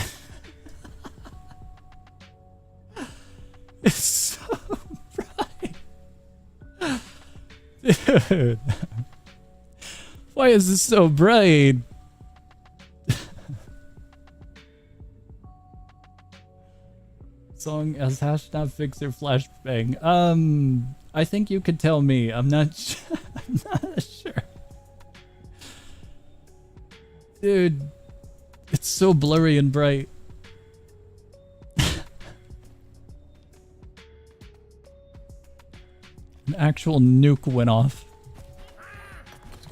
It's so bright. Dude. Why is this so bright? Song as hashtag fixer flashbang. I think you could tell me. I'm not sure. Dude, it's so blurry and bright. An actual nuke went off.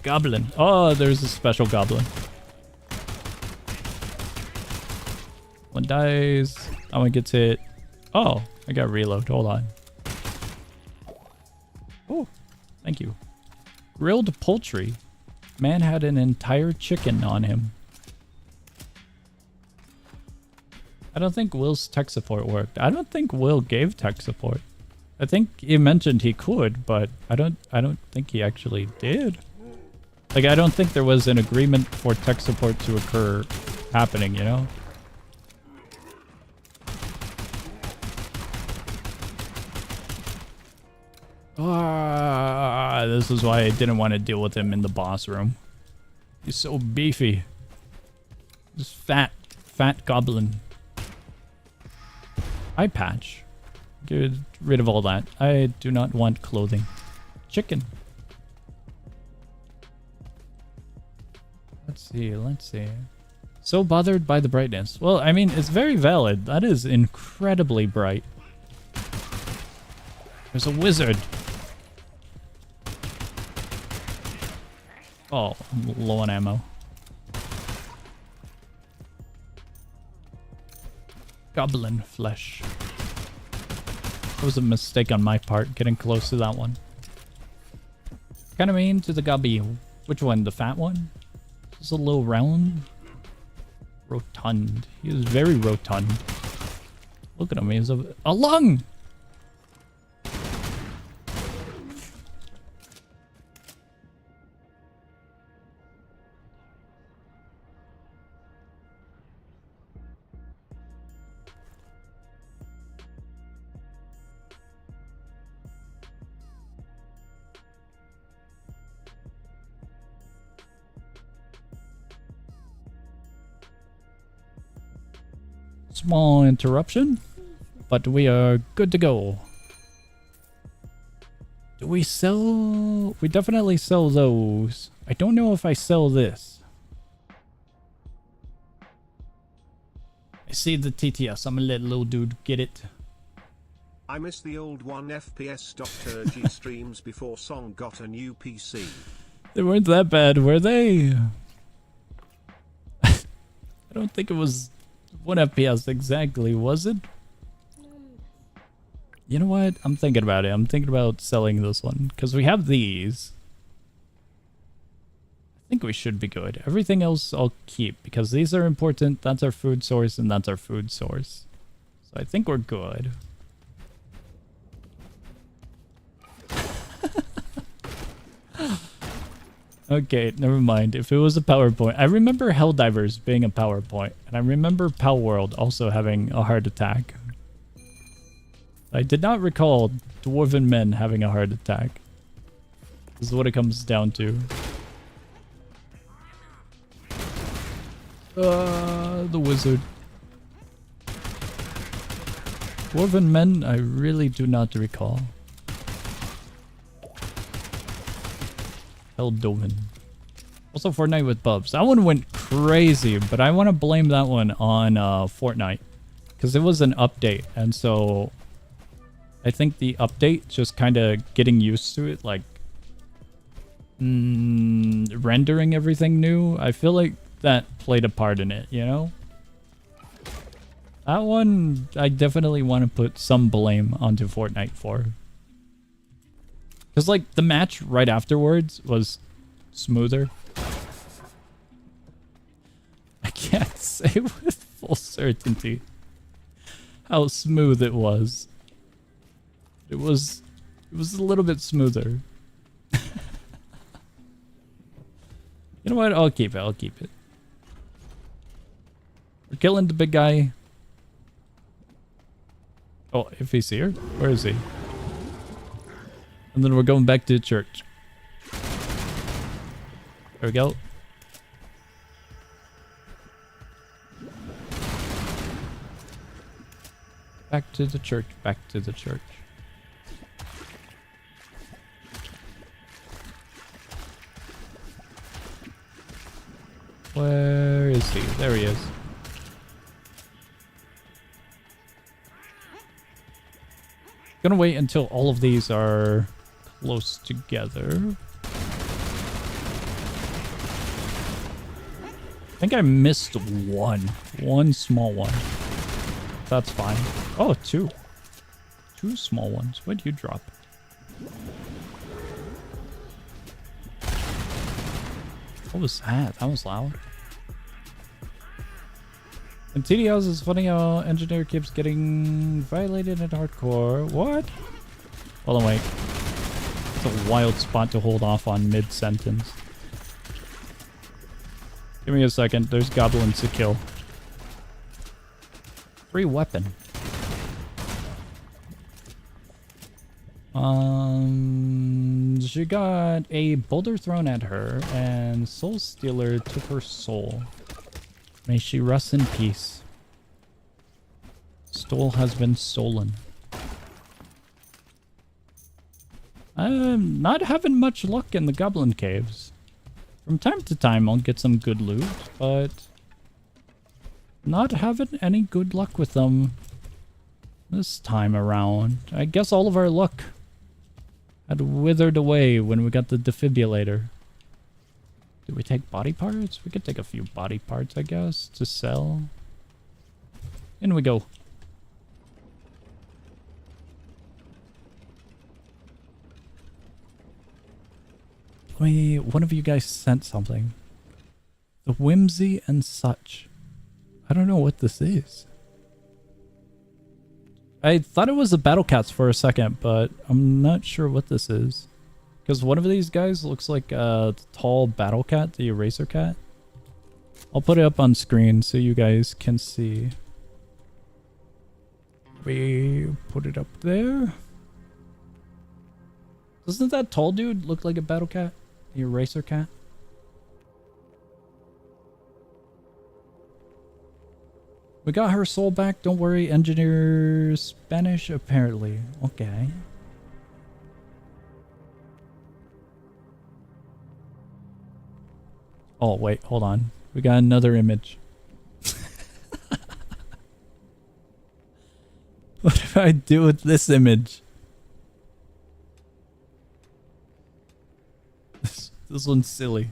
Goblin. Oh, there's a special goblin. One dies. That one gets hit. Oh, I got reload. Hold on. Oh, thank you. Grilled poultry. Man had an entire chicken on him. I don't think Will's tech support worked. I don't think Will gave tech support. I think he mentioned he could, but I don't think he actually did. Like, I don't think there was an agreement for tech support to occur happening, you know? Ah, this is why I didn't want to deal with him in the boss room. He's so beefy. Just fat goblin. Eye patch. Get rid of all that. I do not want clothing. Chicken. Let's see. So bothered by the brightness. Well, I mean, it's very valid. That is incredibly bright. There's a wizard. Oh, I'm low on ammo. Goblin flesh. That was a mistake on my part, getting close to that one. Kinda mean to the gobby. Which one? The fat one? Just a little round? Rotund. He is very rotund. Look at him, he has a lung! Small interruption, but we are good to go. Do we sell? We definitely sell those. I don't know if I sell this. I see the TTS. I'm gonna let little dude get it. I miss the old 1 FPS Dr. G streams before Song got a new PC. They weren't that bad, were they? I don't think it was 1 FPS exactly, was it? You know what? I'm thinking about it. I'm thinking about selling this one. Because we have these. I think we should be good. Everything else I'll keep. Because these are important. That's our food source. And that's our food source. So I think we're good. Okay, never mind. If it was a PowerPoint. I remember Helldivers being a PowerPoint. And I remember Pal World also having a heart attack. I did not recall Dwarven Men having a heart attack. This is what it comes down to. The wizard. Dwarven Men, I really do not recall. Helldoven. Also Fortnite with Bubs. That one went crazy, but I want to blame that one on Fortnite. Because it was an update, and so I think the update, just kind of getting used to it, like rendering everything new, I feel like that played a part in it, you know? That one, I definitely want to put some blame onto Fortnite for. Because, like, the match right afterwards was smoother. I can't say with full certainty how smooth it was. It was a little bit smoother. You know what? I'll keep it. I'll keep it. We're killing the big guy. Oh, if he's here? Where is he? And then we're going back to the church. There we go. Back to the church. Back to the church. Where is he? There he is. Gonna wait until all of these are close together. I think I missed one small one. That's fine. Oh, two small ones. What'd you drop? What was that? That was loud. And TDLs is funny how engineer keeps getting violated at hardcore. What? Hold on, wait. It's a wild spot to hold off on mid-sentence. Give me a second. There's goblins to kill. Free weapon. She got a boulder thrown at her, and Soul Stealer took her soul. May she rest in peace. Soul has been stolen. I'm not having much luck in the goblin caves. From time to time I'll get some good loot, but not having any good luck with them this time around. I guess all of our luck had withered away when we got the defibrillator. Did we take body parts? We could take a few body parts, I guess, to sell. In we go. One of you guys sent something. The Whimsy and Such. I don't know what this is. I thought it was the Battle Cats for a second, but I'm not sure what this is. Because one of these guys looks like a tall Battle Cat, the Eraser Cat. I'll put it up on screen so you guys can see. We put it up there. Doesn't that tall dude look like a Battle Cat? The Eraser Cat? We got her soul back, don't worry. Engineer Spanish, apparently. Okay. Oh, wait, hold on. We got another image. What do I do with this image? This one's silly.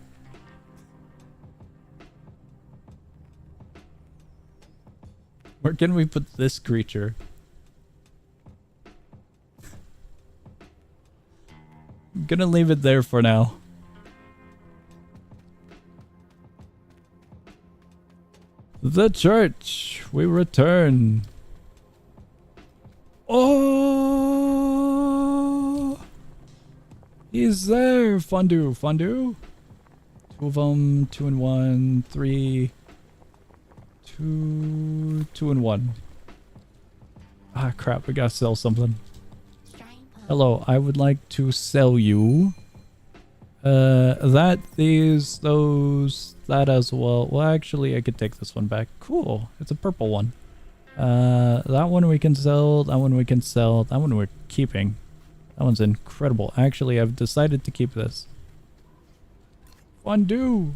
Where can we put this creature? I'm gonna leave it there for now. The church! We return! Oh! He's there! Fondue! Fondue? Two of them, 2 and 1, 3... 2 and 1. Ah, crap, we gotta sell something. Hello, I would like to sell you that, these, those, that as well. Well, actually, I could take this one back. Cool, it's a purple one. That one we can sell, that one we can sell, that one we're keeping. That one's incredible. Actually, I've decided to keep this. Fondue!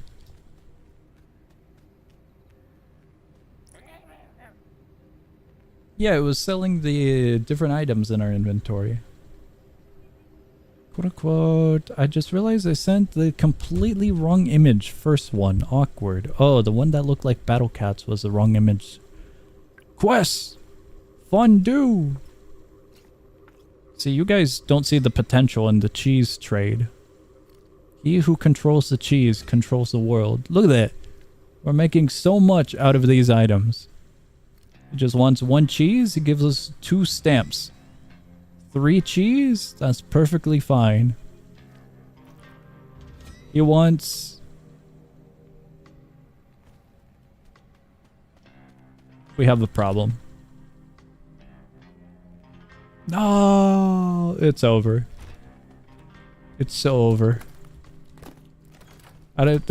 Yeah, it was selling the different items in our inventory. Quote unquote. I just realized I sent the completely wrong image. First one. Awkward. Oh, the one that looked like battle cats was the wrong image. Quest! Fondue! See, you guys don't see the potential in the cheese trade. He who controls the cheese controls the world. Look at that. We're making so much out of these items. He just wants 1 cheese. He gives us 2 stamps. 3 cheese? That's perfectly fine. He wants... We have a problem. No, it's over. It's so over. I don't...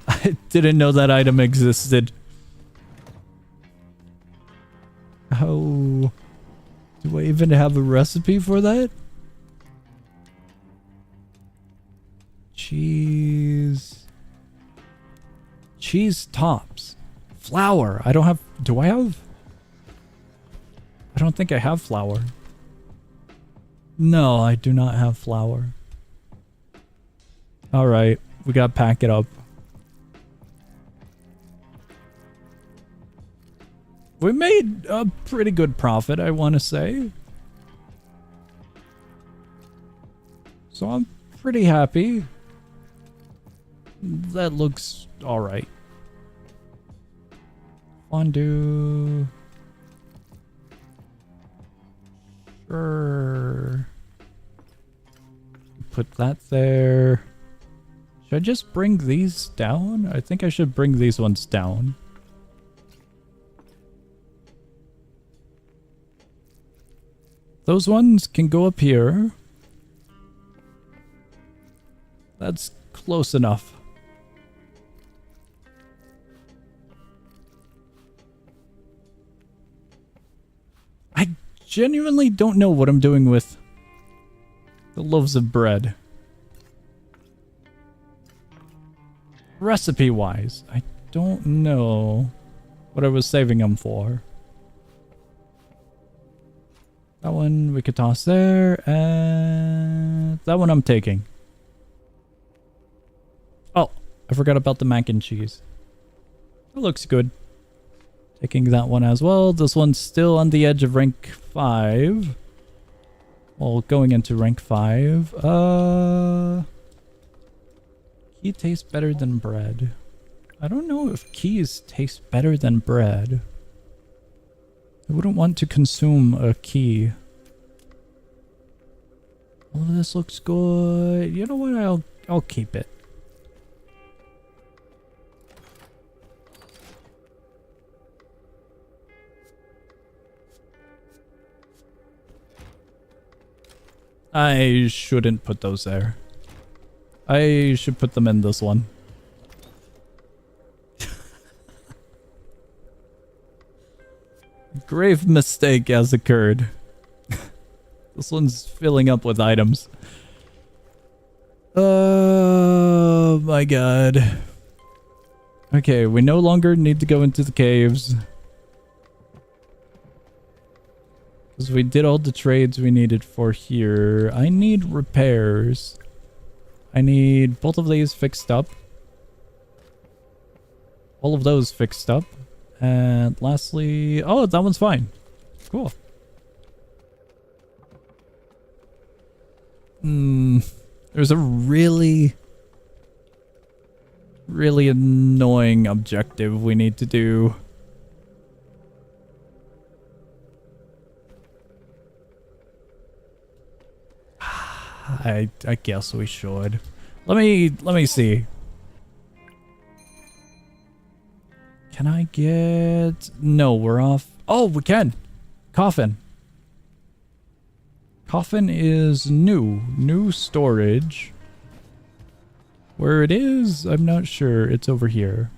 I didn't know that item existed. How... Do I even have a recipe for that? Cheese... Cheese tops. Flour. I don't have... Do I have... I don't think I have flour. No, I do not have flour. Alright, we gotta pack it up. We made a pretty good profit, I want to say. So I'm pretty happy. That looks alright. Fondue. Sure. Put that there. Should I just bring these down? I think I should bring these ones down. Those ones can go up here. That's close enough. I genuinely don't know what I'm doing with the loaves of bread. Recipe-wise, I don't know what I was saving them for. That one we could toss there, and that one I'm taking. Oh, I forgot about the mac and cheese. That looks good. Taking that one as well. This one's still on the edge of rank 5. Well, going into rank 5. Key tastes better than bread. I don't know if keys taste better than bread. I wouldn't want to consume a key. All of this looks good. You know what? I'll keep it. I shouldn't put those there. I should put them in this one. Grave mistake has occurred. This one's filling up with items. Oh my god. Okay, we no longer need to go into the caves. Because we did all the trades we needed for here. I need repairs. I need both of these fixed up. All of those fixed up. And lastly, oh, that one's fine. Cool. There's a really annoying objective we need to do. I guess we should. Let me see. Can I get... No, we're off. Oh, we can. Coffin. Coffin is new. New storage. Where it is, I'm not sure. It's over here.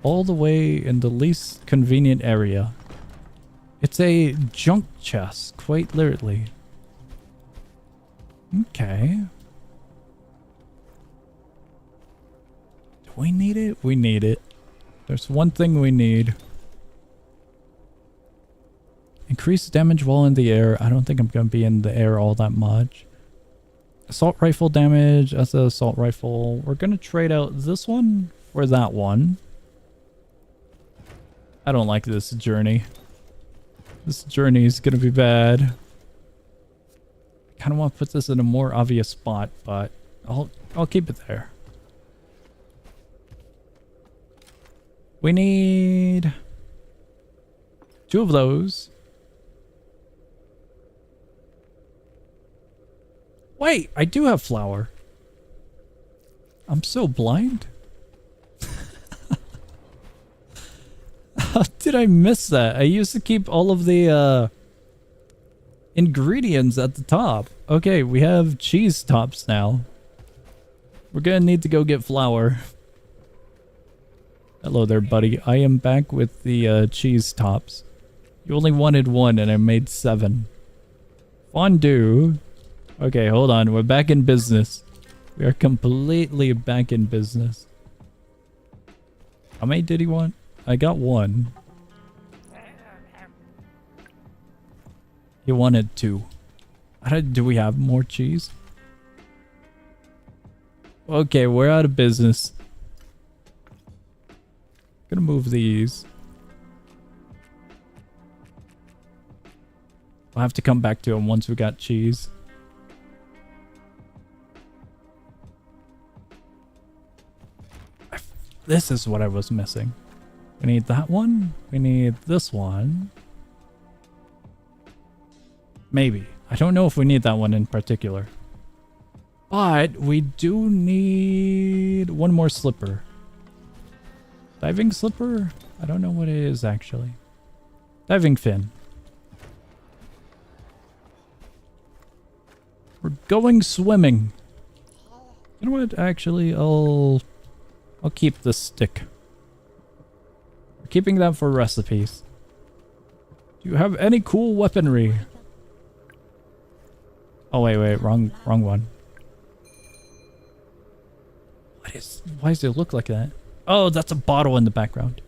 All the way in the least convenient area. It's a junk chest, quite literally. Okay. Do we need it? We need it. There's one thing we need. Increase damage while in the air. I don't think I'm going to be in the air all that much. Assault rifle damage. That's an assault rifle. We're going to trade out this one for that one. I don't like this journey. This journey is going to be bad. I kind of want to put this in a more obvious spot, but I'll keep it there. We need 2 of those. Wait, I do have flour. I'm so blind. How did I miss that? I used to keep all of the ingredients at the top. Okay, we have cheese tops now. We're gonna need to go get flour. Hello there, buddy. I am back with the cheese tops. You only wanted 1 and I made 7. Fondue. Okay, hold on. We're back in business. We are completely back in business. How many did he want? I got 1. He wanted 2. Do we have more cheese? Okay, we're out of business. Gonna move these. I'll have to come back to him once we got cheese. This is what I was missing. We need that one. We need this one. Maybe. I don't know if we need that one in particular. But we do need 1 more slipper. Diving slipper? I don't know what it is actually. Diving fin. We're going swimming. You know what? Actually, I'll keep this stick. We're keeping that for recipes. Do you have any cool weaponry? Oh wait, wrong one. Why does it look like that? Oh, that's a bottle in the background.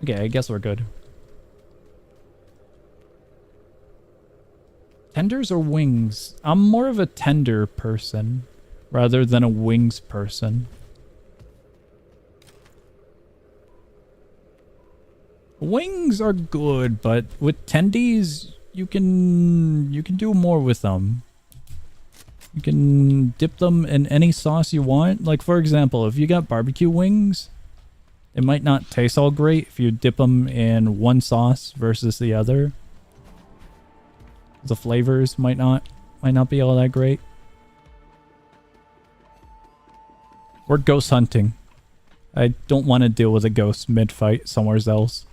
Okay, I guess we're good. Tenders or wings? I'm more of a tender person rather than a wings person. Wings are good, but with tendies, you can do more with them. You can dip them in any sauce you want. Like, for example, if you got barbecue wings, it might not taste all great if you dip them in one sauce versus the other. The flavors might not be all that great. We're ghost hunting. I don't want to deal with a ghost mid-fight somewhere else.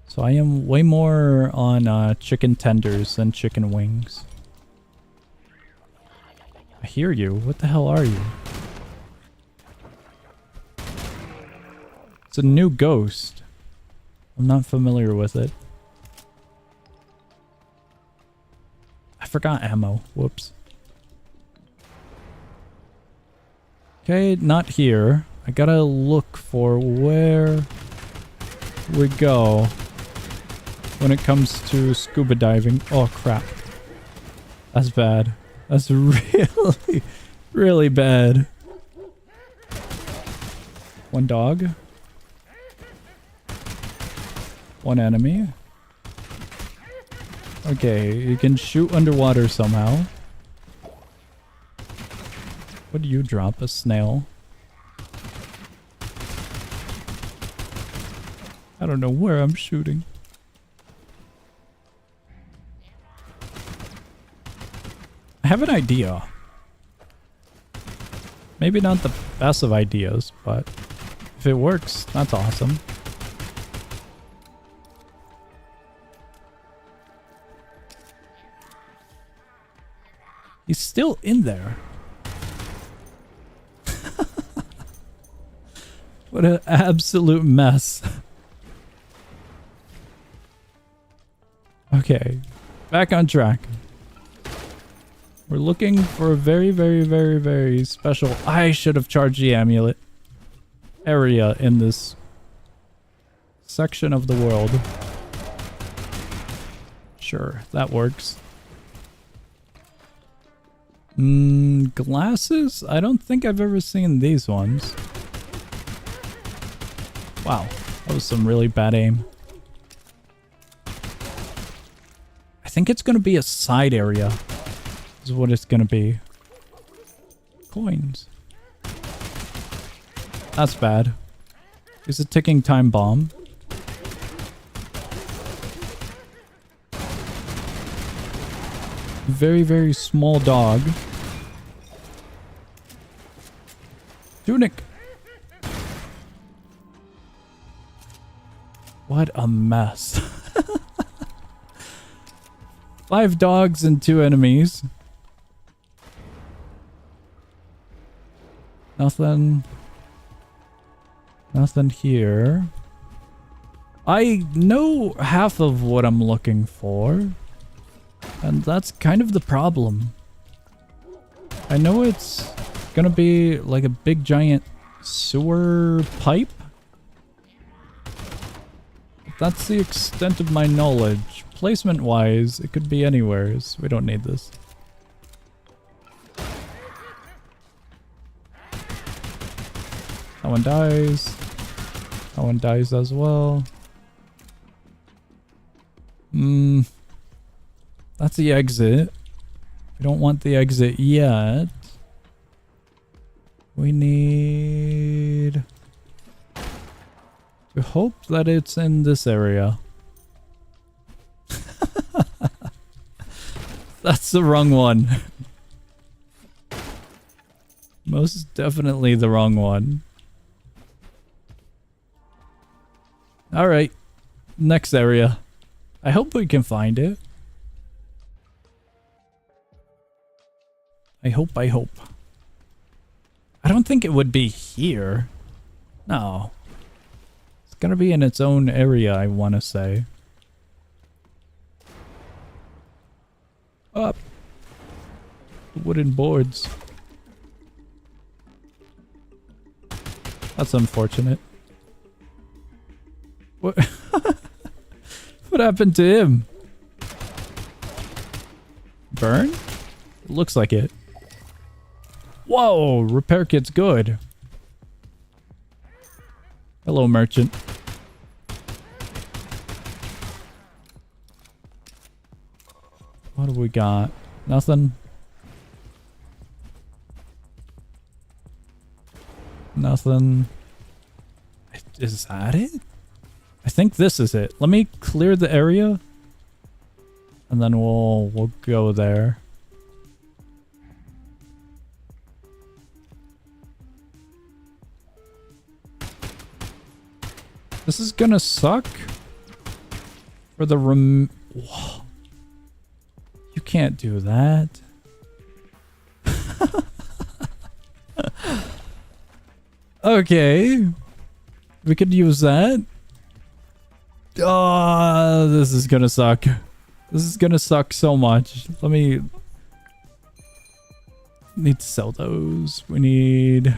So I am way more on chicken tenders than chicken wings. I hear you. What the hell are you? It's a new ghost. I'm not familiar with it. I forgot ammo. Whoops. Okay, not here. I gotta look for where we go when it comes to scuba diving. Oh, crap. That's bad. That's really, really bad. One dog. One enemy. Okay, you can shoot underwater somehow. What do you drop? A snail. I don't know where I'm shooting. I have an idea. Maybe not the best of ideas, but if it works, that's awesome. He's still in there. What an absolute mess. Okay, back on track. We're looking for a very, very, very, very special... I should have charged the amulet. Area in this section of the world. Sure, that works. Glasses? I don't think I've ever seen these ones. Wow, that was some really bad aim. I think it's gonna be a side area. Is what it's gonna be. Coins. That's bad. It's a ticking time bomb. Very, very small dog. Tunic. What a mess. 5 dogs and 2 enemies. Nothing. Nothing here. I know half of what I'm looking for. And that's kind of the problem. I know it's gonna be like a big giant sewer pipe. That's the extent of my knowledge. Placement-wise, it could be anywheres. We don't need this. That one dies. That one dies as well. That's the exit. We don't want the exit yet. We need to hope that it's in this area. That's the wrong one. Most definitely the wrong one. Alright. Next area. I hope we can find it. I hope. I don't think it would be here. No. It's gonna be in its own area, I want to say. Up. The wooden boards. That's unfortunate. What? What happened to him? Burn? It looks like it. Whoa! Repair kit's good. Hello, merchant. What do we got? Nothing. Nothing. Is that it? I think this is it. Let me clear the area. And then we'll go there. This is gonna suck. For the Whoa. You can't do that. Okay. We could use that. Oh, this is gonna suck. This is gonna suck so much. Let me... Need to sell those. We need...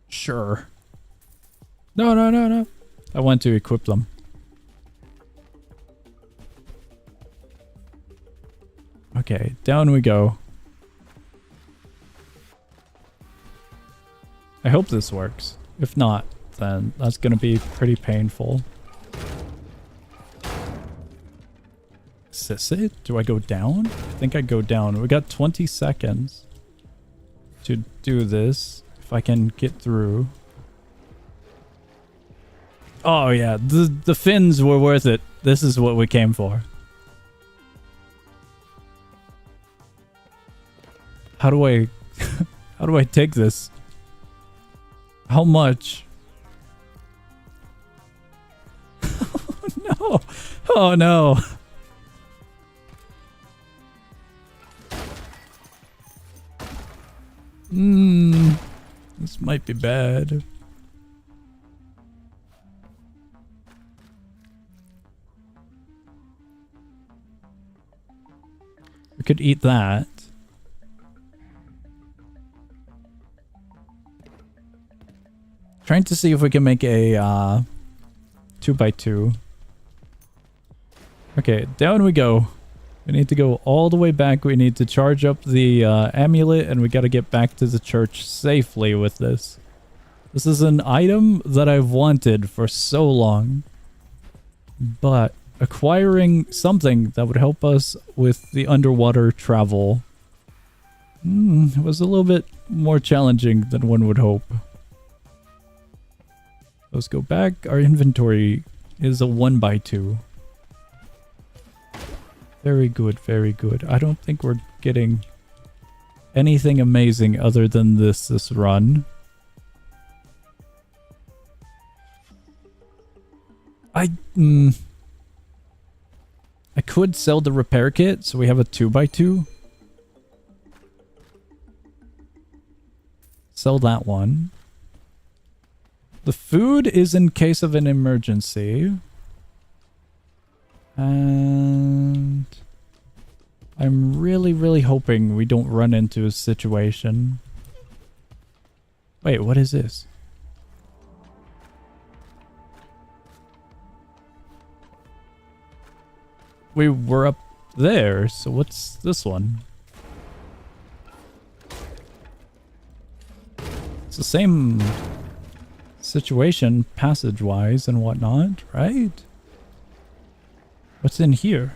Sure. No. I want to equip them. Okay, down we go. I hope this works. If not, then that's gonna be pretty painful. Is this it? Do I go down? I think I go down. We got 20 seconds to do this. If I can get through. Oh yeah, the fins were worth it. This is what we came for. How do I how do I take this? How much? No. Oh no. This might be bad. We could eat that. Trying to see if we can make a 2x2. Okay, down we go. We need to go all the way back. We need to charge up the amulet, and we got to get back to the church safely with this. This is an item that I've wanted for so long. But acquiring something that would help us with the underwater travel was a little bit more challenging than one would hope. Let's go back. Our inventory is a 1x2. Very good, very good. I don't think we're getting anything amazing other than this run. I could sell the repair kit, so we have a 2x2. Sell that one. The food is in case of an emergency. And I'm really, really hoping we don't run into a situation. Wait, what is this? We were up there, so what's this one? It's the same situation passage-wise and whatnot, right? What's in here?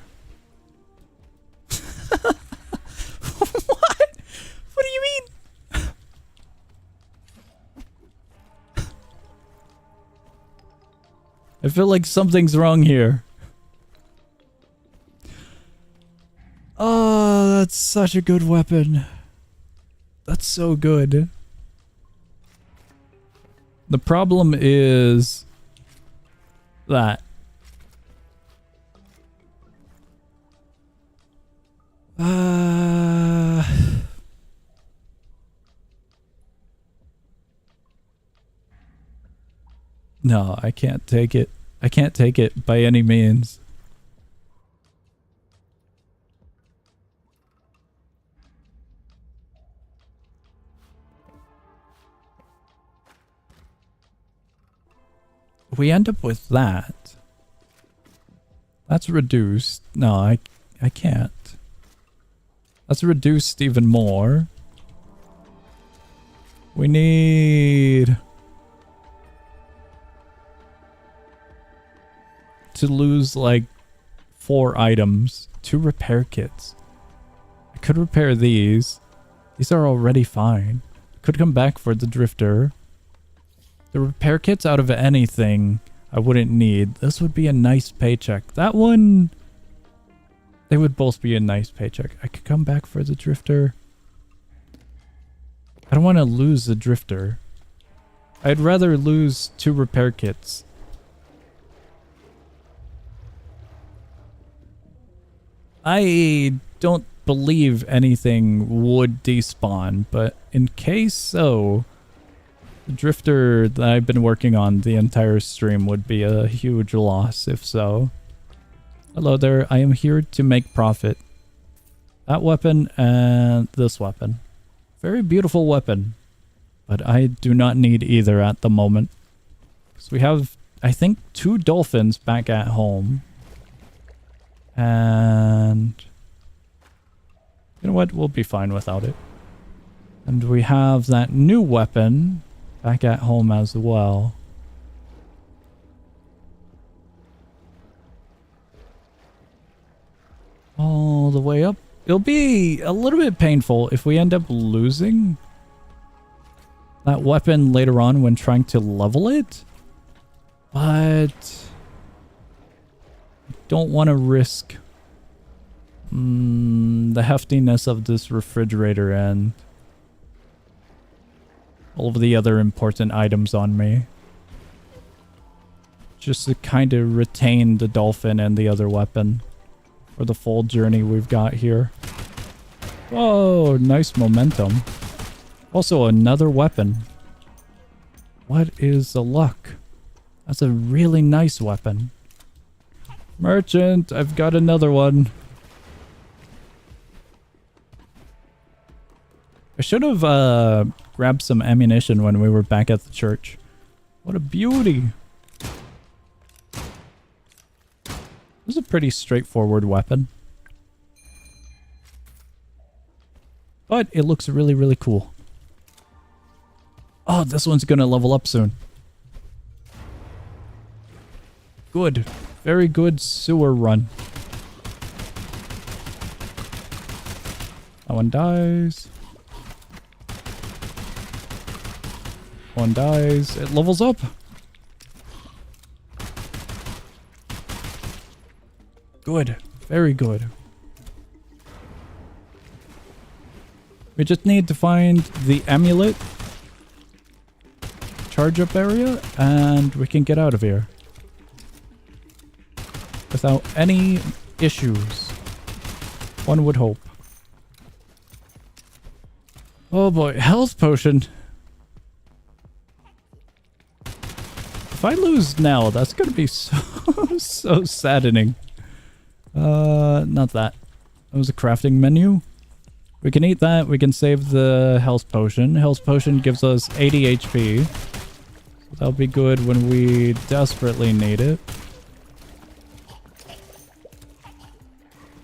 What? What do you mean? I feel like something's wrong here. Oh, that's such a good weapon. That's so good. The problem is that no, I can't take it. I can't take it by any means. We end up with that. That's reduced. No, I can't. That's reduced even more. We need to lose like 4 items. 2 repair kits. I could repair these. These are already fine. Could come back for the drifter. The repair kits out of anything I wouldn't need. This would be a nice paycheck. That one, they would both be a nice paycheck. I could come back for the drifter. I don't want to lose the drifter. I'd rather lose 2 repair kits. I don't believe anything would despawn, but in case so, the drifter that I've been working on the entire stream would be a huge loss if so. Hello there, I am here to make profit. That weapon and this weapon. Very beautiful weapon, but I do not need either at the moment. Because we have, I think, 2 dolphins back at home. And know what? We'll be fine without it. And we have that new weapon back at home as well. All the way up. It'll be a little bit painful if we end up losing that weapon later on when trying to level it. But I don't want to risk the heftiness of this refrigerator and all of the other important items on me. Just to kind of retain the dolphin and the other weapon for the full journey we've got here. Whoa, nice momentum. Also another weapon. What is the luck? That's a really nice weapon. Merchant, I've got another one. I should have grabbed some ammunition when we were back at the church. What a beauty. This is a pretty straightforward weapon. But it looks really, really cool. Oh, this one's gonna level up soon. Good. Very good sewer run. That one dies. One dies. It levels up. Good. Very good. We just need to find the amulet charge up area and we can get out of here without any issues. One would hope. Oh boy, health potion. If I lose now, that's gonna be so saddening. Not that. That was a crafting menu. We can eat that. We can save the health potion. Health potion gives us 80 HP. So that'll be good when we desperately need it.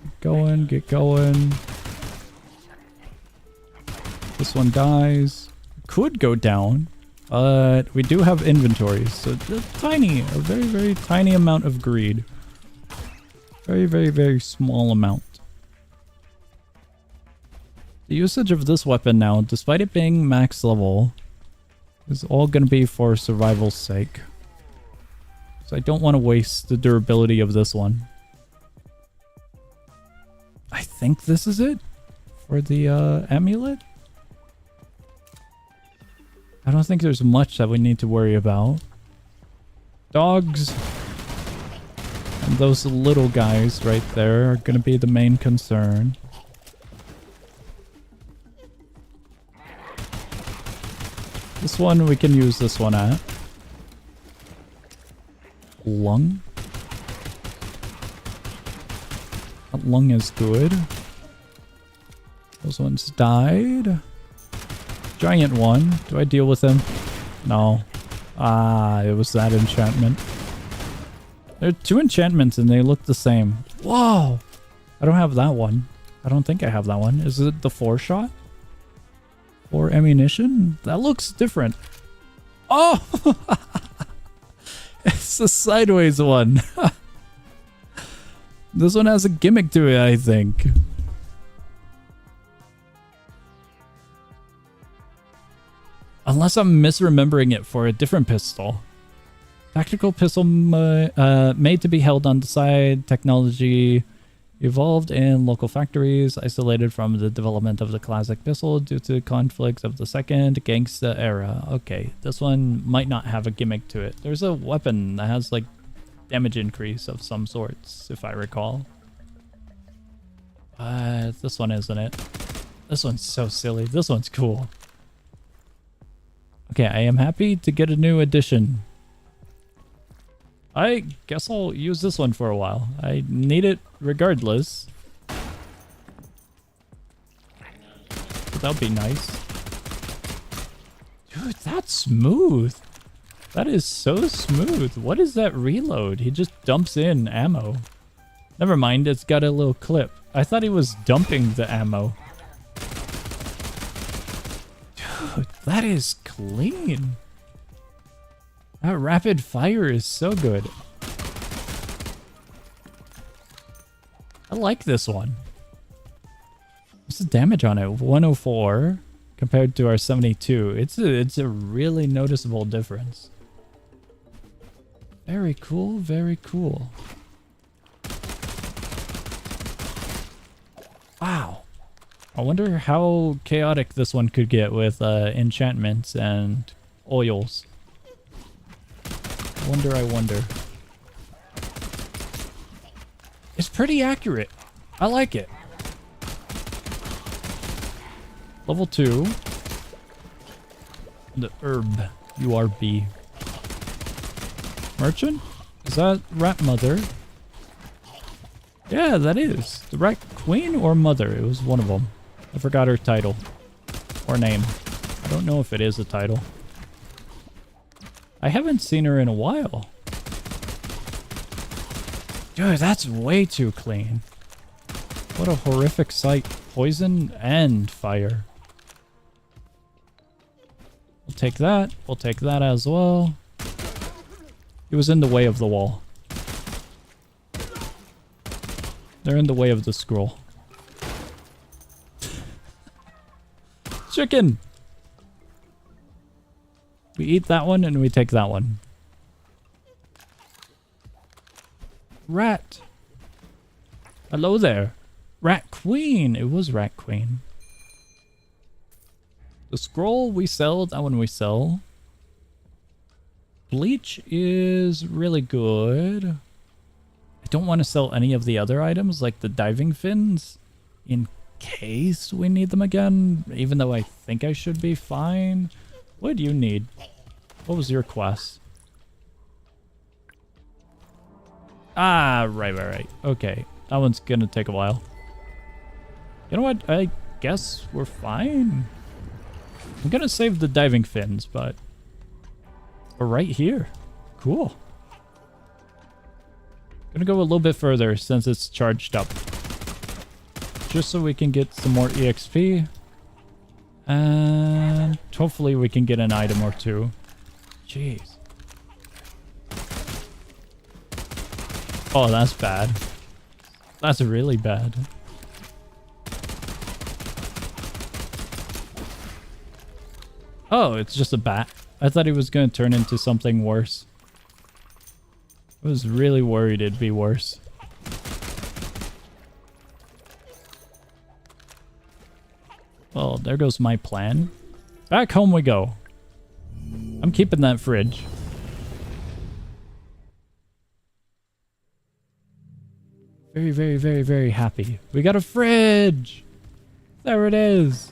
Get going, get going. This one dies. Could go down. But we do have inventories, so a very, very tiny amount of greed. Very, very, very small amount. The usage of this weapon now, despite it being max level, is all going to be for survival's sake. So I don't want to waste the durability of this one. I think this is it for the amulet. I don't think there's much that we need to worry about. Dogs and those little guys right there are going to be the main concern. This one, we can use this one at. Lung. That lung is good. Those ones died. Giant one. Do I deal with him? No. Ah, it was that enchantment. There are two enchantments and they look the same. Whoa! I don't have that one. I don't think I have that one. Is it the 4-shot? 4 ammunition? That looks different. Oh! It's the sideways one. This one has a gimmick to it, I think. Unless I'm misremembering it for a different pistol. Tactical pistol made to be held on the side. Technology evolved in local factories. Isolated from the development of the classic pistol due to conflicts of the second gangsta era. Okay, this one might not have a gimmick to it. There's a weapon that has like damage increase of some sorts, if I recall. But this one isn't it. This one's so silly. This one's cool. Okay, I am happy to get a new addition. I guess I'll use this one for a while. I need it regardless. But that'll be nice. Dude, that's smooth. That is so smooth. What is that reload? He just dumps in ammo. Never mind, it's got a little clip. I thought he was dumping the ammo. Dude, that is clean. That rapid fire is so good. I like this one. What's the damage on it? 104 compared to our 72. It's a really noticeable difference. Very cool, very cool. Wow. I wonder how chaotic this one could get with enchantments and oils. I wonder. It's pretty accurate. I like it. Level 2. The herb. URB. Merchant? Is that rat mother? Yeah, that is. The rat queen or mother? It was one of them. I forgot her title. Or name. I don't know if it is a title. I haven't seen her in a while. Dude, that's way too clean. What a horrific sight. Poison and fire. We'll take that. We'll take that as well. It was in the way of the wall. They're in the way of the scroll. Chicken! We eat that one and we take that one. Rat. Hello there. Rat Queen. It was Rat Queen. The scroll we sell. That one we sell. Bleach is really good. I don't want to sell any of the other items like the diving fins in case we need them again, even though I think I should be fine. What do you need? What was your quest? Ah, right. Okay, that one's gonna take a while. You know what? I guess we're fine. I'm gonna save the diving fins, but we're right here. Cool. Gonna go a little bit further since it's charged up. Just so we can get some more EXP. And hopefully we can get an item or two. Jeez. Oh, that's bad. That's really bad. Oh, it's just a bat. I thought he was going to turn into something worse. I was really worried it'd be worse. Well, there goes my plan. Back home we go. I'm keeping that fridge. Very happy. We got a fridge! There it is!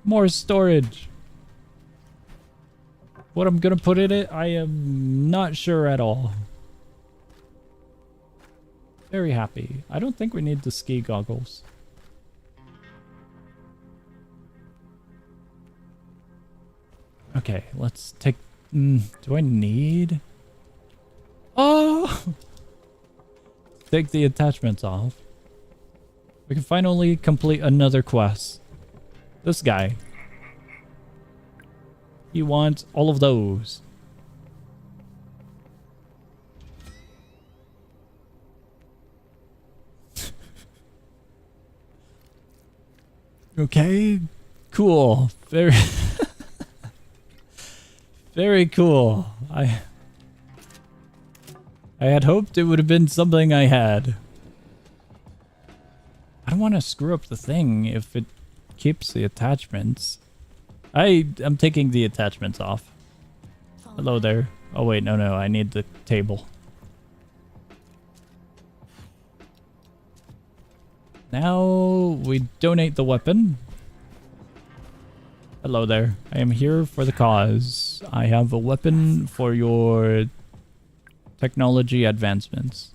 More storage. What I'm gonna put in it, I am not sure at all. Very happy. I don't think we need the ski goggles. Okay, let's take... do I need... Oh! Take the attachments off. We can finally complete another quest. This guy. He wants all of those. Okay, cool. Very... Very cool. I had hoped it would have been something I had. I don't want to screw up the thing if it keeps the attachments. I'm taking the attachments off. Hello there. Oh wait, no, I need the table. Now we donate the weapon. Hello there. I am here for the cause. I have a weapon for your technology advancements.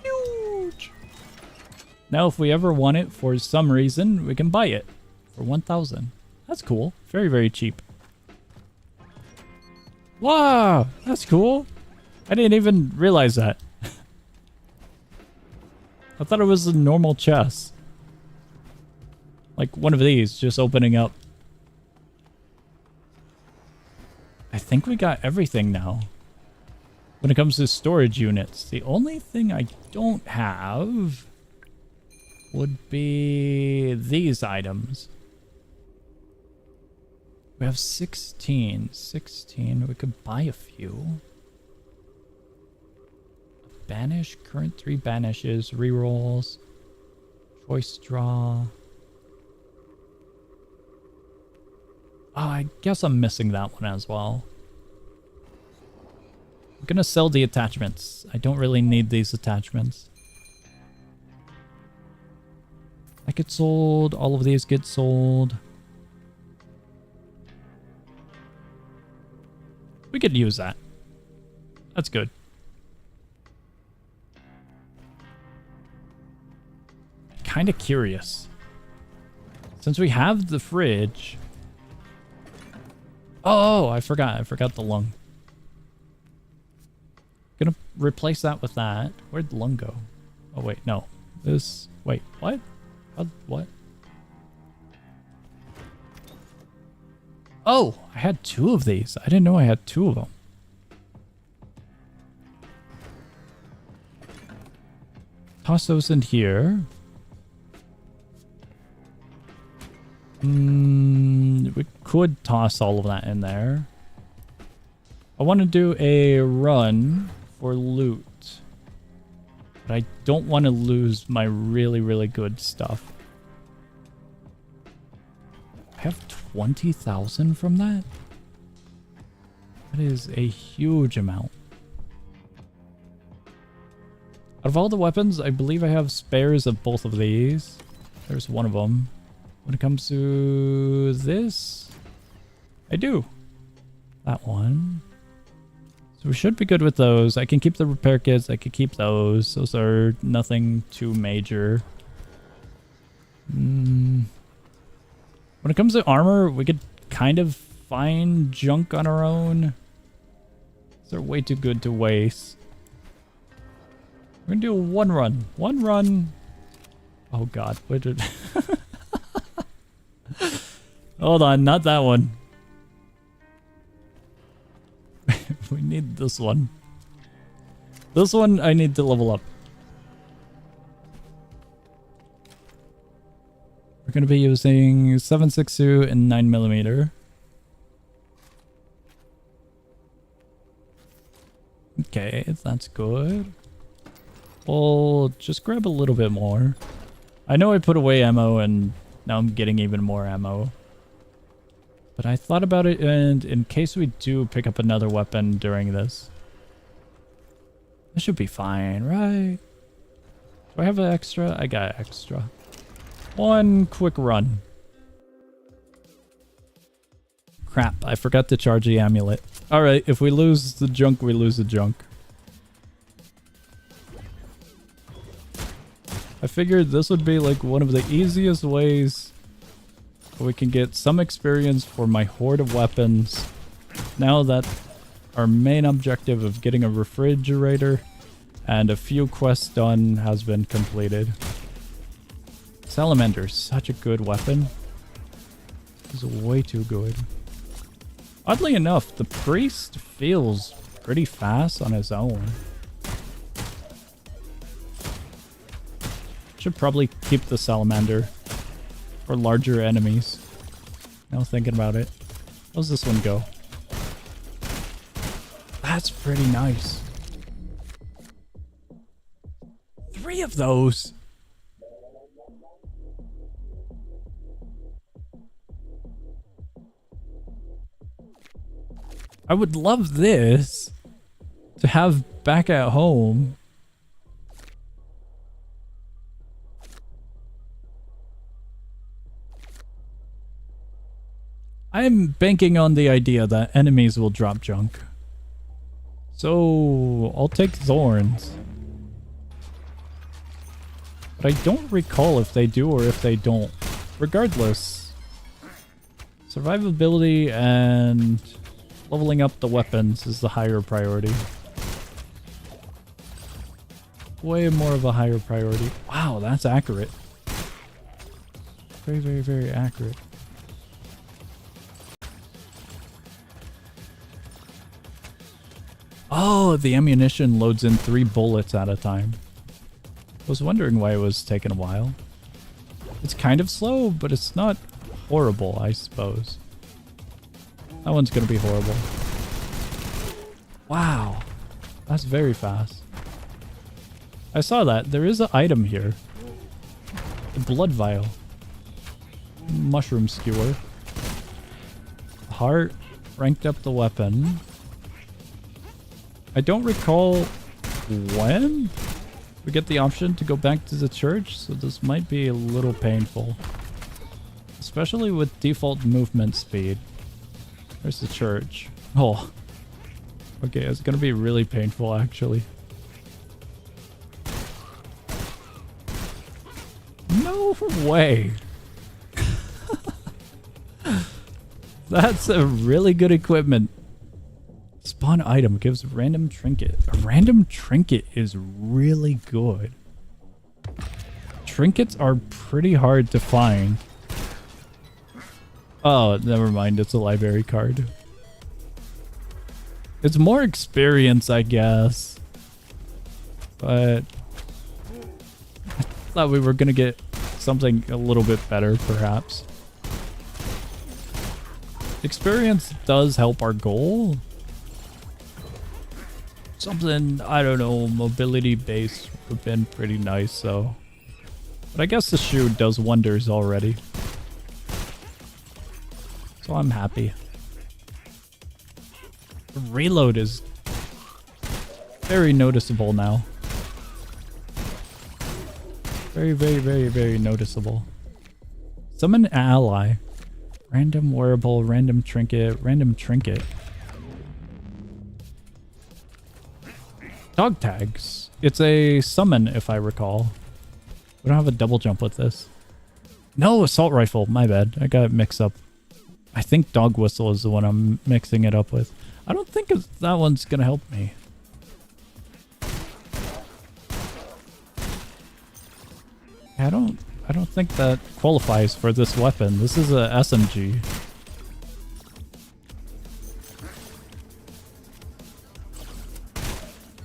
Huge! Now if we ever want it for some reason, we can buy it for 1,000. That's cool. Very cheap. Wow! That's cool. I didn't even realize that. I thought it was a normal chest. Like one of these, just opening up I think we got everything now. When it comes to storage units, the only thing I don't have would be these items. We have 16. 16. We could buy a few. Banish. Current 3 banishes. Rerolls. Choice draw. Oh, I guess I'm missing that one as well. I'm gonna sell the attachments. I don't really need these attachments. That gets sold. All of these get sold. We could use that. That's good. Kind of curious. Since we have the fridge... Oh, I forgot. I forgot the lung. Gonna replace that with that. Where'd the lung go? Oh, wait, no. This... Wait, what? What? Oh, I had 2 of these. I didn't know I had 2 of them. Toss those in here. We could toss all of that in there. I want to do a run for loot. But I don't want to lose my really, really good stuff. I have 20,000 from that? That is a huge amount. Out of all the weapons, I believe I have spares of both of these. There's one of them. When it comes to this, I do. That one. So we should be good with those. I can keep the repair kits. I could keep those. Those are nothing too major. When it comes to armor, we could kind of find junk on our own. They're way too good to waste. We're gonna do one run. One run. Oh god, wait. Hold on, not that one. We need this one. This one I need to level up. We're going to be using 7.62 and 9mm. Okay, that's good. We'll just grab a little bit more. I know I put away ammo and now I'm getting even more ammo. But I thought about it, and in case we do pick up another weapon during this, this should be fine, right? Do I have an extra? I got extra. One quick run. Crap, I forgot to charge the amulet. Alright, if we lose the junk, we lose the junk. I figured this would be like one of the easiest ways we can get some experience for my horde of weapons now that our main objective of getting a refrigerator and a few quests done has been completed. Salamander's such a good weapon. It's way too good. Oddly enough, the priest feels pretty fast on his own. Should probably keep the salamander for larger enemies. Now thinking about it. How's this one go? That's pretty nice. 3 of those. I would love this to have back at home. I'm banking on the idea that enemies will drop junk. So I'll take thorns. But I don't recall if they do or if they don't. Regardless, survivability and leveling up the weapons is the higher priority. Way more of a higher priority. Wow, that's accurate. Very, very, very accurate. Oh, the ammunition loads in 3 bullets at a time. I was wondering why it was taking a while. It's kind of slow, but it's not horrible, I suppose. That one's gonna be horrible. Wow. That's very fast. I saw that. There is an item here. A blood vial. Mushroom skewer. Heart. Ranked up the weapon. I don't recall when we get the option to go back to the church, so this might be a little painful. Especially with default movement speed. There's the church. Oh. Okay, it's gonna be really painful, actually. No way. That's a really good equipment. Spawn item gives random trinket. A random trinket is really good. Trinkets are pretty hard to find. Oh, never mind. It's a library card. It's more experience, I guess. But I thought we were gonna get something a little bit better, perhaps. Experience does help our goal. Something, I don't know, mobility based would have been pretty nice, so. But I guess the shoe does wonders already. So I'm happy. The reload is very noticeable now. Very, very, very, very noticeable. Summon ally. Random wearable, random trinket, random trinket. Dog tags. It's a summon, if I recall. We don't have a double jump with this. No, assault rifle. My bad. I got it mixed up. I think dog whistle is the one I'm mixing it up with. I don't think that one's gonna help me. I don't think that qualifies for this weapon. This is a SMG.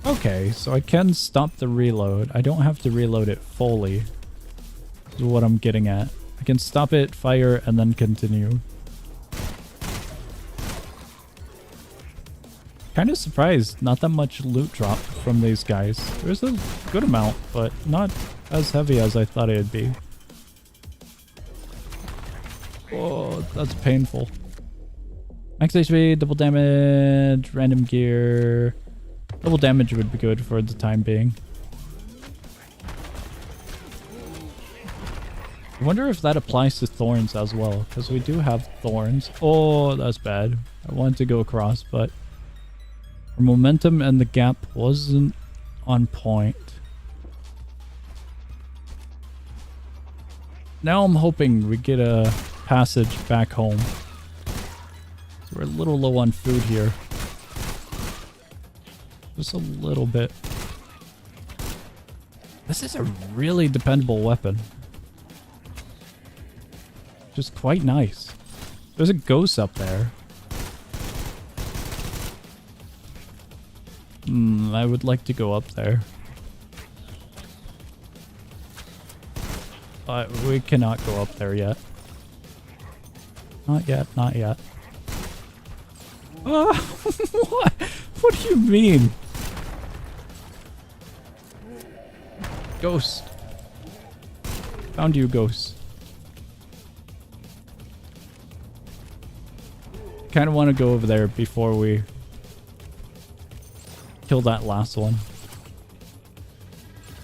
Okay, so I can stop the reload. I don't have to reload it fully. Is what I'm getting at. I can stop it, fire, and then continue. Kind of surprised. Not that much loot drop from these guys. There's a good amount, but not as heavy as I thought it'd be. Oh, that's painful. Max HP, double damage, random gear. Double damage would be good for the time being. I wonder if that applies to thorns as well, because we do have thorns. Oh, that's bad. I wanted to go across, but our momentum and the gap wasn't on point. Now I'm hoping we get a passage back home. So we're a little low on food here. Just a little bit. This is a really dependable weapon. Just quite nice. There's a ghost up there. I would like to go up there. But we cannot go up there yet. Not yet, not yet. What? What do you mean? Ghost. Found you, ghost. Kind of want to go over there before we kill that last one.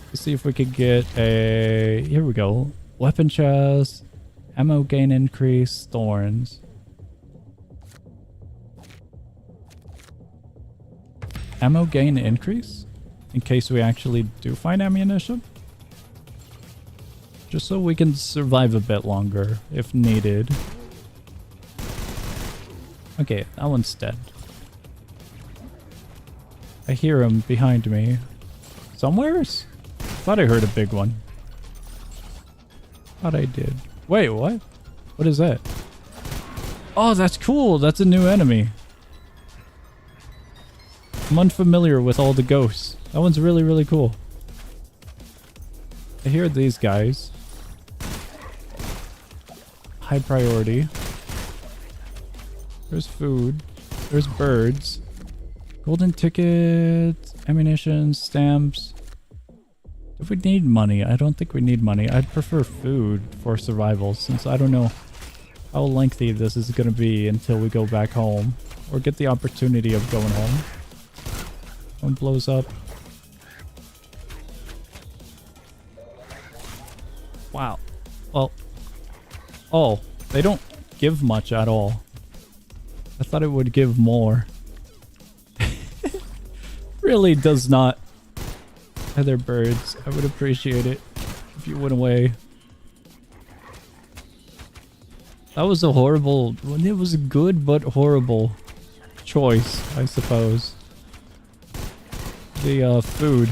Let's see if we could get a... Here we go. Weapon chest. Ammo gain increase. Thorns. Ammo gain increase? In case we actually do find ammunition? Just so we can survive a bit longer, if needed. Okay, that one's dead. I hear him behind me. Somewheres? Thought I heard a big one. Thought I did. Wait, what? What is that? Oh, that's cool. That's a new enemy. I'm unfamiliar with all the ghosts. That one's really, really cool. I hear these guys. High priority. There's food. There's birds. Golden tickets, ammunition, stamps. If we need money, I don't think we need money. I'd prefer food for survival since I don't know how lengthy this is going to be until we go back home or get the opportunity of going home. One blows up. Wow. Well, oh, they don't give much at all. I thought it would give more. Really does not. Other birds, I would appreciate it if you went away. That was a horrible, it was a good but horrible choice, I suppose. The food.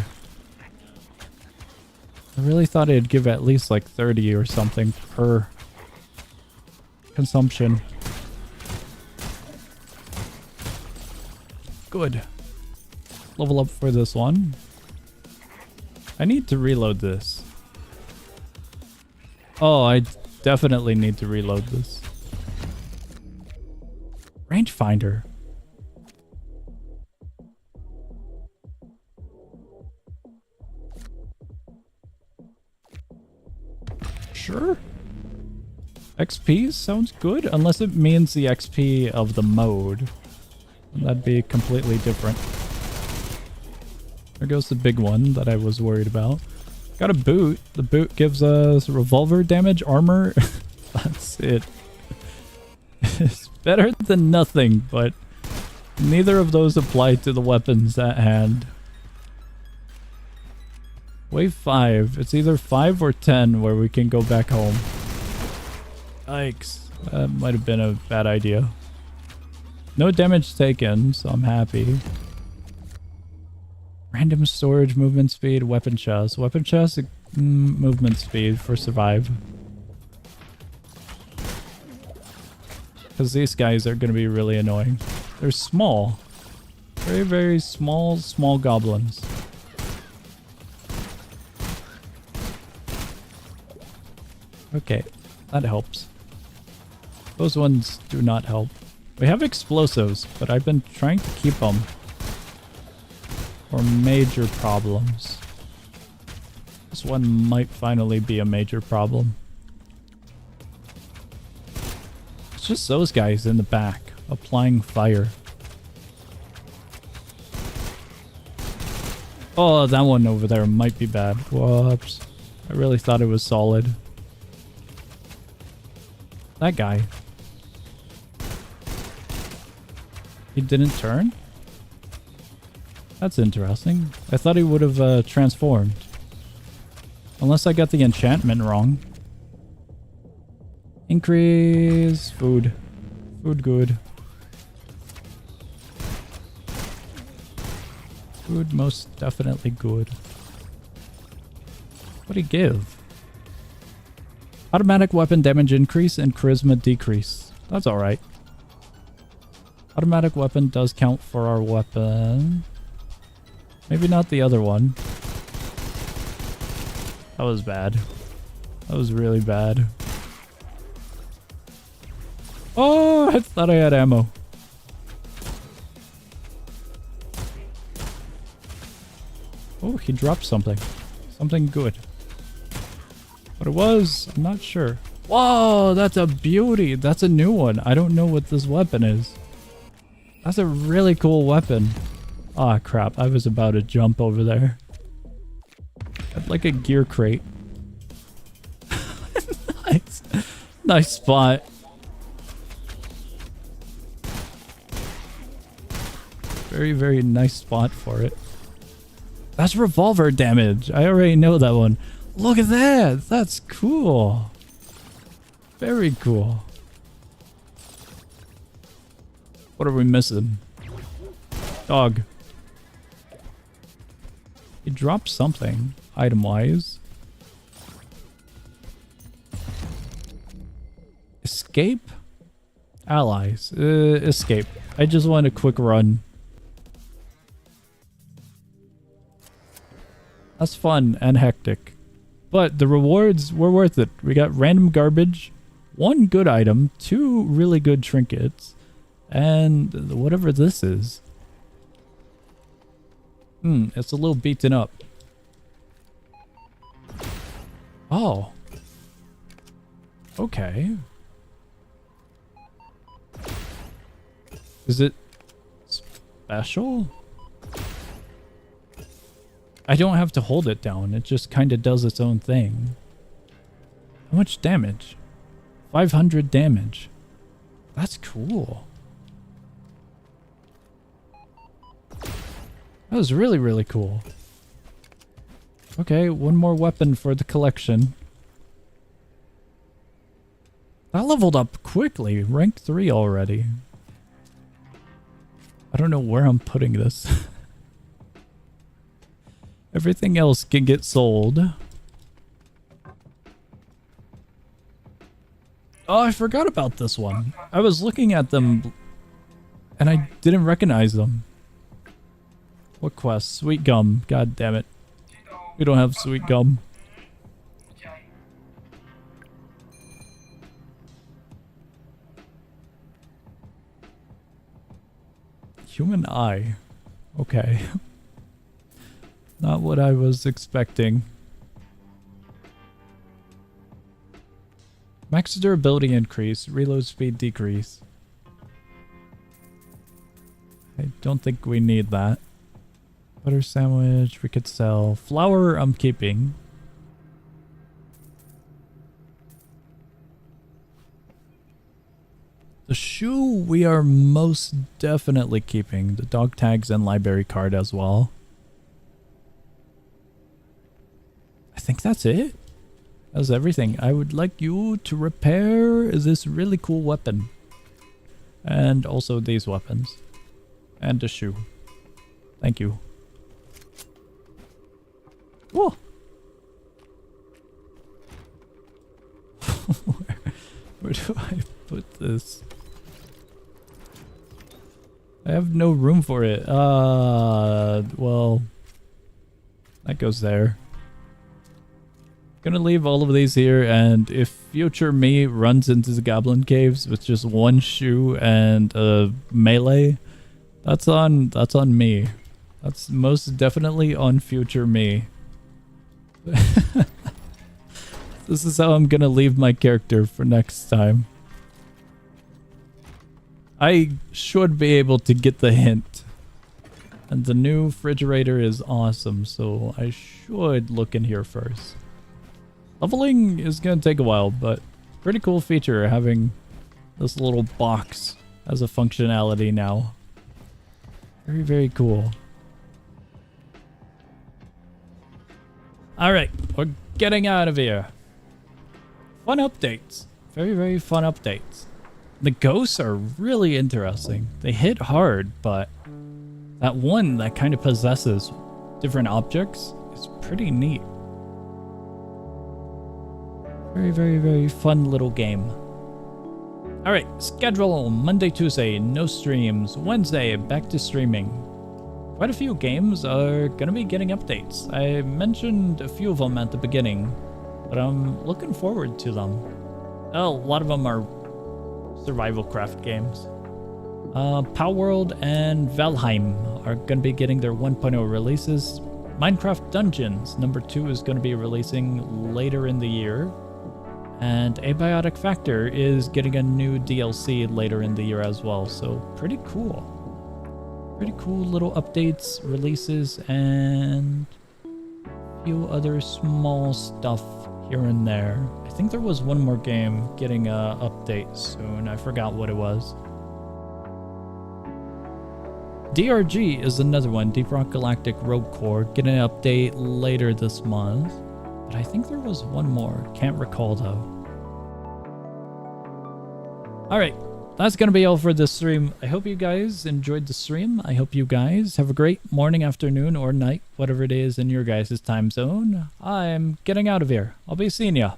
I really thought it'd give at least like 30 or something per consumption. Good. Level up for this one. I need to reload this. Oh, I definitely need to reload this. Rangefinder. Sure. XP sounds good, unless it means the XP of the mode. That'd be completely different. There goes the big one that I was worried about. Got a boot. The boot gives us revolver damage, armor. That's it. It's better than nothing, but neither of those apply to the weapons at hand. Wave 5. It's either 5 or 10 where we can go back home. Yikes. That might have been a bad idea. No damage taken, so I'm happy. Random storage, movement speed, weapon chest. Weapon chest, movement speed for survive. Because these guys are going to be really annoying. They're small. Very, very small, small goblins. Okay, that helps. Those ones do not help. We have explosives, but I've been trying to keep them. Or major problems. This one might finally be a major problem. It's just those guys in the back, applying fire. Oh, that one over there might be bad. Whoops. I really thought it was solid. That guy. He didn't turn? That's interesting. I thought he would have transformed. Unless I got the enchantment wrong. Increase food. Food good. Food most definitely good. What'd he give? Automatic weapon damage increase and charisma decrease. That's alright. Automatic weapon does count for our weapon. Maybe not the other one. That was bad. That was really bad. Oh, I thought I had ammo. Oh, he dropped something. Something good. What it was, I'm not sure. Whoa, that's a beauty. That's a new one. I don't know what this weapon is. That's a really cool weapon. Ah, crap. I was about to jump over there. I'd like a gear crate. Nice. Nice spot. Very, very nice spot for it. That's revolver damage. I already know that one. Look at that. That's cool. Very cool. What are we missing? Dog. He dropped something, item-wise. Escape? Allies. Escape. I just want a quick run. That's fun and hectic. But the rewards were worth it. We got random garbage, 1 good item, 2 really good trinkets, and whatever this is. It's a little beaten up. Oh. Okay. Is it special? I don't have to hold it down. It just kind of does its own thing. How much damage? 500 damage. That's cool. That was really, really cool. Okay, 1 more weapon for the collection. That leveled up quickly. Rank 3 already. I don't know where I'm putting this. Everything else can get sold. Oh, I forgot about this one. I was looking at them and I didn't recognize them. What quest? Sweet gum. God damn it. We don't have sweet gum. Human eye. Okay. Not what I was expecting. Max durability increase, reload speed decrease. I don't think we need that. Butter sandwich we could sell. Flour I'm keeping. The shoe we are most definitely keeping. The dog tags and library card as well. I think that's it. That's everything. I would like you to repair this really cool weapon. And also these weapons. And the shoe. Thank you. Whoa! Where do I put this? I have no room for it. Well, that goes there. Gonna leave all of these here, and if future me runs into the goblin caves with just 1 shoe and a melee, that's on me. That's most definitely on future me. This is how I'm gonna leave my character for next time. I should be able to get the hint. And the new refrigerator is awesome, so I should look in here first. Leveling is going to take a while, but pretty cool feature having this little box as a functionality now. Very, very cool. Alright, we're getting out of here. Fun updates. Very, very fun updates. The ghosts are really interesting. They hit hard, but that one that kind of possesses different objects is pretty neat. Very, very, very fun little game. Alright, schedule Monday, Tuesday, no streams. Wednesday, back to streaming. Quite a few games are gonna be getting updates. I mentioned a few of them at the beginning, but I'm looking forward to them. Oh, a lot of them are survival craft games. Power World and Valheim are gonna be getting their 1.0 releases. Minecraft Dungeons #2 is gonna be releasing later in the year. And Abiotic Factor is getting a new DLC later in the year as well, so pretty cool. Pretty cool little updates, releases, and a few other small stuff here and there. I think there was one more game getting a update soon. I forgot what it was. DRG is another one, Deep Rock Galactic Rogue Core, getting an update later this month. But I think there was one more. Can't recall though. Alright, that's going to be all for this stream. I hope you guys enjoyed the stream. I hope you guys have a great morning, afternoon, or night, whatever it is in your guys' time zone. I'm getting out of here. I'll be seeing ya.